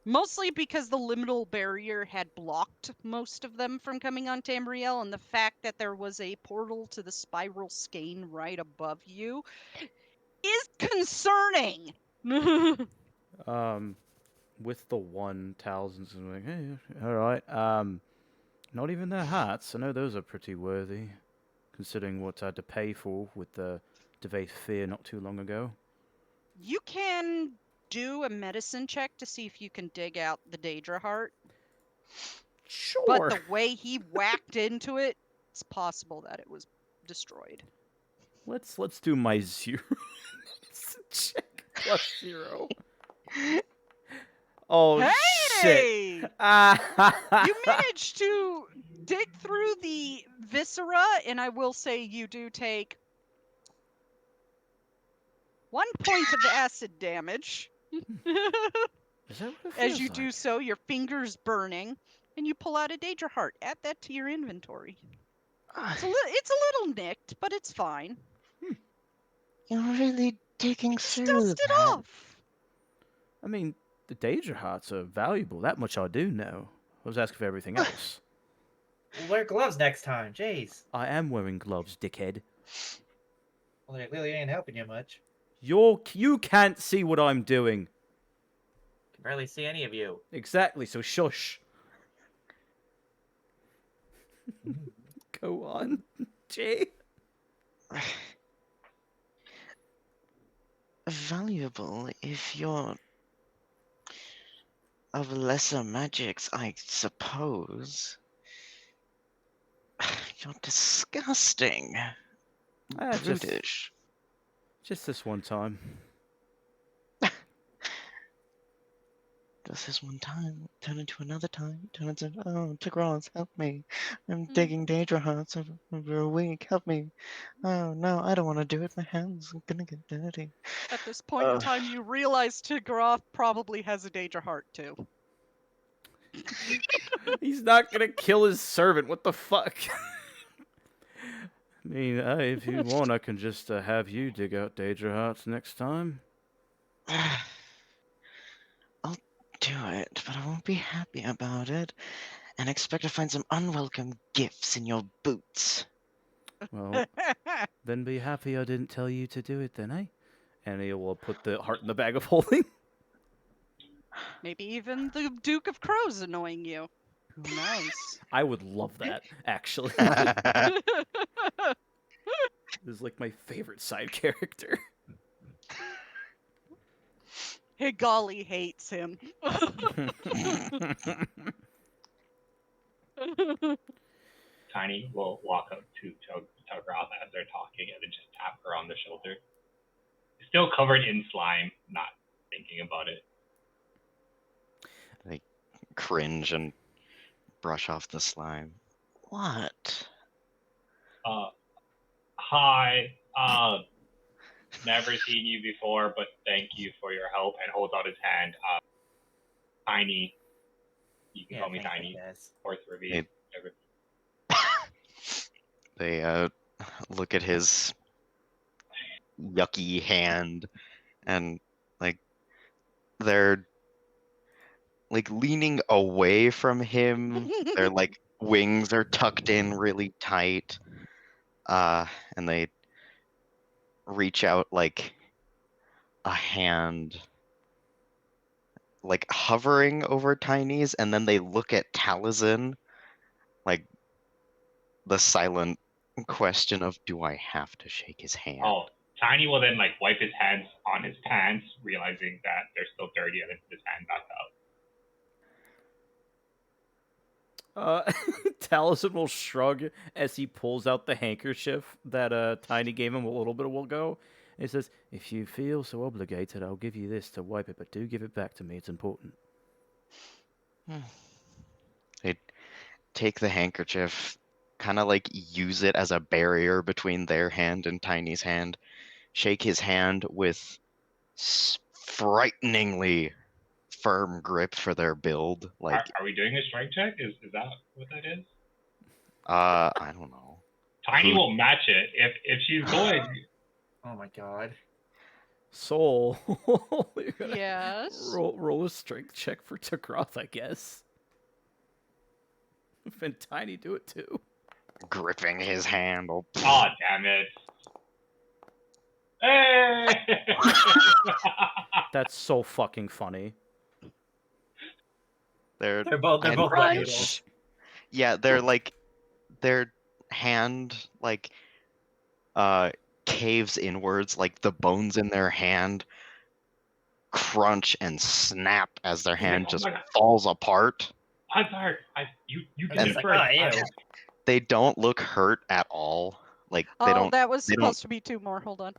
Mostly because the liminal barrier had blocked most of them from coming on Tamriel, and the fact that there was a portal to the spiral skein right above you is concerning. With the one, Talzin's like, hey, all right. Not even their hats. I know those are pretty worthy, considering what I had to pay for with the Devay Fear not too long ago. You can do a medicine check to see if you can dig out the Daedra heart. Sure. But the way he whacked into it, it's possible that it was destroyed. Let's do my 0 check plus 0. Oh shit! Hey! You managed to dig through the viscera, and I will say you do take 1 point of acid damage. Is that what it As feels you do like? so, your fingers burning, and you pull out a Daedra heart. Add that to your inventory. It's a little nicked, but it's fine. You're really digging Just through dust it that. off. I mean, the Daedra hearts are valuable. That much I do know. I was asking for everything else. We'll wear gloves next time. Jeez. I am wearing gloves, dickhead. Well, they clearly ain't helping you much. You can't see what I'm doing. Can barely see any of you. Exactly, so shush. Go on, Jay. Valuable if you're of lesser magics, I suppose. You're disgusting. Brutish. Just this one time. Does this one time turn into another time? Turn into, oh, Tigros, help me. I'm digging Daedra hearts over a week. Help me. Oh, no, I don't want to do it. My hands are gonna get dirty. At this point in time, you realize Tigroth probably has a Daedra heart too. He's not gonna kill his servant. What the fuck? I mean, if you want, I can just have you dig out Daedra hearts next time. I'll do it, but I won't be happy about it, and expect to find some unwelcome gifts in your boots. Well, then be happy I didn't tell you to do it then, eh? And he will put the heart in the bag of holding. Maybe even the Duke of Crow's annoying you. Who knows? I would love that, actually. This is like my favorite side character. Higali hates him. Tiny will walk up to Togroth as they're talking and then just tap her on the shoulder. Still covered in slime, not thinking about it. I cringe and brush off the slime. What? Hi. Never seen you before, but thank you for your help. And holds out his hand. Tiny. You can call me Tiny. Or Thrivy. They look at his yucky hand and like they're like leaning away from him. Their like wings are tucked in really tight. And they reach out like a hand like hovering over Tiny's, and then they look at Taliesin like the silent question of, do I have to shake his hand? Oh, Tiny will then like wipe his hands on his pants, realizing that they're still dirty, and then put his hand back up. Taliesin will shrug as he pulls out the handkerchief that Tiny gave him a little bit ago. He says, if you feel so obligated, I'll give you this to wipe it, but do give it back to me. It's important. They take the handkerchief, kind of like use it as a barrier between their hand and Tiny's hand, shake his hand with frighteningly firm grip for their build. Like, are we doing a strike check? Is that what that is? I don't know. Tiny will match it if she's going. Oh my god. Soul. Yes. Roll a strength check for Tagroth, I guess. And Tiny do it too. Gripping his handle. Oh, damn it. Hey! That's so fucking funny. They're both noodles. Yeah, they're like their hand like caves inwards, like the bones in their hand crunch and snap as their hand just falls apart. I'm sorry. You can It's just like, They don't look hurt at all. Like they don't. That was they supposed to be 2 more. Hold on.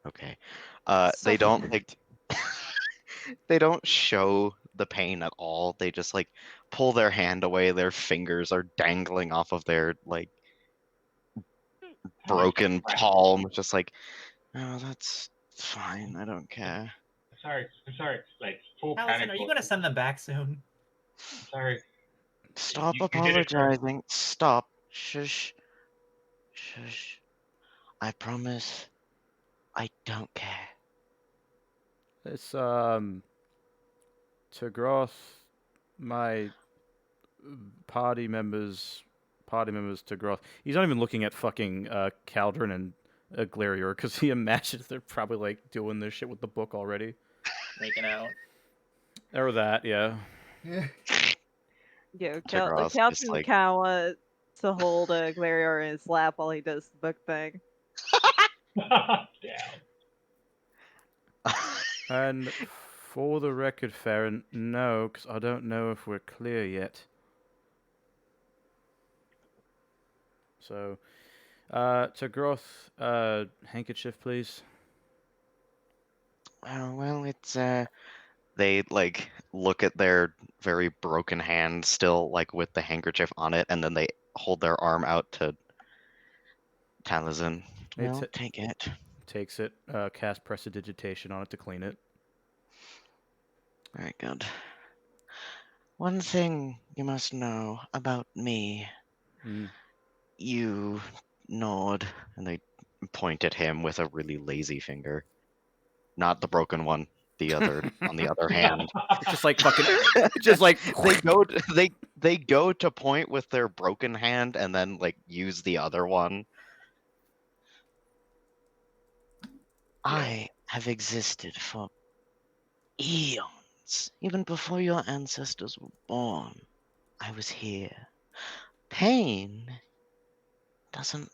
Okay. They don't like. They don't show the pain at all. They just like pull their hand away. Their fingers are dangling off of their like broken palm. Just like, oh, that's fine. I don't care. I'm sorry. Like full Allison, panic. are you gonna send them back soon? I'm sorry. Stop You did it apologizing. Stop. Shush. Shush. I promise. I don't care. It's Tagroth, my party members Tagroth. He's not even looking at fucking Caldron and Glarior because he imagines they're probably like doing this shit with the book already. Making out. Or that, yeah. Yeah, Tigros Calvin just, like- kind of wants to hold a Glarior in his lap while he does the book thing. Damn. And For the record, Farron, no, because I don't know if we're clear yet. So, to Groth, handkerchief, please. Well, it's they like look at their very broken hand still like with the handkerchief on it, and then they hold their arm out to Taliesin. It's- Well, take it. Takes it, cast prestidigitation on it to clean it. Very good. One thing you must know about me. Mm. You nod, and they point at him with a really lazy finger. Not the broken one, the other on the other hand. It's just like fucking. It's just like they go to point with their broken hand and then like use the other one. I have existed for eons. Even before your ancestors were born, I was here. Pain doesn't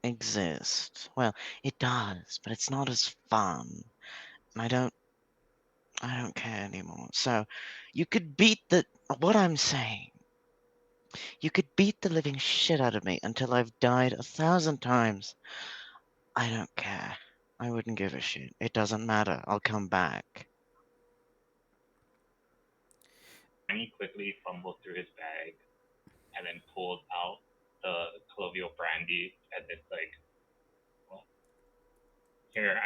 exist. Well, it does, but it's not as fun. And I don't care anymore. So, you could beat what I'm saying. You could beat the living shit out of me until I've died 1,000 times. I don't care. I wouldn't give a shit. It doesn't matter. I'll come back. He quickly fumbled through his bag and then pulled out the colloquial brandy and it's like, well, here,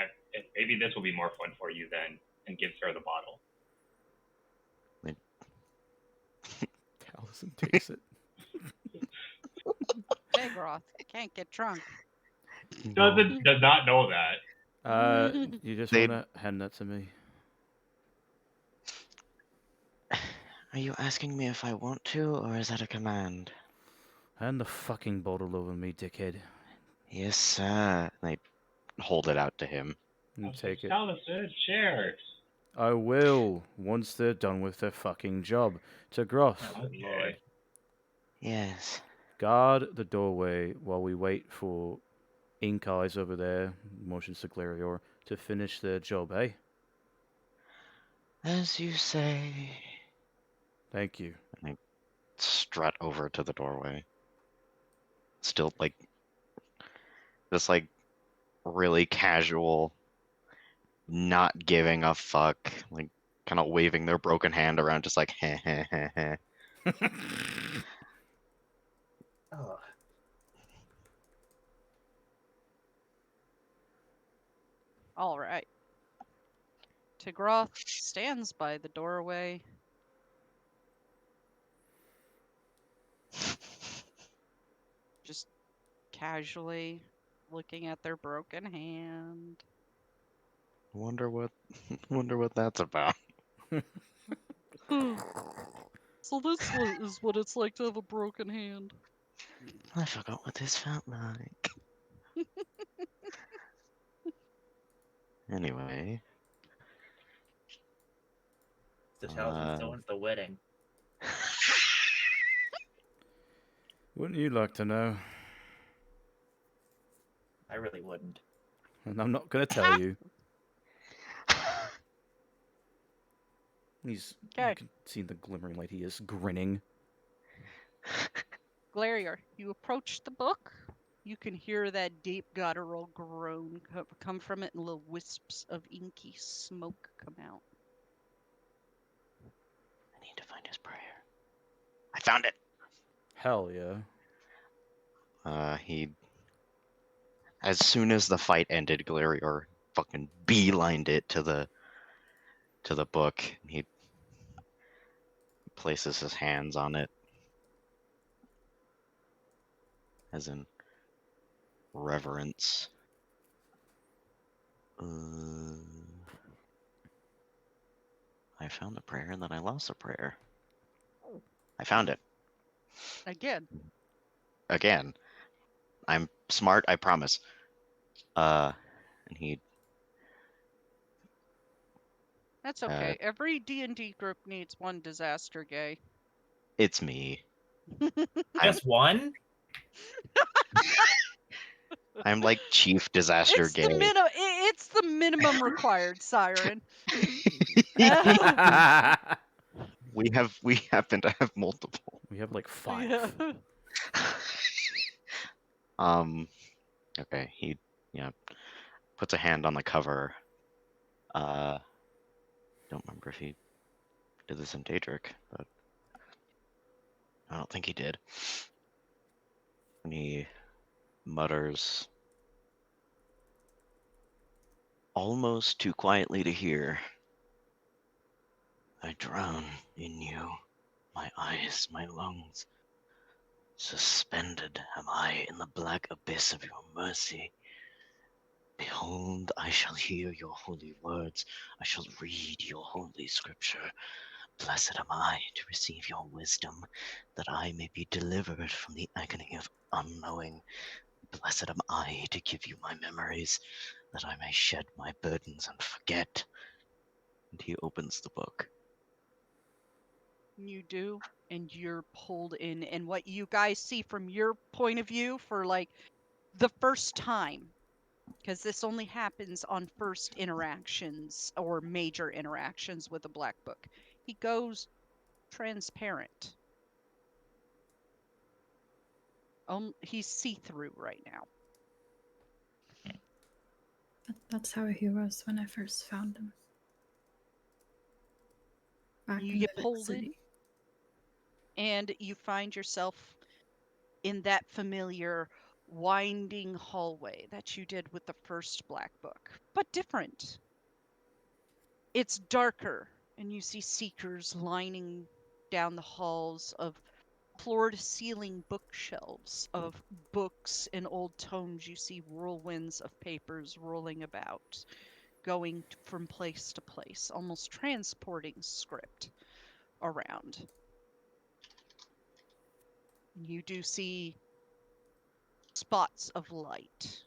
maybe this will be more fun for you then, and gives her the bottle. Taliesin takes it. Hey, Groth, can't get drunk. Does not know that. You just They- want to hand that to me. Are you asking me if I want to, or is that a command? Hand the fucking bottle over me, dickhead. Yes, sir. They hold it out to him. You take it. Taliesin, cheers. I will, once they're done with their fucking job. To Groth, Okay. Yes. guard the doorway while we wait for Ink Eyes over there, motions to Glarior, to finish their job, eh? As you say. Thank you. Strut over to the doorway. Still, like, just like really casual, not giving a fuck, like kind of waving their broken hand around, just like heh heh heh heh. Oh. All right. Tigroth stands by the doorway. Just casually looking at their broken hand. Wonder what that's about. So this is what it's like to have a broken hand. I forgot what this felt like. Anyway. The Talisman's going to the wedding. Wouldn't you like to know? I really wouldn't. And I'm not going to tell you. You Okay. can see the glimmering light. He is grinning. Glarior, you approach the book. You can hear that deep guttural groan come from it, and little wisps of inky smoke come out. I need to find his prayer. I found it. Hell yeah. He, as soon as the fight ended, Glarior fucking beelined it to the book. He places his hands on it, as in reverence. I found the prayer and then I lost the prayer. I found it. Again. I'm smart, I promise. And he... That's okay. Every D&D group needs one disaster gay. It's me. Just one? I'm like chief disaster It's gay. it's the minimum required, Siren. We happen to have multiple. We have like 5. Yeah. Okay, he puts a hand on the cover. Don't remember if he did this in Daedric, but I don't think he did. And he mutters, almost too quietly to hear, I drown in you, my eyes, my lungs. Suspended am I in the black abyss of your mercy. Behold, I shall hear your holy words. I shall read your holy scripture. Blessed am I to receive your wisdom, that I may be delivered from the agony of unknowing. Blessed am I to give you my memories, that I may shed my burdens and forget. And he opens the book. You do, and you're pulled in. And what you guys see from your point of view for like the first time, because this only happens on first interactions or major interactions with a black book, he goes transparent. He's see-through right now. That's how he was when I first found him. Back You in get the pulled city. in, and you find yourself in that familiar winding hallway that you did with the first black book, but different. It's darker, and you see seekers lining down the halls of floor-to-ceiling bookshelves of books and old tomes. You see whirlwinds of papers rolling about, going from place to place, almost transporting script around. You do see spots of light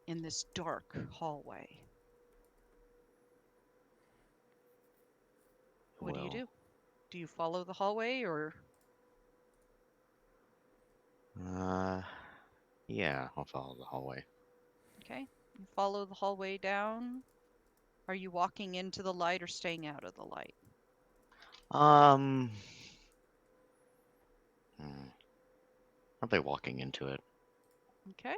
in this dark hallway. What do you do? Do you follow the hallway, or? Yeah, I'll follow the hallway. Okay, you follow the hallway down. Are you walking into the light or staying out of the light? Are they walking into it? Okay.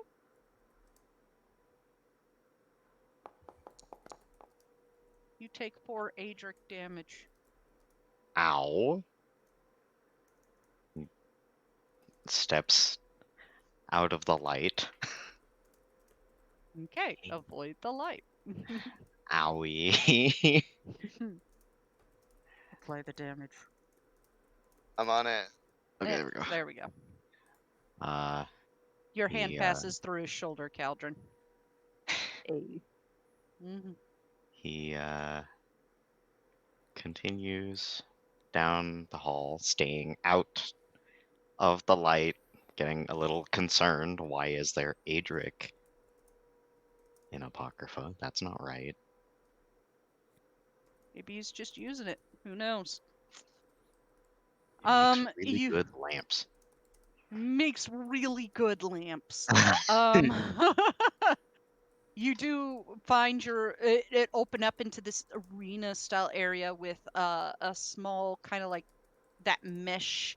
You take 4 Adric damage. Ow. Steps out of the light. Okay, avoid the light. Owie. Apply the damage. I'm on it. Okay, there we go. There we go. Uh, Your hand he, passes through his shoulder, Caldron. Mm-hmm. he continues down the hall, staying out of the light, getting a little concerned. Why is there Adric in Apocrypha? That's not right. Maybe he's just using it. Who knows? It makes really good lamps. Makes really good lamps. You do find it open up into this arena style area with a small kind of like that mesh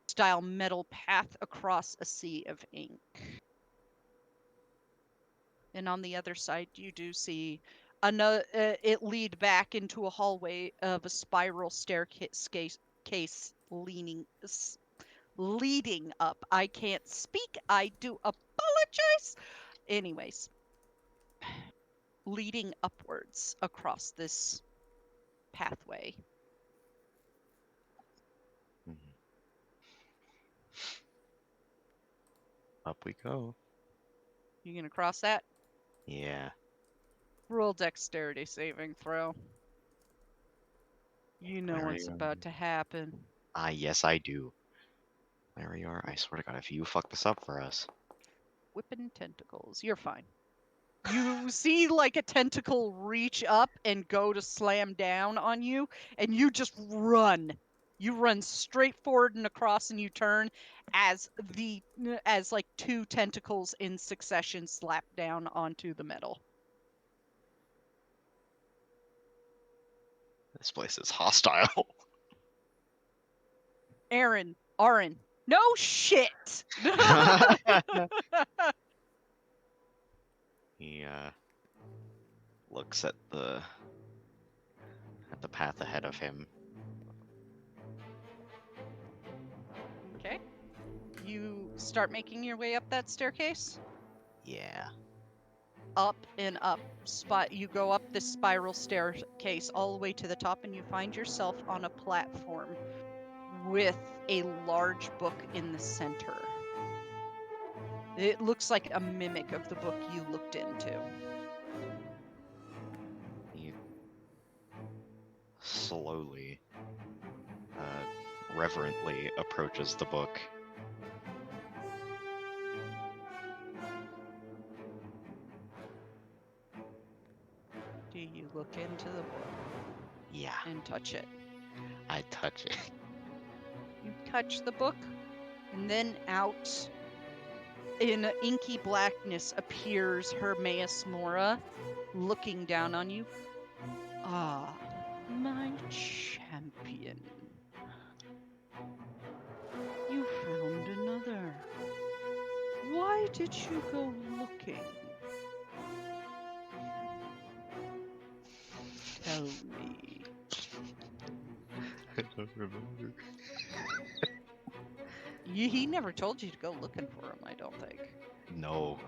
style metal path across a sea of ink. And on the other side, you do see another. It lead back into a hallway of a spiral staircase leading up. I can't speak. I do apologize. Anyways, leading upwards across this pathway. Up we go. You gonna cross that? Yeah. Roll dexterity saving throw. You know what's about to happen. Yes, I do. There we are. I swear to God, if you fuck this up for us. Whipping tentacles. You're fine. You see like a tentacle reach up and go to slam down on you, and you just run. You run straight forward and across, and you turn as like 2 tentacles in succession slap down onto the metal. This place is hostile. Aaron, no shit. He looks at the path ahead of him. Okay. You start making your way up that staircase. Yeah. Up and up. You go up this spiral staircase all the way to the top, and you find yourself on a platform with a large book in the center. It looks like a mimic of the book you looked into. He slowly, reverently approaches the book. Do you look into the book Yeah, and touch it? I touch it. You touch the book, and then out in inky blackness appears Hermaeus Mora, looking down on you. Ah, my champion. You found another. Why did you go looking? Tell me. I don't remember. He never told you to go looking for him, I don't think. No.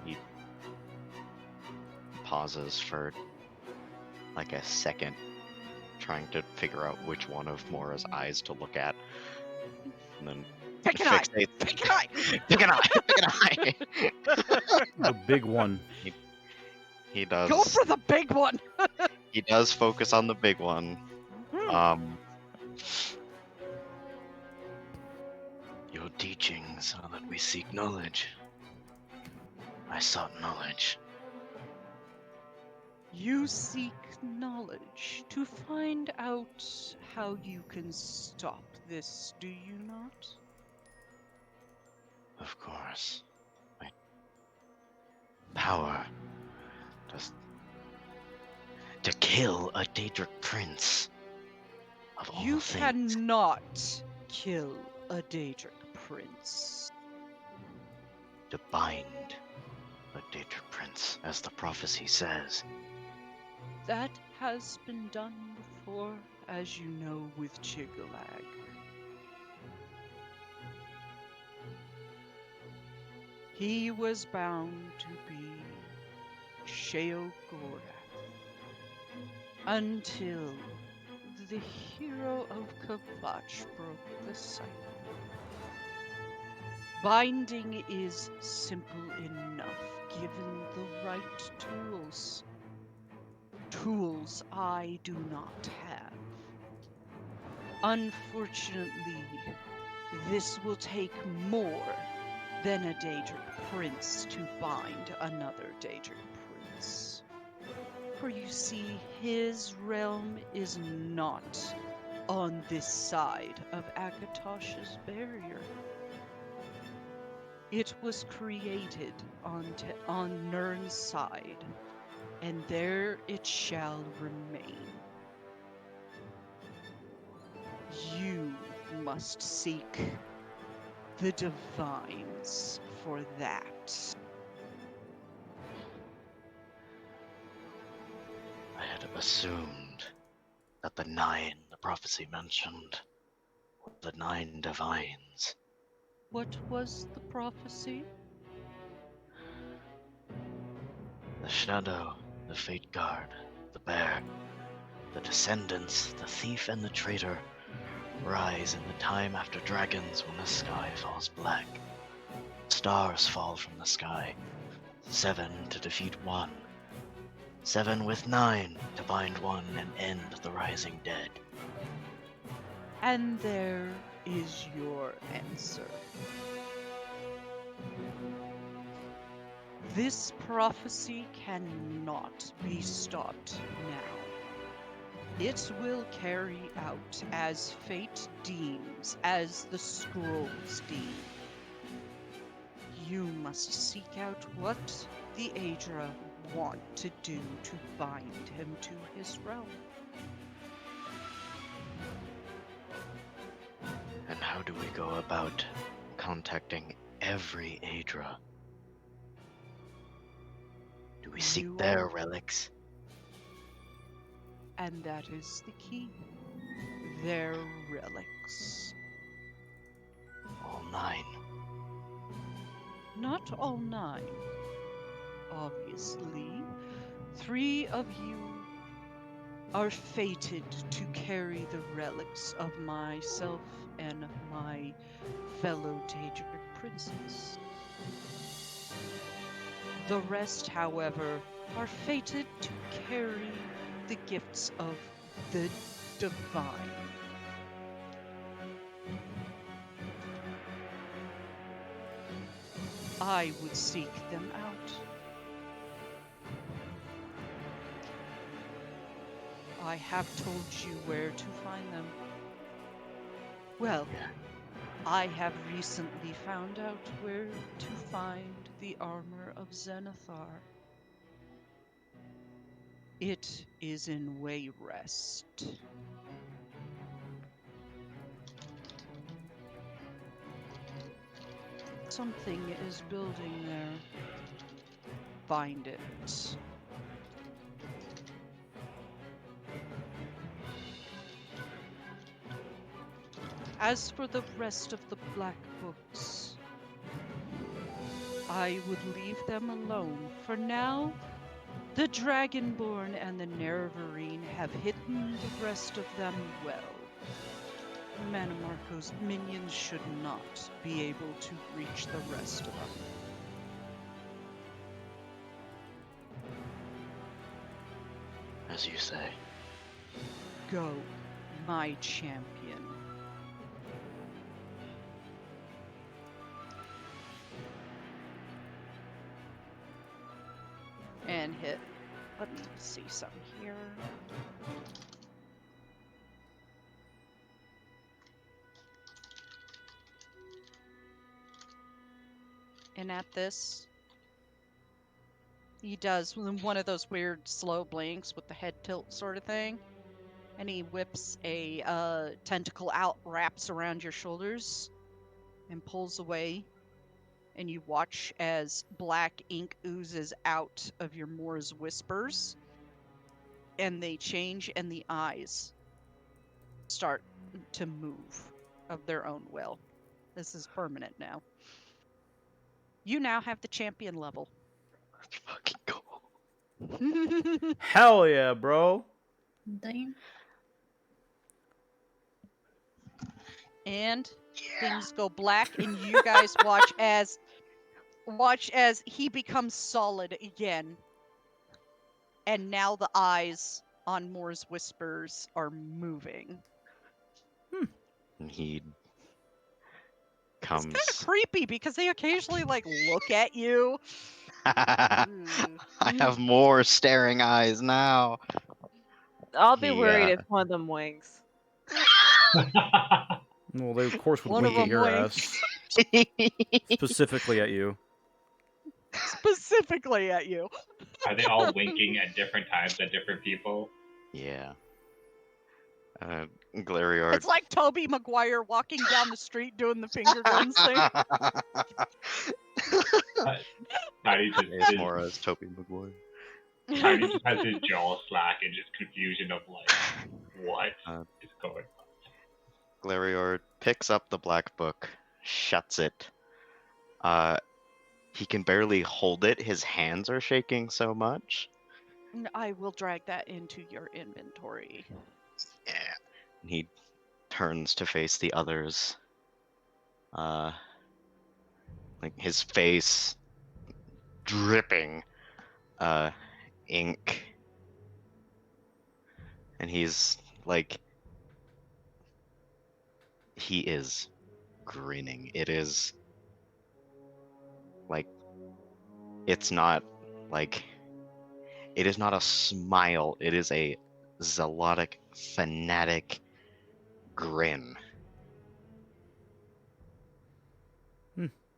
He pauses for like a second, trying to figure out which one of Mora's eyes to look at, and then Pick an eye! fixates. Pick an eye! Pick an eye! Pick an eye! The big one. He does. Go for the big one! He does focus on the big one. Your teachings are that we seek knowledge. I sought knowledge. You seek knowledge to find out how you can stop this, do you not? Of course. My power to kill a Daedric prince of all You things. cannot kill a Daedric prince. To bind a Daedric prince, as the prophecy says. That has been done before, as you know, with Chigalag. He was bound to be Sheogorath until the hero of Kavach broke the cycle. Binding is simple enough, given the right tools. Tools I do not have. Unfortunately, this will take more than a Daedric prince to bind another Daedric prince. For you see, his realm is not on this side of Akatosh's barrier. It was created on Nirn's side, and there it shall remain. You must seek the divines for that. I had assumed that the 9 the prophecy mentioned were the 9 divines. What was the prophecy? The shadow, the fate guard, the bear, the descendants, the thief and the traitor rise in the time after dragons when the sky falls black. Stars fall from the sky. 7 to defeat 1. 7 with 9 to bind 1 and end the rising dead. And there is your answer. This prophecy cannot be stopped now. It will carry out as fate deems, as the scrolls deem. You must seek out what the Aedra want to do to bind him to his realm. And how do we go about contacting every Aedra? Do we seek You their are- relics? And that is the key. Their relics. All 9. Not all 9. Obviously. 3 of you are fated to carry the relics of myself and my fellow Daedric princes. The rest, however, are fated to carry the gifts of the divine. I would seek them out. I have told you where to find them. Well, I have recently found out where to find the armor of Zenithar. It is in Wayrest. Something is building there. Find it. As for the rest of the black books, I would leave them alone. For now, the Dragonborn and the Nerevarine have hidden the rest of them well. Manimarco's minions should not be able to reach the rest of them. As you say. Go, my champion. And hit. Let me see something here. And at this, he does one of those weird slow blinks with the head tilt sort of thing. And he whips a tentacle out, wraps around your shoulders, and pulls away. And you watch as black ink oozes out of your Moor's whispers. And they change, and the eyes start to move of their own will. This is permanent now. You now have the champion level. Let's fucking go. Hell yeah, bro. Dang. And things go black, and you guys watch as he becomes solid again. And now the eyes on Moore's whispers are moving. And he It's comes. kind of creepy because they occasionally look at you. I have more staring eyes now. I'll be He, worried if one of them winks. Well, they of course would One of wink at them your winks. ass. Specifically at you. Specifically at you. Are they all winking at different times at different people? Yeah. Glarior. It's like Toby Maguire walking down the street doing the finger guns thing. Tiny just ASMR as Toby Maguire. Tiny just has his jaw slack and just confusion of what is going on. Glarior picks up the black book, shuts it. He can barely hold it. His hands are shaking so much. I will drag that into your inventory. Yeah. And he turns to face the others. His face dripping ink. And he's he is grinning. It is it's not it is not a smile. It is a zealotic, fanatic grin.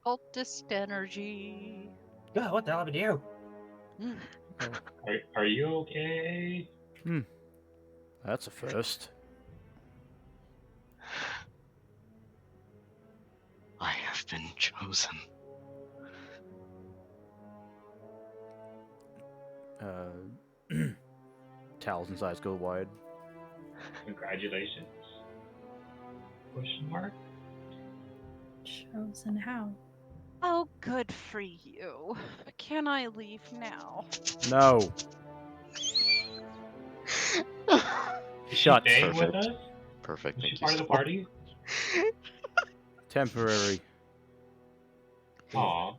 Cultist energy. God, what the hell happened to you? Are you okay? That's a first. I have been chosen. Talzin's eyes go wide. Congratulations. Question mark? Chosen how? Oh, good for you. Can I leave now? No. Is Shut. she staying with Perfect. us? Perfect. Is she Thank you part of the so party? Temporary. Aw.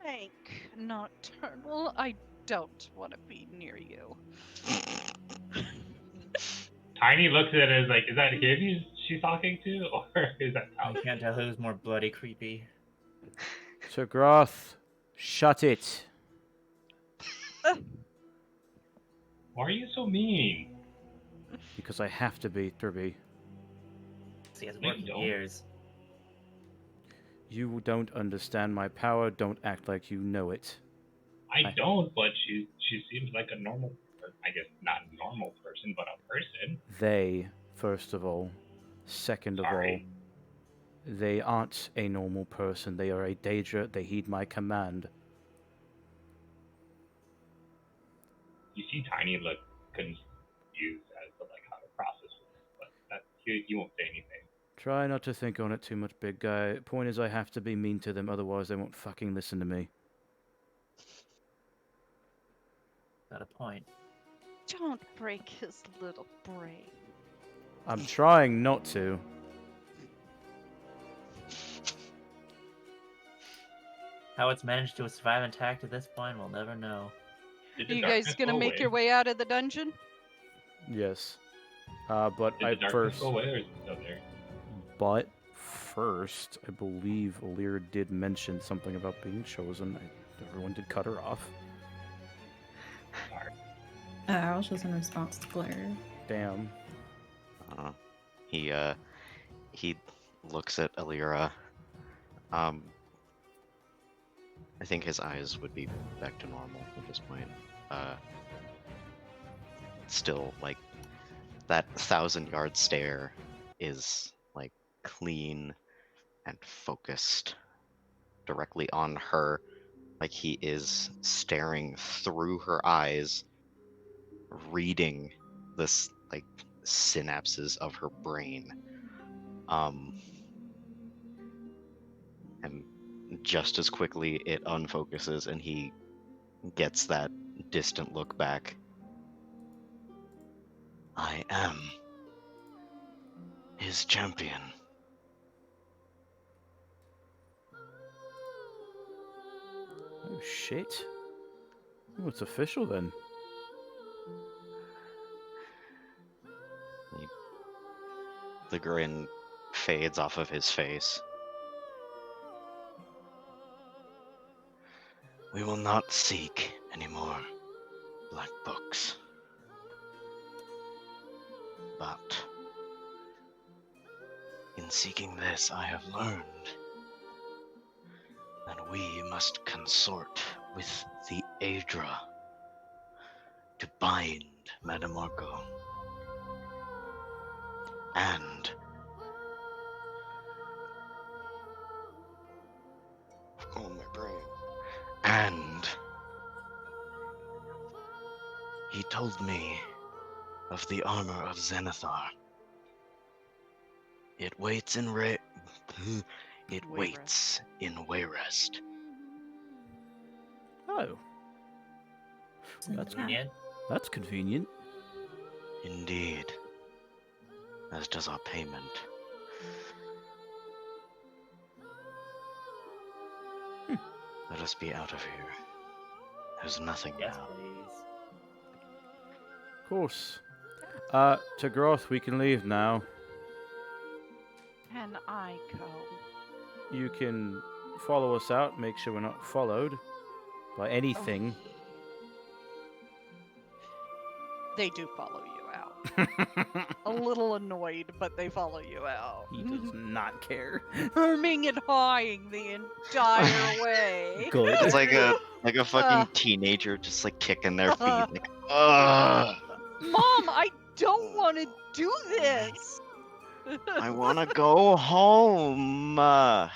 Hank, Nocturnal, I don't want to be near you. Tiny looks at it as like, is that him she's talking to? Or is that I Tal? can't tell who's more bloody creepy. Tagroth, shut it. Why are you so mean? Because I have to be, Thurby. See, it's No, you worked for don't. years. You don't understand my power. Don't act like you know it. I don't, but she seems like a normal, I guess not a normal person, but a person. They, first of all. Second of all, Sorry. they aren't a normal person. They are a Daedra. They heed my command. You see Tiny look confused as to like how to process it, but that you won't say anything. Try not to think on it too much, big guy. Point is, I have to be mean to them, otherwise they won't fucking listen to me. Got a point. Don't break his little brain. I'm trying not to. How it's managed to survive intact at this point, we'll never know. Did Are the you guys darkness gonna go make away? your way out of the dungeon? Yes. But Did I the darkness first. go away or is it still there? But first, I believe Alir did mention something about being chosen. Everyone did cut her off. Sorry. I was just in response to Glarior. Damn. He looks at Alira. I think his eyes would be back to normal at this point. Still, like, that 1,000-yard stare is, like, clean and focused directly on her. Like, he is staring through her eyes, reading this, like, synapses of her brain. And just as quickly it unfocuses and he gets that distant look back. I am his champion. Oh shit. Oh, it's official then. The grin fades off of his face. We will not seek any more black books. But in seeking this, I have learned that we must consort with the Aedra to bind Madamarco. And oh, my brain. And he told me of the armor of Zenithar. It waits in waits in Wayrest. Oh. That's Convenient. That's convenient. Indeed. As does our payment. Let us be out of here. There's nothing Yes, now. please. Of course. Tagroth, we can leave now. Can I go? You can follow us out, make sure we're not followed by anything. They do follow you out. A little annoyed, but they follow you out. He does not care. Hurming and hawing the entire way. Good. It's like a fucking teenager just like kicking their feet. Like, Mom, I don't want to do this. I want to go home. Well,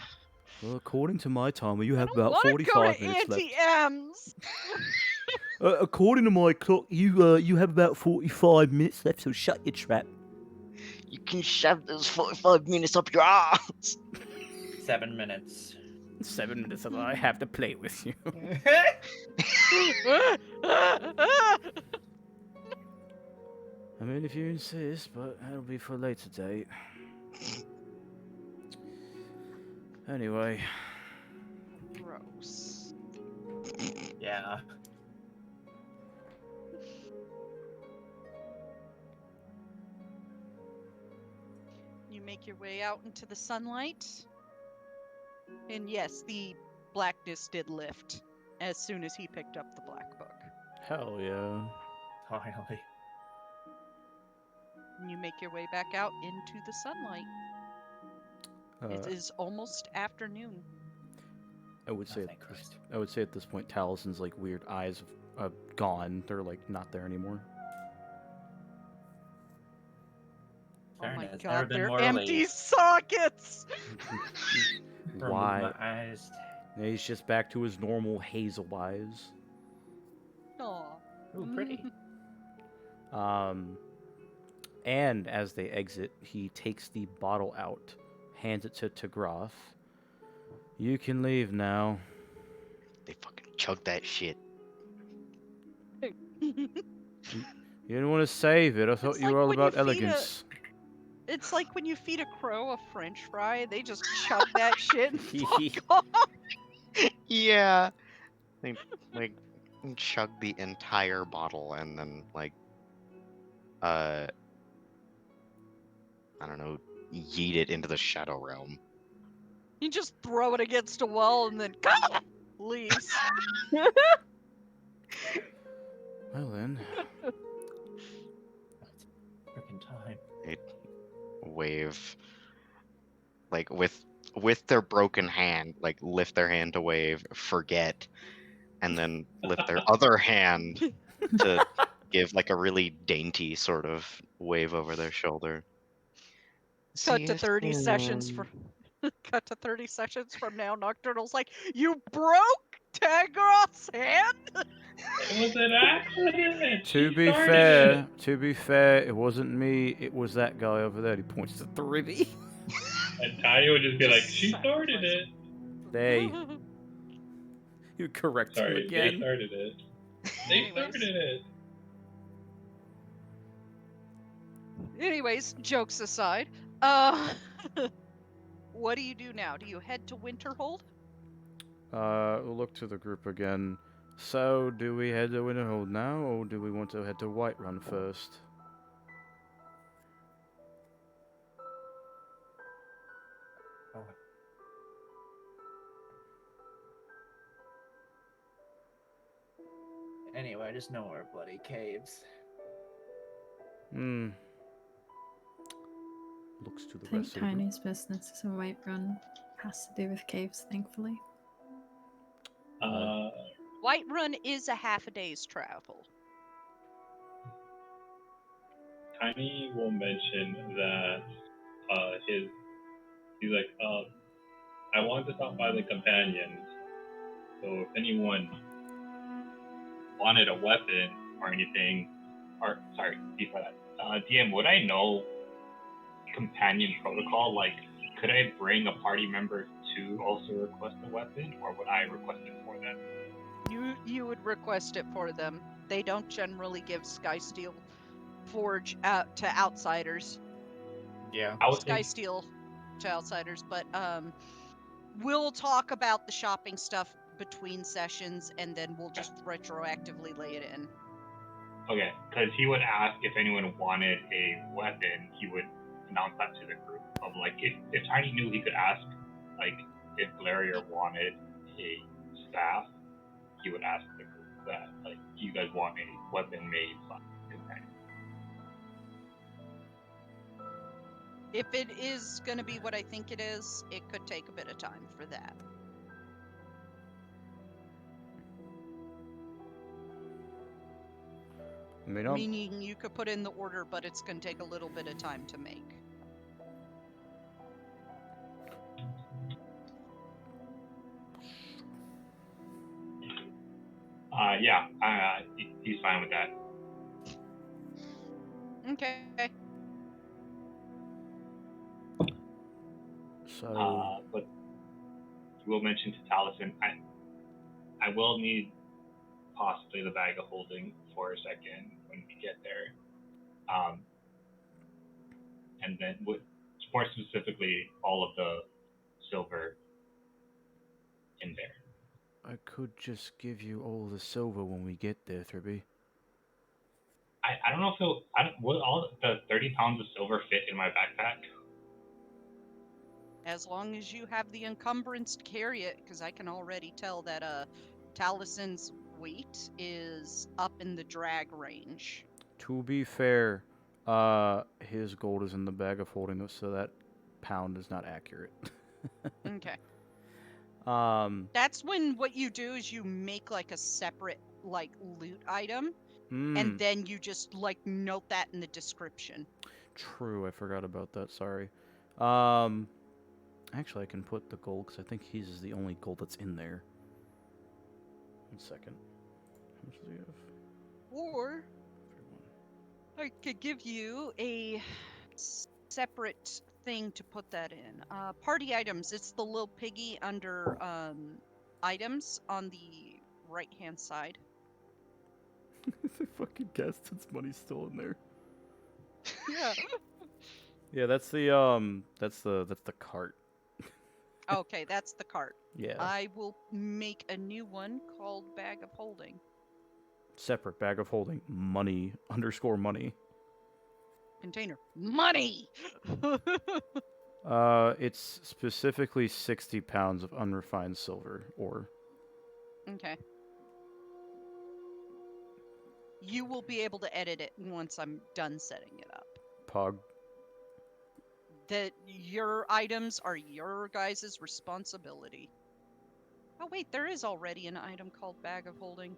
according to my timer, you have I don't about wanna go 45 to minutes left. Auntie M's. According to my clock, you have about 45 minutes left, so shut your trap. You can shove those 45 minutes up your ass. 7 minutes. 7 minutes and I have to play with you. I mean, if you insist, but that'll be for a later date. Anyway. Gross. Yeah. You make your way out into the sunlight. And yes, the blackness did lift as soon as he picked up the black book. Hell yeah. Finally. And you make your way back out into the sunlight. It is almost afternoon. I would say thank Christ. I would say at this point, Talison's like weird eyes have gone. They're like not there anymore. Oh my Fairness, never god, been they're more empty relieved. sockets! Remove Why? my eyes. Yeah, he's just back to his normal hazel eyes. Aw. Ooh, pretty. And as they exit, he takes the bottle out, hands it to Tagroth. You can leave now. They fucking chug that shit. You didn't want to save it. I thought It's you like were all when you about feed elegance. It's like when you feed a crow a french fry, they just chug that shit and fuck off. Yeah. They like chug the entire bottle and then like I don't know, yeet it into the shadow realm. You just throw it against a wall and then leaves. Well then. Freaking time. Wave like with their broken hand, like lift their hand to wave, forget, and then lift their other hand to give like a really dainty sort of wave over their shoulder. Cut See to you 30 sessions soon. from cut to 30 sessions from now. Nocturnal's like, you broke Tagroth's hand? It was an accident. To She be started fair, it wasn't me. It was that guy over there. He points to Thribby. it. And Tanya would just be like, Just she started sacrifice it. They. You correct him Sorry, they again. started it. They Anyways. started it. Anyways, jokes aside, what do you do now? Do you head to Winterhold? We'll look to the group again. So, do we head to Winterhold now, or do we want to head to Whiterun first? Anyway, I just know our bloody caves. Hmm. Looks to the I think rest of the group. Tiny's business is a Whiterun. Has to do with caves, thankfully. Whiterun is a half a day's travel. Tiny will mention that he's like, I wanted to stop by the companions. So if anyone wanted a weapon or anything, or sorry, before that, DM, would I know companion protocol? Like, could I bring a party member to also request a weapon, or would I request it for them? You would request it for them. They don't generally give Skysteel Forge out to outsiders. Yeah. I was thinking, Skysteel to outsiders, but we'll talk about the shopping stuff between sessions, and then we'll just retroactively lay it in. okay, because he would ask if anyone wanted a weapon, he would announce that to the group. Of like, if Tiny knew, he could ask, like, if Glarior wanted a staff, he would ask the group that, like, you guys want a weapon made by companion. If it is going to be what I think it is, it could take a bit of time for that. I mean, Meaning you could put in the order, but it's going to take a little bit of time to make. Yeah, he's fine with that. Okay. so But you will mention to Taliesin, I will need possibly the bag of holding for a second when we get there. And then with more specifically all of the silver in there. I could just give you all the silver when we get there, Thurby. I don't know if will all the 30 pounds of silver fit in my backpack? As long as you have the encumbrance to carry it, because I can already tell that Talison's weight is up in the drag range. To be fair, his gold is in the bag of holding, so that pound is not accurate. Okay. Um, That's when what you do is you make like a separate like loot item, and then you just like note that in the description. True, I forgot about that. Sorry. Actually, I can put the gold because I think his is the only gold that's in there. 1 second. How much does he have? Or 31. I could give you a separate thing to put that in. Party items. It's the little piggy under items on the right-hand side. I fucking guessed its money's still in there. Yeah. Yeah, that's the cart. Okay, that's the cart. Yeah. I will make a new one called Bag of Holding. Separate bag of holding. Money _ money. Container. Money! It's specifically 60 pounds of unrefined silver ore. Okay. You will be able to edit it once I'm done setting it up. Pog. That your items are your guys' responsibility. Oh wait, there is already an item called Bag of Holding.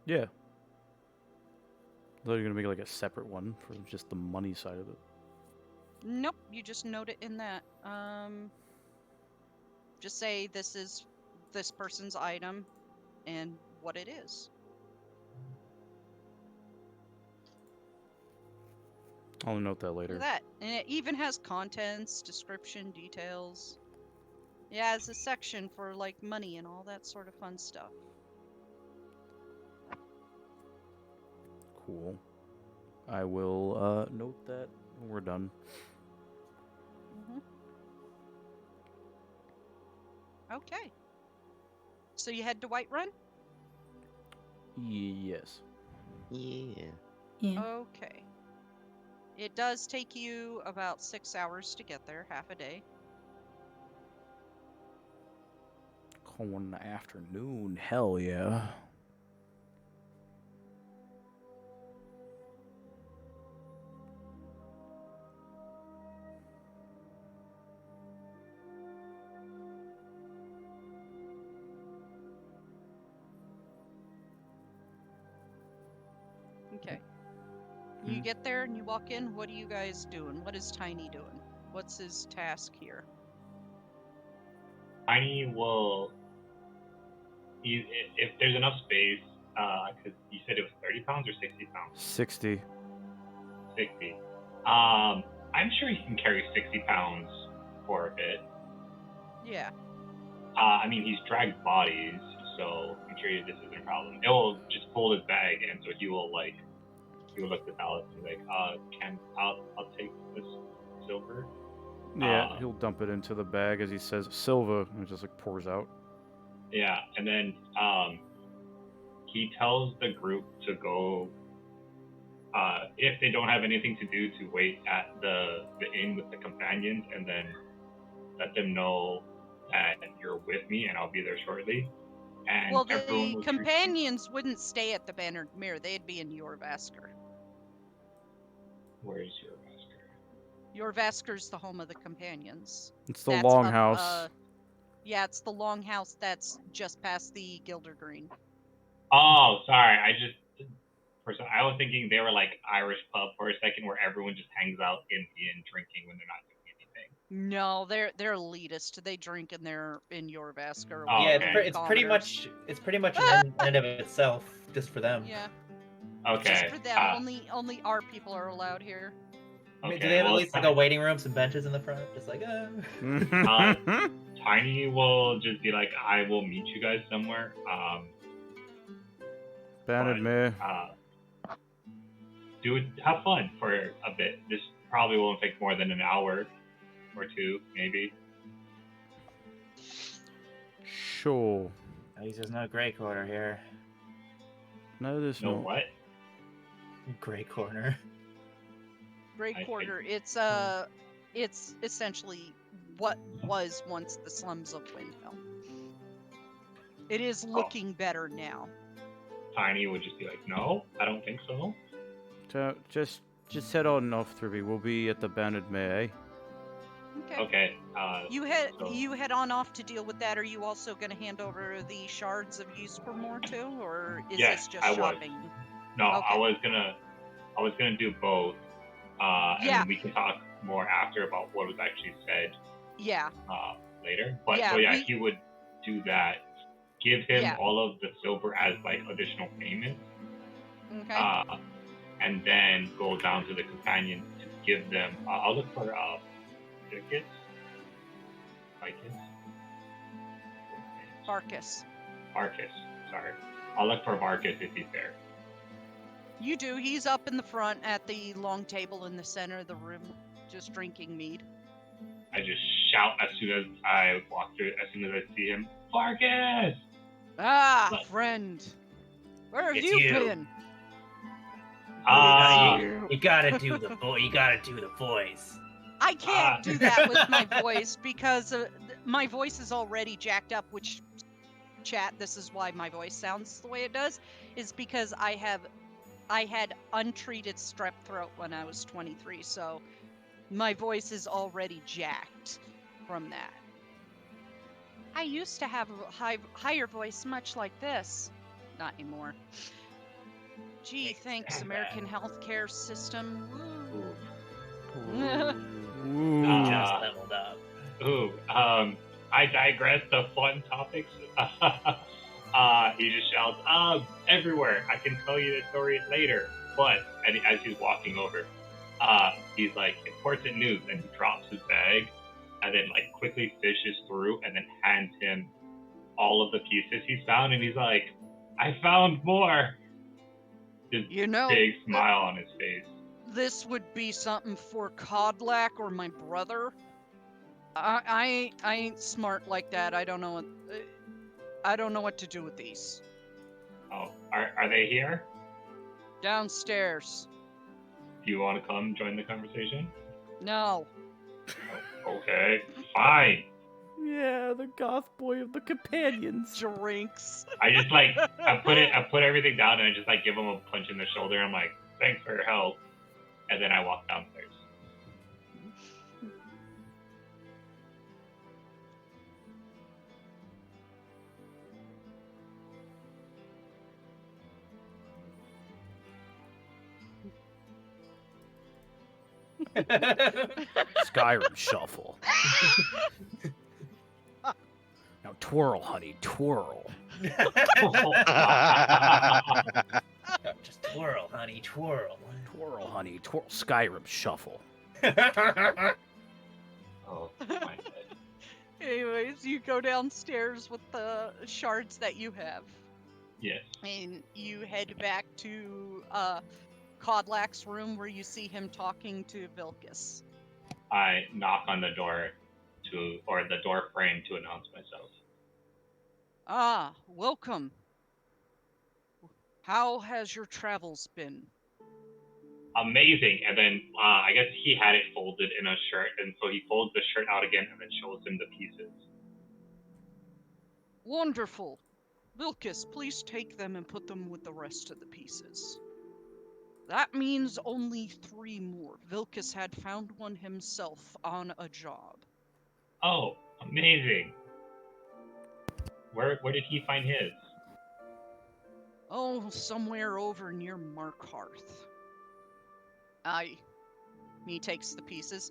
Yeah. I thought you were gonna make like a separate one for just the money side of it. Nope, you just note it in that. Just say this is this person's item and what it is. I'll note that later. Look at that. And it even has contents, description, details. Yeah, it's a section for like money and all that sort of fun stuff. Cool. I will note that when we're done. Okay. So you head to Whiterun? Yes. Yeah. Yeah. Okay. It does take you about 6 hours to get there, half a day. Call one in the afternoon. Hell yeah. Okay. You get there and you walk in. What are you guys doing? What is Tiny doing? What's his task here? Tiny will, if there's enough space, because you said it was 30 pounds or 60 pounds? 60. 60. I'm sure he can carry 60 pounds for a bit. Yeah. I mean, he's dragged bodies, so I'm sure this isn't a problem. It will just pull his bag, and so he will look at Alice and be like, I'll take this silver. Yeah, he'll dump it into the bag as he says silver, and it just like pours out. Yeah, and then he tells the group to go, if they don't have anything to do, to wait at the inn with the companions, and then let them know that you're with me and I'll be there shortly. And well, the companions wouldn't stay at the Bannered Mirror. They'd be in Yorvasker. Where's Yorvasker? Yorvasker's the home of the companions. It's the That's Longhouse. Yeah, it's the Longhouse that's just past the Gilder Green. Oh, sorry. I was thinking they were like Irish pub for a second, where everyone just hangs out in the inn drinking when they're not doing anything. No, they're elitist. They drink in Yorvasker. Oh, Yeah, okay. it's pretty much an end of itself just for them. Yeah. Okay. Just for them. Only our people are allowed here. Okay. Do they have well, at least like a waiting room, some benches in the front, just like Tiny will just be like, I will meet you guys somewhere. Have fun for a bit. This probably won't take more than an hour or two, maybe. Sure. At least there's no gray corner here. No, there's No no. what? Gray corner. Great Quarter. It's essentially what was once the slums of Windmill. It is looking better now. Tiny would just be like, no, I don't think so. So just head on off through me. We'll be at the Banded May. Okay. Okay. You head on off to deal with that. Are you also going to hand over the shards of use for more too, or is this just shopping? No, Okay. I was gonna do both. And then we can talk more after about what was actually said. Yeah. Later. But he would do that. Give him all of the silver as like additional payment. Okay. And then go down to the companion to give them. I'll look for tickets. Barkus. Sorry. I'll look for Barkus if he's there. You do. He's up in the front at the long table in the center of the room, just drinking mead. I just shout as soon as I walk through. As soon as I see him, Barkus! Friend. Where have It's you you. been? You gotta do the voice. I can't do that with my voice because my voice is already jacked up, which, chat, this is why my voice sounds the way it does, is because I had untreated strep throat when I was 23, so my voice is already jacked from that. I used to have a higher voice much like this. Not anymore. Gee, thanks, American healthcare system. Ooh. Just leveled up. I digress to fun topics. He just shouts, everywhere. I can tell you the story later. But as he's walking over, he's like, important news, and he drops his bag, and then like quickly fishes through, and then hands him all of the pieces he's found, and he's like, I found more. Just big smile on his face. This would be something for Codlack or my brother. I ain't smart like that. I don't know what to do with these. Oh, are they here? Downstairs. Do you want to come join the conversation? No. Okay, fine. Yeah, the goth boy of the companions. Drinks. I just I put everything down and I just give him a punch in the shoulder. I'm like, thanks for your help. And then I walk downstairs. Skyrim shuffle. Now twirl, honey, twirl. Just twirl, honey, twirl. Twirl, honey, twirl. Skyrim shuffle. Oh, my head. Anyways, you go downstairs with the shards that you have. Yes. And you head back to Codlack's room where you see him talking to Vilcus. I knock on the door the door frame to announce myself. Ah, welcome. How has your travels been? Amazing. And then I guess he had it folded in a shirt, and so he folds the shirt out again and then shows him the pieces. Wonderful. Vilcus, please take them and put them with the rest of the pieces. That means only 3 more. Vilcus had found one himself on a job. Oh, amazing. Where did he find his? Oh, somewhere over near Markarth. He takes the pieces.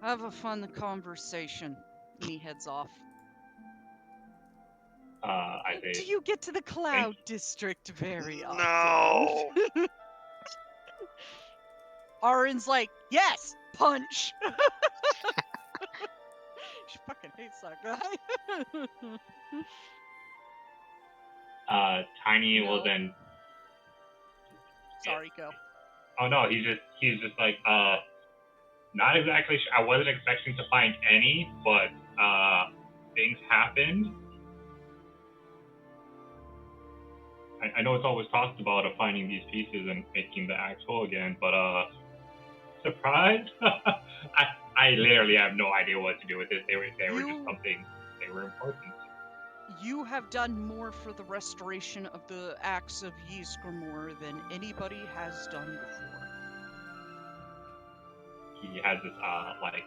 Have a fun conversation. And he heads off. I Do say, you get to the Cloud District very often? No. Arin's like, yes, punch. She fucking hates that guy. Tiny will No. then. Sorry, go. Oh no, he's just like, not exactly sure. I wasn't expecting to find any, but things happened. I know it's always talked about of finding these pieces and making the axe whole again, but surprised? I literally have no idea what to do with it. They were just something. They were important. You have done more for the restoration of the Axe of Ysgramor than anybody has done before. He has this like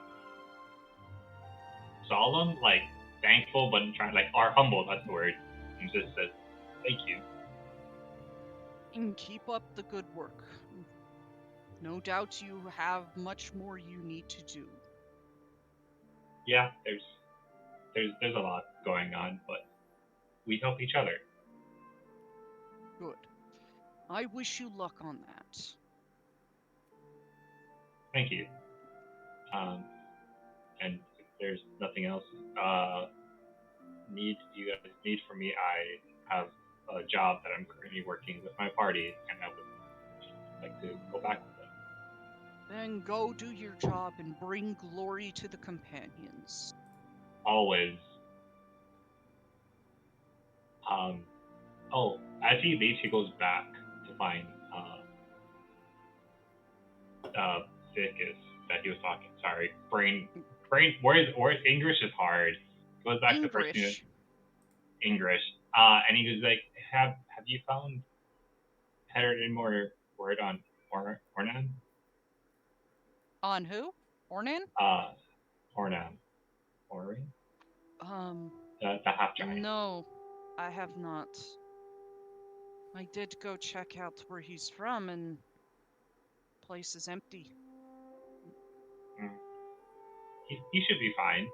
solemn, like thankful, but trying or humble. That's the word. He just says, "Thank you." And keep up the good work. No doubt you have much more you need to do. Yeah, there's a lot going on, but we help each other. Good. I wish you luck on that. Thank you. And if there's nothing else you guys need from me, I have a job that I'm currently working with my party, and I would like to go back with them. Then go do your job and bring glory to the companions. Always. As he leaves, he goes back to find Vicus that he was talking. Sorry, brain. Where's English is hard. Goes back to the first unit. English. And he was like, have you heard any more word on Ornan? On who? Ornan? Ornan. Orin? The half giant. No, I have not. I did go check out where he's from, and the place is empty. He should be fine.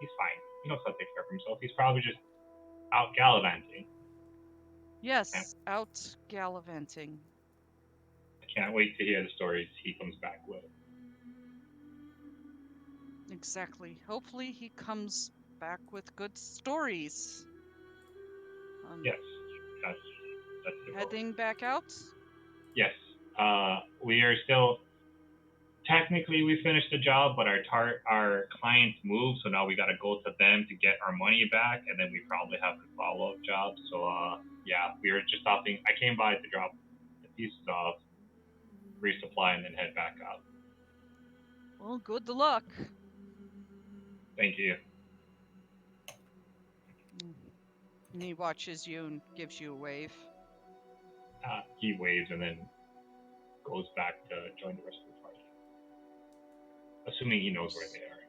He's fine. He knows how to take care of himself. He's probably just out gallivanting. Yes, out gallivanting. I can't wait to hear the stories he comes back with. Exactly. Hopefully he comes back with good stories. Yes, that's the goal. Heading back out? Yes. We are still technically we finished the job, but our clients moved, so now we got to go to them to get our money back, and then we probably have the follow-up job. So yeah, we were just stopping. I came by to drop the pieces off, resupply, and then head back out. Well, good luck. Thank you. And he watches you and gives you a wave. He waves and then goes back to join the rest of the party. Assuming he knows where they are.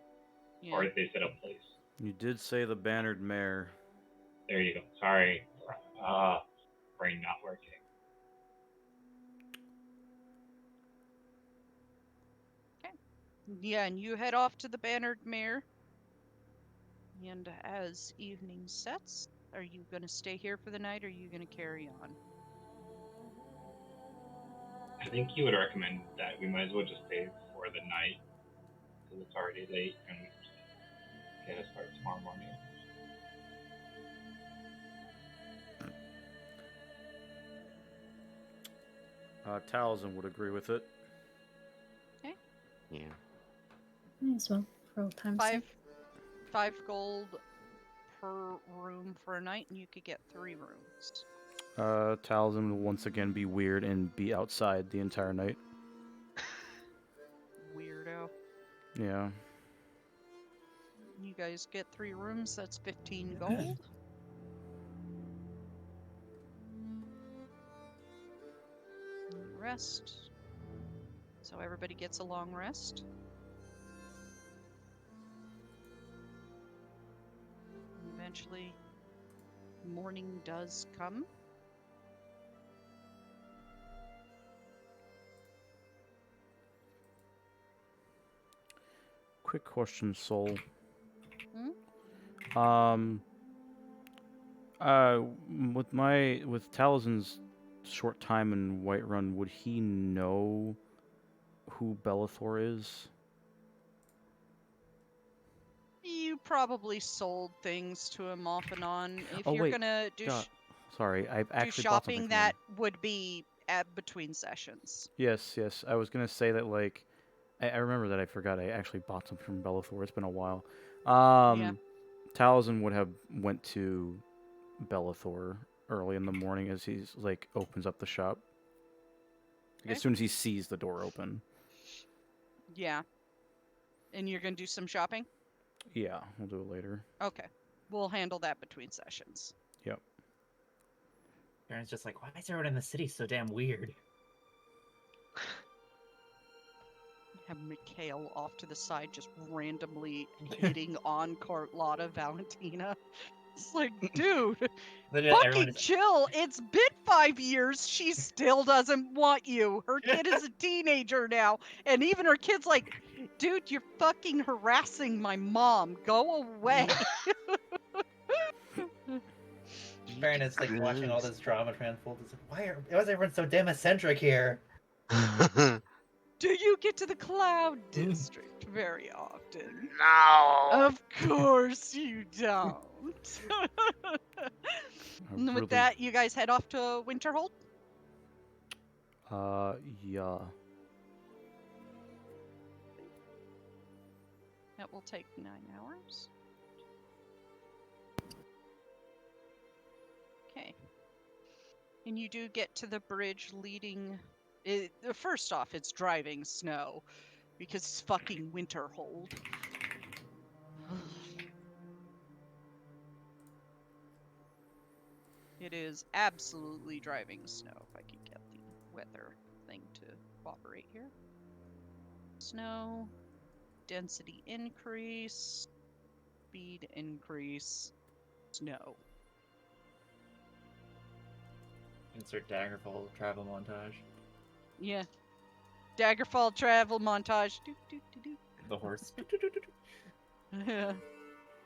Yeah. Or if they set up place. You did say the bannered mare. There you go. Sorry. Brain not working. Okay. Yeah, and you head off to the bannered mare. And as evening sets, are you going to stay here for the night, or are you going to carry on? I think he would recommend that we might as well just stay for the night, because it's already late, and we just get a start tomorrow morning. Taliesin would agree with it. Okay. Yeah. May as well, for old time's sake. 5 gold per room for a night, and you could get 3 rooms. Taliesin will once again be weird and be outside the entire night. Weirdo. Yeah. You guys get 3 rooms, that's 15 gold. rest. So everybody gets a long rest. And eventually, morning does come. Quick question, Soul. Hmm? With Talzin's short time in Whiterun, would he know who Bellathor is? You probably sold things to him off and on. If Oh, you're wait, gonna do Sorry, I've do actually bought something shopping, from that him. would be at between sessions. Yes. I was gonna say that, like, I remember that I forgot I actually bought something from Bellathor. It's been a while. Yeah. Talzin would have went to Bellathor early in the morning as he's like opens up the shop. Like, as Okay. soon as he sees the door open. Yeah. And you're gonna do some shopping? Yeah, we'll do it later. Okay. We'll handle that between sessions. Yep. Aaron's just like, why is everyone in the city so damn weird? Have Mikhail off to the side just randomly hitting on Carlotta Valentina. It's like, dude, Everyone fucking is chill. It's been 5 years. She still doesn't want you. Her kid is a teenager now. And even her kid's like, dude, you're fucking harassing my mom. Go away. Baron is like watching all this drama unfold. It's like, why is everyone so damn eccentric here? Do you get to the Cloud District very often? No. Of course you don't. And with that, you guys head off to Winterhold? Yeah. That will take 9 hours. Okay. And you do get to the bridge leading... first off, it's driving snow, because it's fucking Winterhold. It is absolutely driving snow, if I can get the weather thing to cooperate here. Snow, density increase, speed increase, snow. Insert Daggerfall travel montage. Yeah. Daggerfall travel montage. The horse. Yeah.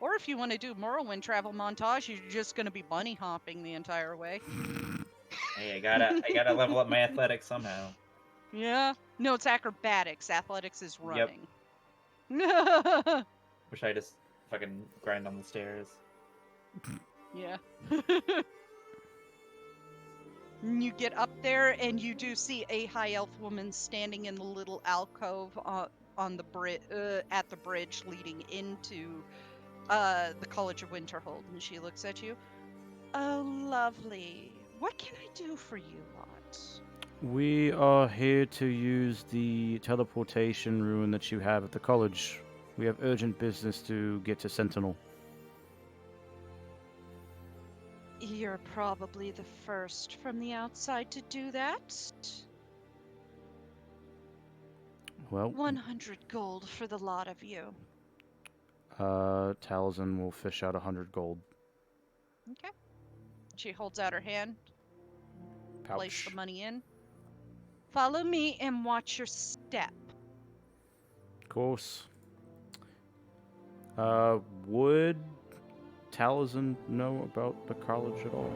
Or if you want to do Morrowind travel montage, you're just going to be bunny hopping the entire way. Hey, I gotta level up my athletics somehow. Yeah. No, it's acrobatics. Athletics is Yep. running. Wish I just fucking grind on the stairs. Yeah. You get up there and you do see a high elf woman standing in the little alcove on the at the bridge leading into the College of Winterhold, and she looks at you. Oh, lovely. What can I do for you lot? We are here to use the teleportation rune that you have at the college. We have urgent business to get to Sentinel. You're probably the first from the outside to do that. Well, 100 gold for the lot of you. Talzin will fish out 100 gold. Okay. She holds out her hand. Pouch. Place the money in. Follow me and watch your step. Of course. Would Talzin know about the college at all?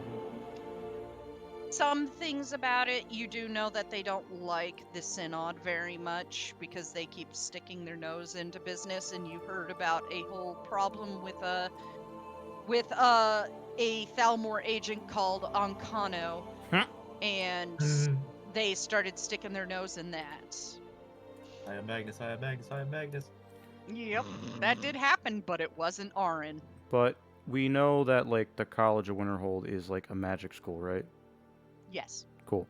Some things about it, you do know that they don't like the Synod very much because they keep sticking their nose into business, and you heard about a whole problem with a Thalmor agent called Ancano, and they started sticking their nose in that. I am Magnus, I am Magnus, I am Magnus. Yep, that did happen, but it wasn't Arin. But we know that, like, the College of Winterhold is like a magic school, right? Yes. Cool.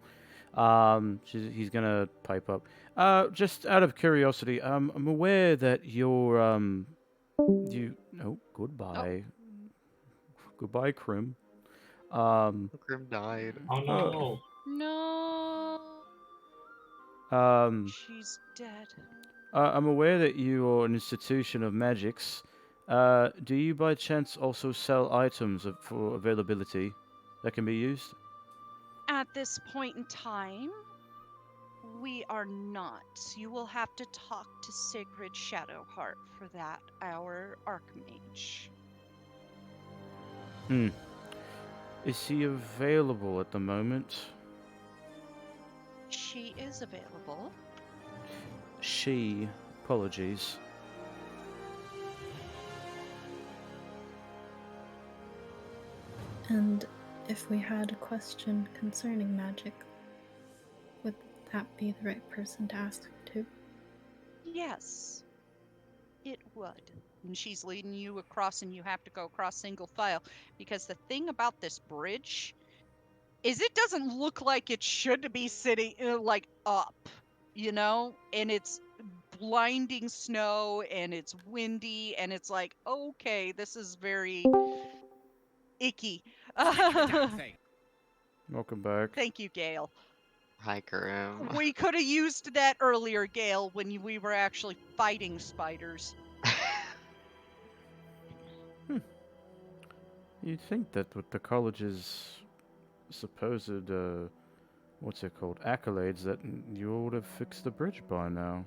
He's gonna pipe up. Just out of curiosity, I'm aware that you're goodbye. Goodbye, Krim. Grim died. Oh no. No. She's dead. I'm aware that you are an institution of magics. Do you by chance also sell items for availability that can be used? At this point in time, we are not. You will have to talk to Sigrid Shadowheart for that, our Archmage. Hmm. Is she available at the moment? She is available. She. Apologies. And if we had a question concerning magic, would that be the right person to ask to? Yes, it would. And she's leading you across, and you have to go across single file. Because the thing about this bridge is it doesn't look like it should be sitting like up, you know? And it's blinding snow and it's windy and it's like, okay, this is very icky. Welcome back. Thank you, Gail. Hi, Grim. We could have used that earlier, Gail, when we were actually fighting spiders. You'd think that with the college's supposed, what's it called, accolades, that you would have fixed the bridge by now.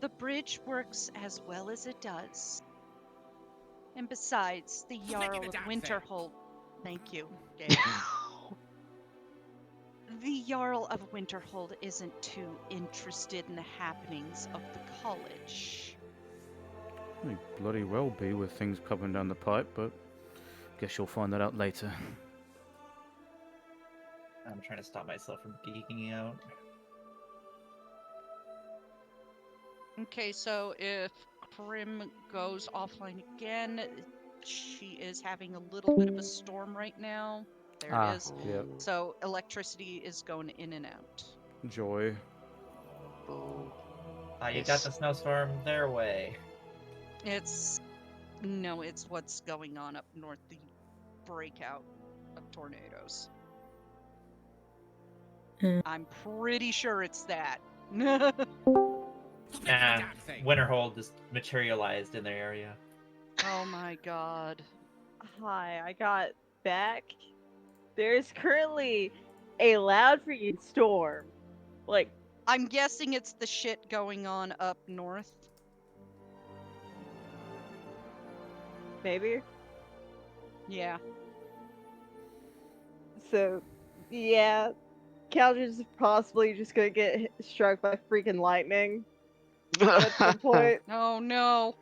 The bridge works as well as it does. And besides, the Jarl of Winterhold... Thank you, Gail. The Jarl of Winterhold isn't too interested in the happenings of the college. May bloody well be with things coming down the pipe, but guess you'll find that out later. I'm trying to stop myself from geeking out. Okay, so if Krim goes offline again, she is having a little bit of a storm right now. There it is. Yep. So electricity is going in and out. Joy. You got the snowstorm their way. It's what's going on up north, the breakout of tornadoes. I'm pretty sure it's that. Winterhold just materialized in their area. Oh my god. Hi, I got back. There's currently a loud freaking storm. Like, I'm guessing it's the shit going on up north. maybe? Yeah. So, yeah. Calger's possibly just gonna get struck by freaking lightning at some point. Oh no.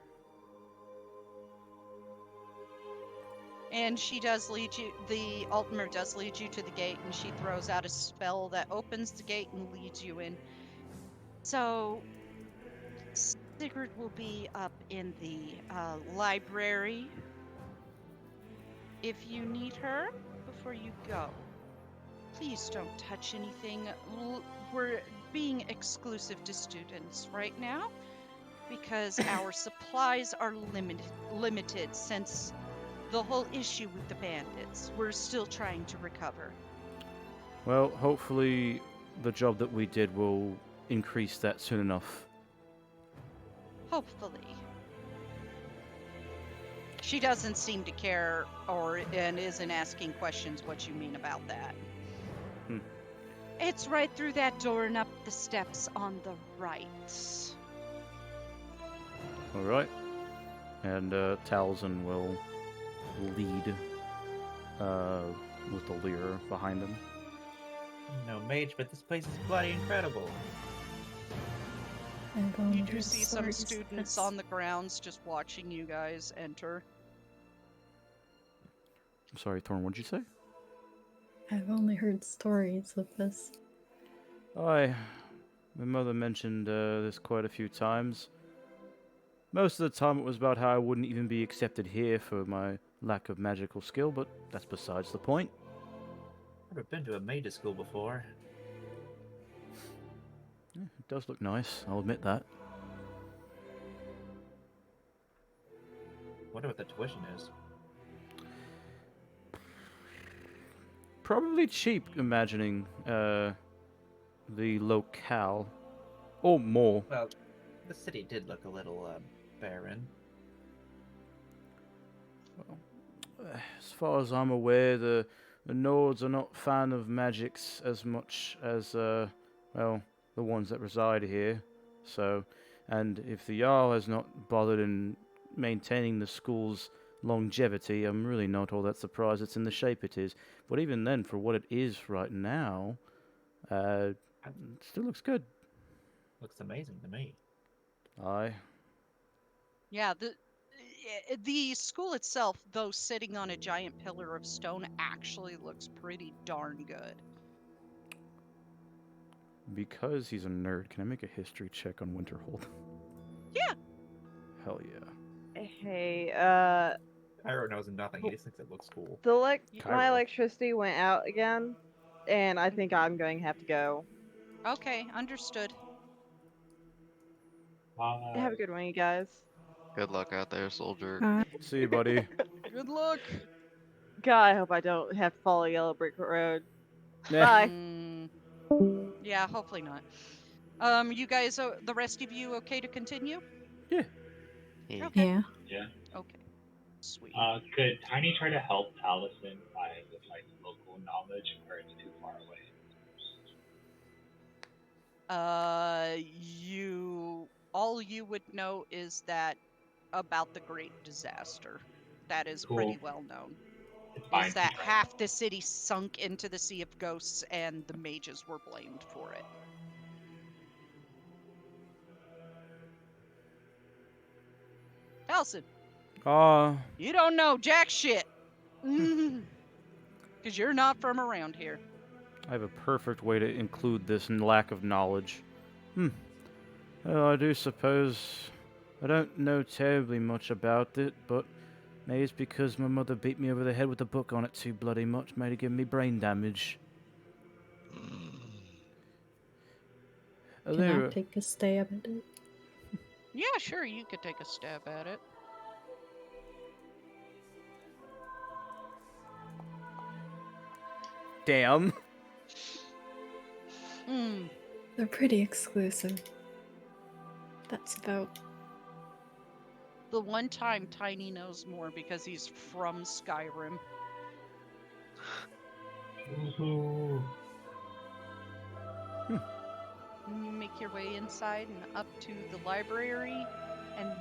And she does lead you, the Altmer does lead you to the gate, and she throws out a spell that opens the gate and leads you in. So, Sigrid will be up in the library if you need her before you go. Please don't touch anything. We're being exclusive to students right now because our supplies are limited since the whole issue with the bandits. We're still trying to recover. Well, hopefully the job that we did will increase that soon enough. Hopefully. She doesn't seem to care and isn't asking questions what you mean about that. It's right through that door and up the steps on the right. Alright. And Talzin will lead with the lyre behind him. No mage, but this place is bloody incredible. You do see some students on the grounds just watching you guys enter. I'm sorry, Thorn, what'd you say? I've only heard stories of this. My mother mentioned this quite a few times. Most of the time it was about how I wouldn't even be accepted here for my lack of magical skill, but that's besides the point. Never been to a mage school before. Yeah, it does look nice, I'll admit that. Wonder what the tuition is. Probably cheap, imagining the locale. Oh, more. Well, the city did look a little barren. As far as I'm aware, the Nords are not fan of magics as much as, well, the ones that reside here. So, and if the Jarl has not bothered in maintaining the school's longevity, I'm really not all that surprised it's in the shape it is. But even then, for what it is right now, it still looks good. Looks amazing to me. Aye. Yeah, the school itself, though sitting on a giant pillar of stone, actually looks pretty darn good. Because he's a nerd, can I make a history check on Winterhold? Yeah. Hell yeah. Hey, Pyro knows nothing. He just thinks it looks cool. my Cairo. electricity went out again, and I think I'm going to have to go. Okay, understood. Have a good one, you guys. Good luck out there, soldier. See you, buddy. Good luck. God, I hope I don't have to follow Yellow Brick Road. Yeah. Bye. Yeah, hopefully not. You guys, the rest of you, okay to continue? Yeah. Yeah. Okay. Yeah. Yeah. Okay. Sweet. Could Tiny try to help Taliesin with like local knowledge, or it's too far away? All you would know is that about the Great Disaster. That is Cool. pretty well known. It's fine. Is that she's right. half the city sunk into the Sea of Ghosts and the mages were blamed for it. Elson, you don't know jack shit. Because you're not from around here. I have a perfect way to include this lack of knowledge. Well, I do suppose I don't know terribly much about it, but maybe it's because my mother beat me over the head with a book on it too bloody much, made it give me brain damage. Can I Alira, take a stab at it? Yeah, sure, you could take a stab at it. damn. They're pretty exclusive. That's about. The one time Tiny knows more because he's from Skyrim. Woohoo. You make your way inside and up to the library, and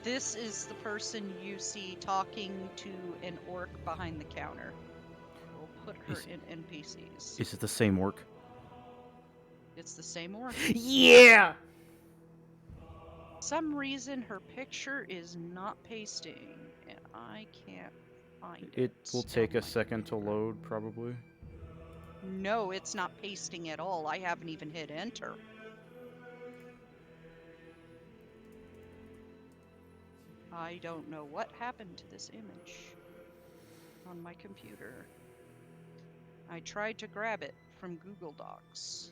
this is the person you see talking to an orc behind the counter. We'll put her Is- in NPCs. Is it the same work? It's the same orc. Yeah! Some reason her picture is not pasting, and I can't find it. It will take on a my second to computer. load, probably. No, it's not pasting at all. I haven't even hit enter. I don't know what happened to this image on my computer. I tried to grab it from Google Docs.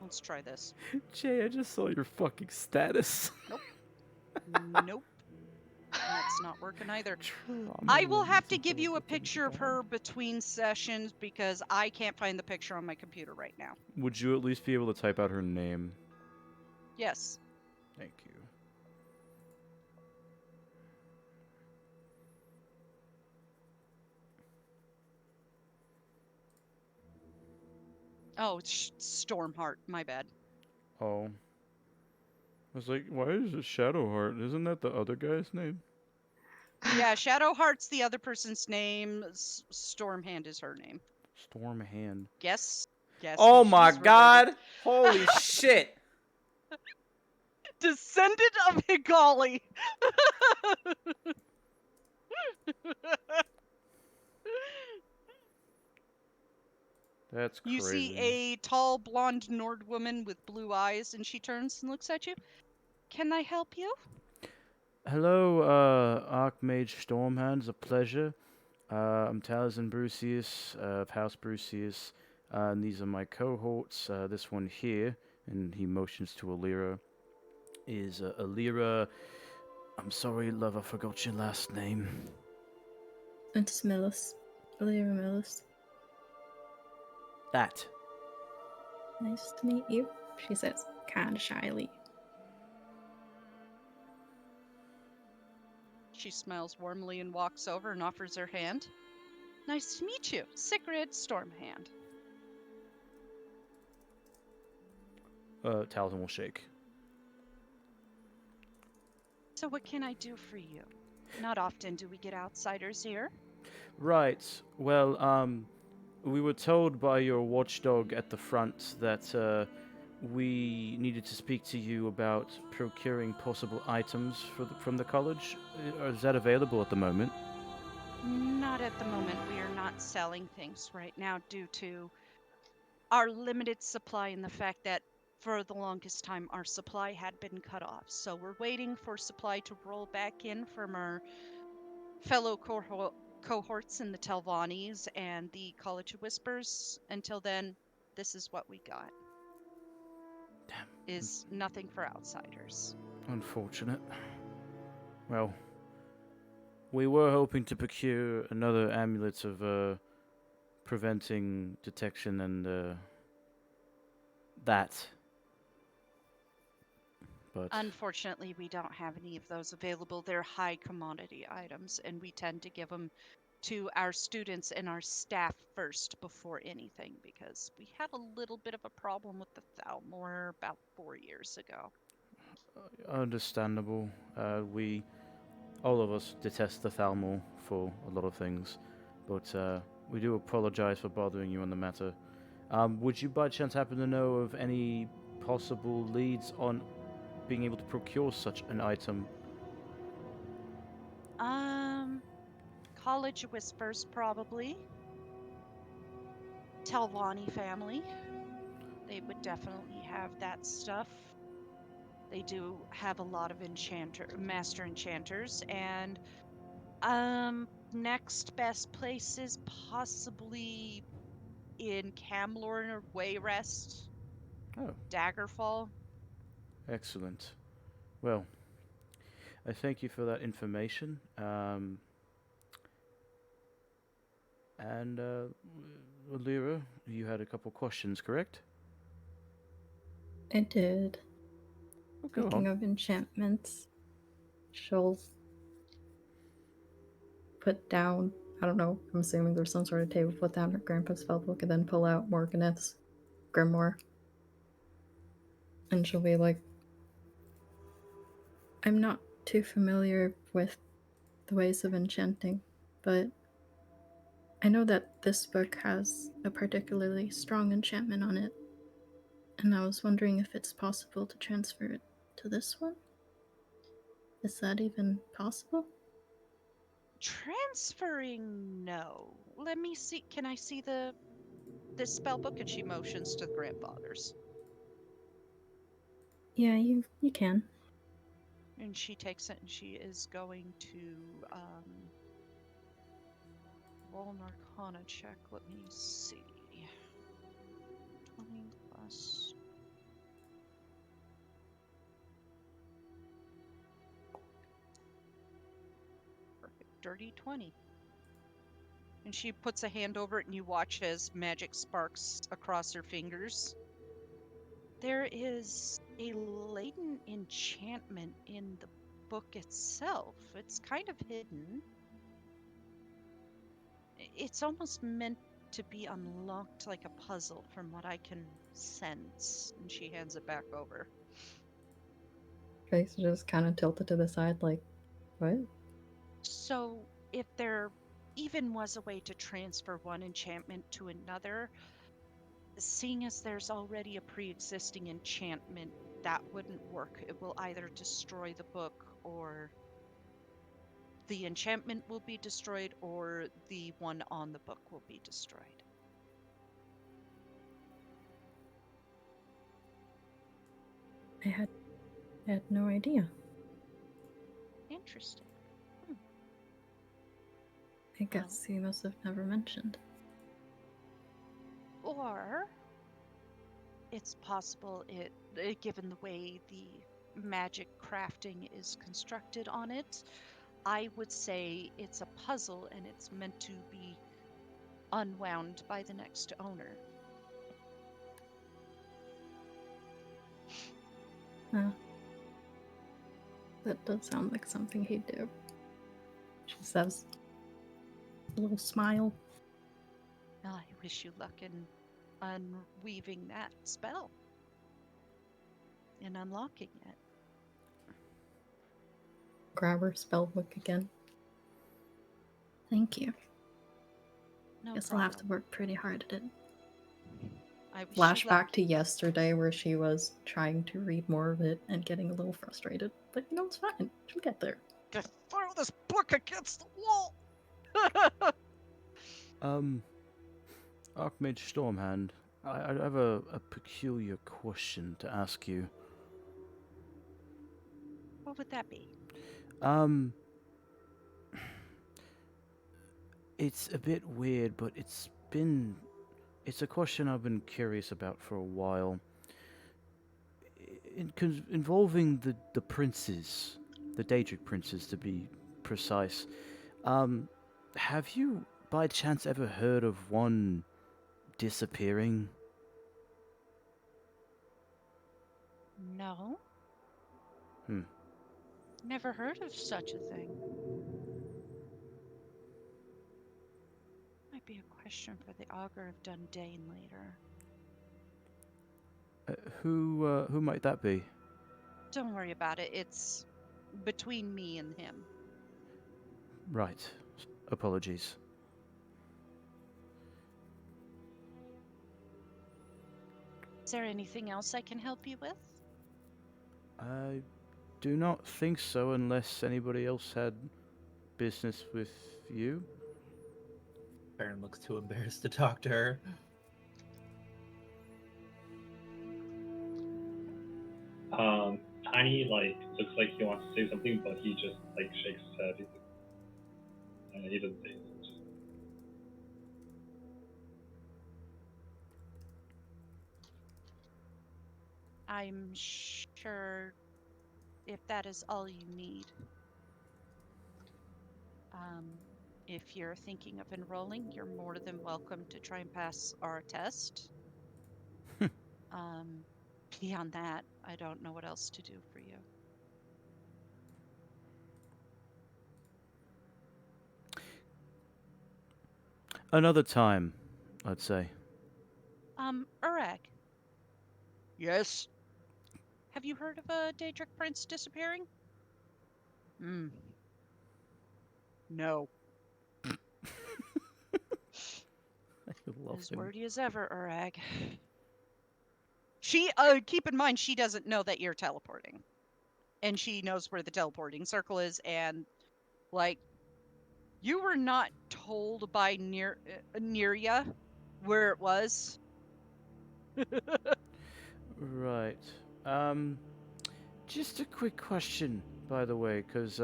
Let's try this. Jay, I just saw your fucking status. Nope. That's not working either. I will have to give you a picture of her between sessions because I can't find the picture on my computer right now. Would you at least be able to type out her name? Yes. Thank you. Oh, it's Stormheart. My bad. Oh. I was like, why is it Shadowheart? Isn't that the other guy's name? Yeah, Shadowheart's the other person's name. Stormhand is her name. Stormhand. Guess. Oh who my she's god! related- Holy shit! Descendant of Higali. That's crazy. You see a tall blonde Nord woman with blue eyes, and she turns and looks at you. Can I help you? Hello, Archmage Stormhand. It's a pleasure. I'm Taliesin Brucius of House Brucius, and these are my cohorts. This one here, and he motions to Alira, is Alira I'm sorry, love, I forgot your last name. It's Millis. Lyra Millis. That. Nice to meet you, she says, kind of shyly. She smiles warmly and walks over and offers her hand. Nice to meet you, Sigrid Stormhand. Talon will shake. So what can I do for you? Not often do we get outsiders here. Right. Well, we were told by your watchdog at the front that we needed to speak to you about procuring possible items from the college. Is that available at the moment? Not at the moment. We are not selling things right now due to our limited supply and the fact that for the longest time our supply had been cut off. So we're waiting for supply to roll back in from our fellow cohorts in the Telvannis and the College of Whispers. Until then, this is what we got. Damn. Is nothing for outsiders. Unfortunate. Well, we were hoping to procure another amulet of preventing detection and that. But Unfortunately, we don't have any of those available. They're high commodity items, and we tend to give them to our students and our staff first before anything because we had a little bit of a problem with the Thalmor about 4 years ago. understandable. All of us detest the Thalmor for a lot of things, but we do apologize for bothering you on the matter. Would you by chance happen to know of any possible leads on being able to procure such an item? College of Whispers, probably. Telvanni family. They would definitely have that stuff. They do have a lot of master enchanters, and next best place is possibly in Camlorn or Wayrest. Oh, Daggerfall. excellent. Well, I thank you for that information. And Lyra, you had a couple questions, correct? I did. Oh, go Speaking on. of enchantments, she'll put down, I don't know, I'm assuming there's some sort of table, put down her grandpa's spellbook and then pull out Morganeth's grimoire. And she'll be like, I'm not too familiar with the ways of enchanting, but I know that this book has a particularly strong enchantment on it, and I was wondering if it's possible to transfer it to this one? Is that even possible? Transferring, no. Let me see. Can I see this spell book? And she motions to the grandfathers. Yeah, you can. And she takes it and she is going to roll an Arcana check. Let me see. 20 plus. Perfect. Dirty 20. And she puts a hand over it, and you watch as magic sparks across her fingers. There is a latent enchantment in the book itself. It's kind of hidden. It's almost meant to be unlocked like a puzzle from what I can sense. And she hands it back over. Face just kind of tilted to the side, like, what? So if there even was a way to transfer one enchantment to another, seeing as there's already a pre-existing enchantment, that wouldn't work. It will either destroy the book, or the enchantment will be destroyed, or the one on the book will be destroyed. I had no idea. Interesting. I guess you must have never mentioned. Or it's possible given the way the magic crafting is constructed on it. I would say it's a puzzle and it's meant to be unwound by the next owner. That does sound like something he'd do. She says, a little smile. I wish you luck in unweaving that spell and unlocking it. Grab her spell book again. Thank you. No Guess problem. I'll have to work pretty hard at it. I wish you luck. Flashback to yesterday where she was trying to read more of it and getting a little frustrated. But you know, it's fine. She'll get there. Just throw this book against the wall. Archmage Stormhand, I have a peculiar question to ask you. What would that be? It's a bit weird, but it's a question I've been curious about for a while. Involving the princes, the Daedric princes to be precise. Have you by chance ever heard of one disappearing? No. Hmm. Never heard of such a thing. Might be a question for the Augur of Dundane later. Who might that be? Don't worry about it. It's between me and him. Right. Apologies. Is there anything else I can help you with? I do not think so, unless anybody else had business with you. Baron looks too embarrassed to talk to her. Tiny looks like he wants to say something, but he just shakes his head. And he doesn't say anything. I'm sure if that is all you need. If you're thinking of enrolling, you're more than welcome to try and pass our test. Beyond that, I don't know what else to do for you. Another time, I'd say. Urag. Yes? Have you heard of a Daedric prince disappearing? No. As wordy as ever, Urag. She, keep in mind, she doesn't know that you're teleporting. And she knows where the teleporting circle is, and, you were not told by Neria where it was. Right. Just a quick question, by the way, because,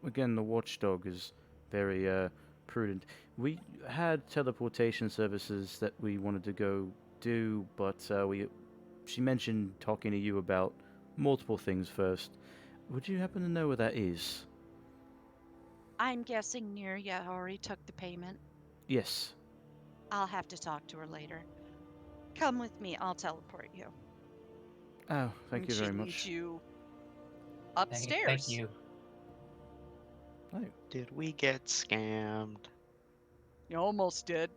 again, the watchdog is very, prudent. We had teleportation services that we wanted to go do, but, she mentioned talking to you about multiple things first. Would you happen to know where that is? I'm guessing Neria already took the payment. Yes. I'll have to talk to her later. Come with me, I'll teleport you. Oh, thank you very She much. leads you upstairs. Thank you. Oh. Did we get scammed? You almost did.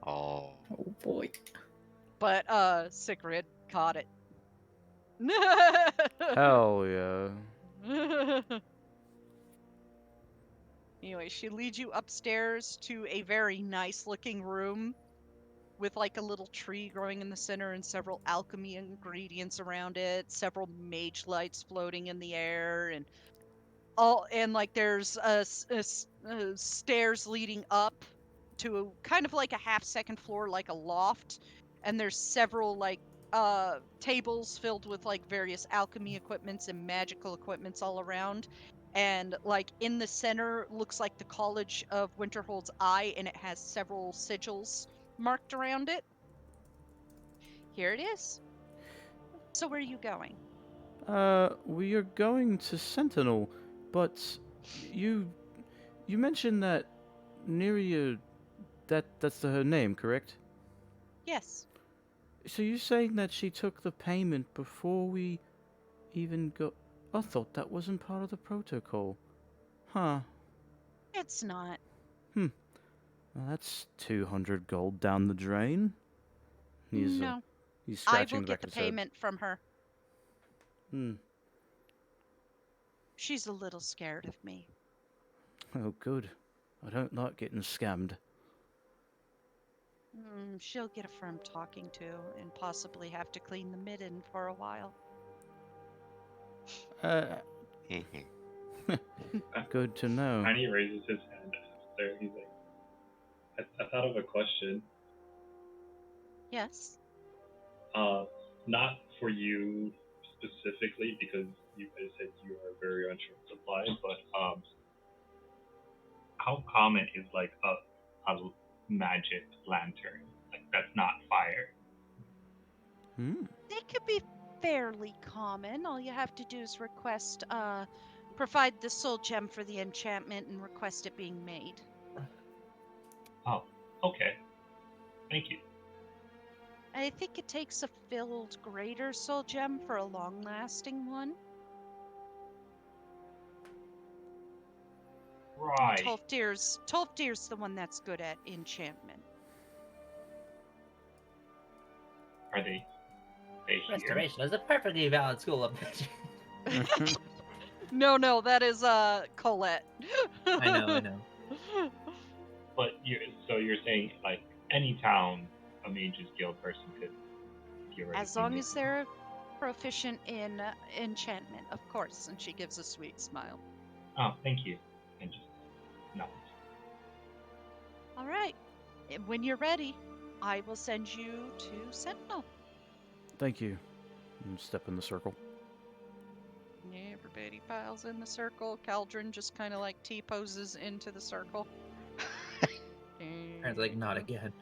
Oh. Oh boy. But, Sigrid caught it. Hell yeah. Anyway, she leads you upstairs to a very nice looking room with a little tree growing in the center and several alchemy ingredients around it, several mage lights floating in the air, and there's stairs leading up to kind of like a half second floor, like a loft, and there's several tables filled with various alchemy equipments and magical equipments all around. And in the center looks like the College of Winterhold's Eye, and it has several sigils marked around it. Here it is. So where are you going? We are going to Sentinel, but you mentioned that Neria, that's her name, correct? Yes. So you're saying that she took the payment before we even go? I thought that wasn't part of the protocol. Huh. It's not. Well, that's 200 gold down the drain. He's No. he's I scratching will the get back the of his head. payment from her. Hmm. She's a little scared of me. Oh, good. I don't like getting scammed. She'll get a firm talking to and possibly have to clean the midden for a while. Good to know. Tiny raises his hand after. He's like, I thought of a question. Yes. Not for you specifically, because you guys said you are very on short supply, but how common is like a magic lantern? Like that's not fire. They could be fairly common. All you have to do is request, provide the soul gem for the enchantment and request it being made. Oh, okay. Thank you. I think it takes a filled greater soul gem for a long-lasting one. Right. Tolfdir's the one that's good at enchantment. Are they here? Restoration is a perfectly valid school of magic. No, that is Colette. I know. But you're saying like any town a mage's guild person could theoretically As long make as they're proficient in enchantment, of course. And she gives a sweet smile. Oh, thank you. And just no. All right. And when you're ready, I will send you to Sentinel. Thank you. And step in the circle. Everybody piles in the circle. Caldron just kind of like T-poses into the circle. Aaron's like, not again.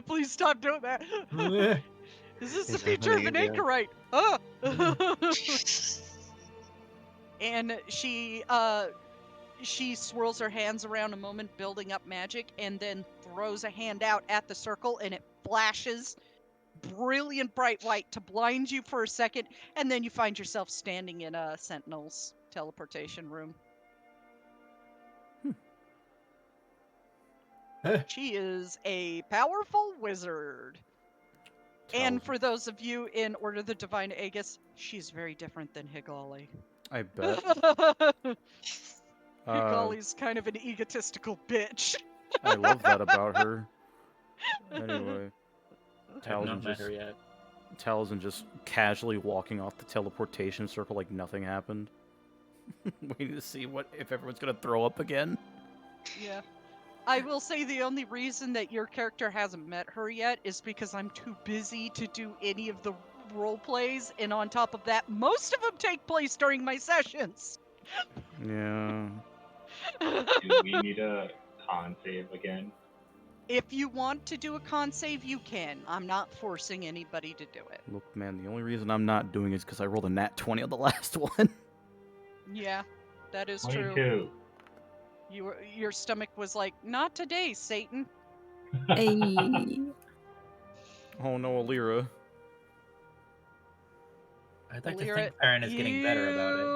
Please stop doing that. Is this the Is future of an happening again. anchorite? And she swirls her hands around a moment, building up magic, and then throws a hand out at the circle, and it flashes brilliant bright white to blind you for a second, and then you find yourself standing in a Sentinel's teleportation room. She is a powerful wizard. And for those of you in Order of the Divine Aegis, she's very different than Higali. I bet. Higali's kind of an egotistical bitch. I love that about her. Anyway, I've not met her yet. Taliesin just casually walking off the teleportation circle like nothing happened. Waiting to see if everyone's gonna throw up again. Yeah. I will say the only reason that your character hasn't met her yet is because I'm too busy to do any of the role plays, and on top of that, most of them take place during my sessions. Yeah. Do we need a con save again? If you want to do a con save, you can. I'm not forcing anybody to do it. Look, man, the only reason I'm not doing it is because I rolled a nat 20 on the last one. Yeah, that is 22. true. Your stomach was like, not today, Satan. Hey. Oh no, Alira. I'd like to Lyra, think Farron is getting better about it.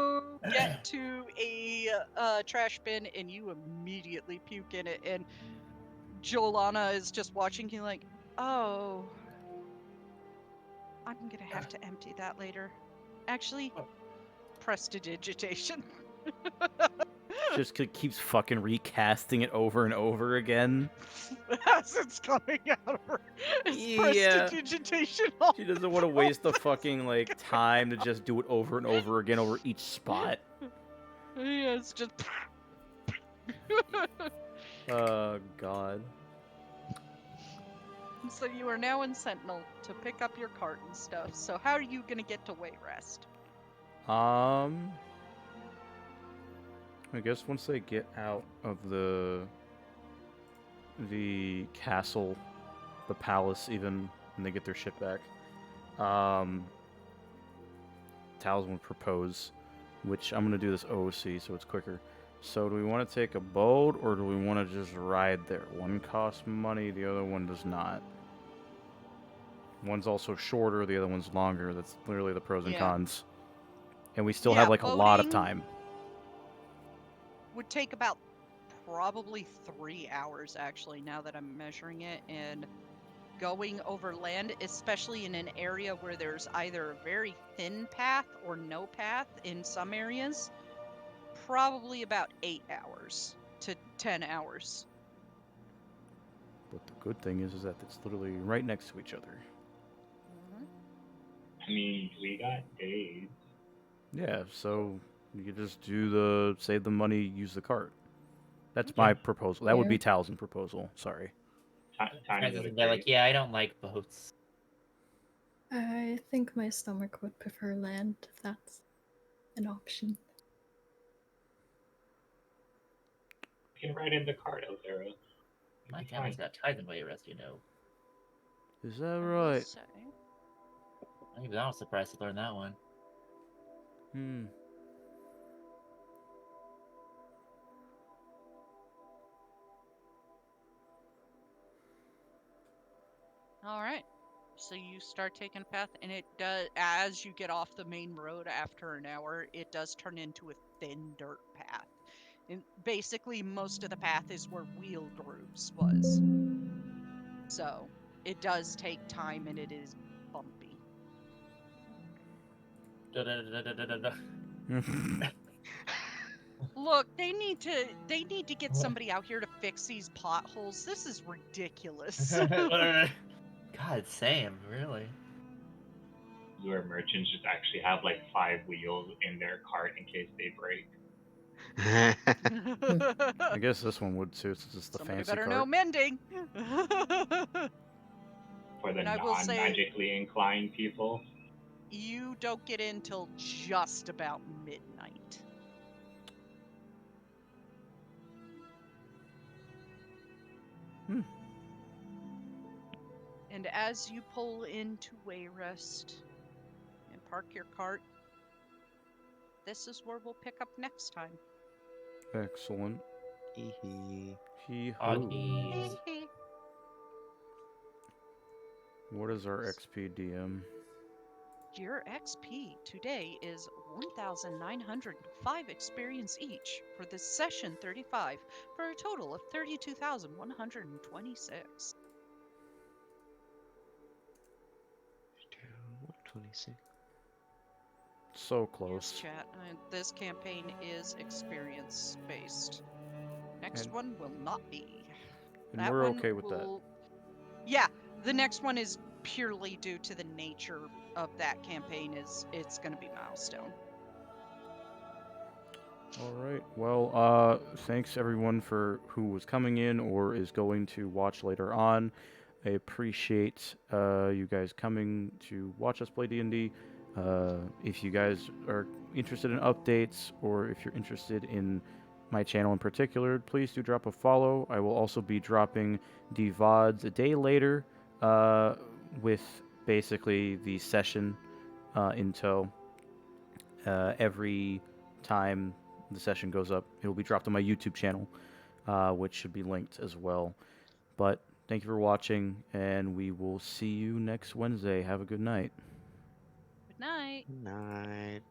You get to a trash bin and you immediately puke in it, and Jolana is just watching you like, oh, I'm gonna have to empty that later. Actually, prestidigitation. Just keeps fucking recasting it over and over again. As it's coming out of her. It's prestidigitation. She doesn't want to waste the fucking like time to just do it over and over again over each spot. Yeah, it's just. Oh god. So you are now in Sentinel to pick up your cart and stuff. So how are you gonna get to Wayrest? I guess once they get out of the castle, the palace even, and they get their shit back, Talisman would propose, which I'm going to do this OOC so it's quicker. So do we want to take a boat, or do we want to just ride there? One costs money, the other one does not. One's also shorter, the other one's longer. That's literally the pros and Yeah. cons. And we still Yeah, have like a lot of boating- time. Would take about probably 3 hours, actually, now that I'm measuring it. And going over land, especially in an area where there's either a very thin path or no path in some areas, probably about 8 hours to 10 hours. But the good thing is that it's literally right next to each other. I mean, we got days. Yeah, so you could just do the save the money, use the cart. That's my proposal. That would be Yeah. Tal's proposal. Sorry. Tiny would They're agree. like, yeah, I don't like boats. I think my stomach would prefer land if that's an option. You can ride in the cart, Elzera. My family's got ties in Wayrest, you know. Is that I will right? say- I was surprised to learn that one. Hmm. All right. So you start taking a path, and it does, as you get off the main road after an hour, it does turn into a thin dirt path. And basically, most of the path is where wheel grooves was. So it does take time, and it is bumpy. Look, they need to get somebody out here to fix these potholes. This is ridiculous. God, same, really. Your merchants just actually have like 5 wheels in their cart in case they break. I guess this one would too, since it's the Somebody fancy better cart. know mending. For the And I will say- non-magically inclined people. You don't get in till just about midnight. Hmm. And as you pull into Wayrest and park your cart, this is where we'll pick up next time. Excellent. Hee-hee. Hee-hoo. Oddies. What is our XP DM? Your XP today is 1,905 experience each for this session 35, for a total of 32,126. 126. So Yes, close. chat. This campaign is experience based. Next And- one will not be. And That we're one okay with that. will- Yeah, the next one is purely due to the nature of that campaign. It's going to be milestone. All right. Well, thanks everyone for who was coming in or is going to watch later on. I appreciate you guys coming to watch us play D&D. If you guys are interested in updates, or if you're interested in my channel in particular, please do drop a follow. I will also be dropping the VODs a day later with basically the session in tow. Every time the session goes up, it will be dropped on my YouTube channel, which should be linked as well. But thank you for watching, and we will see you next Wednesday. Have a good night. Good night. Night.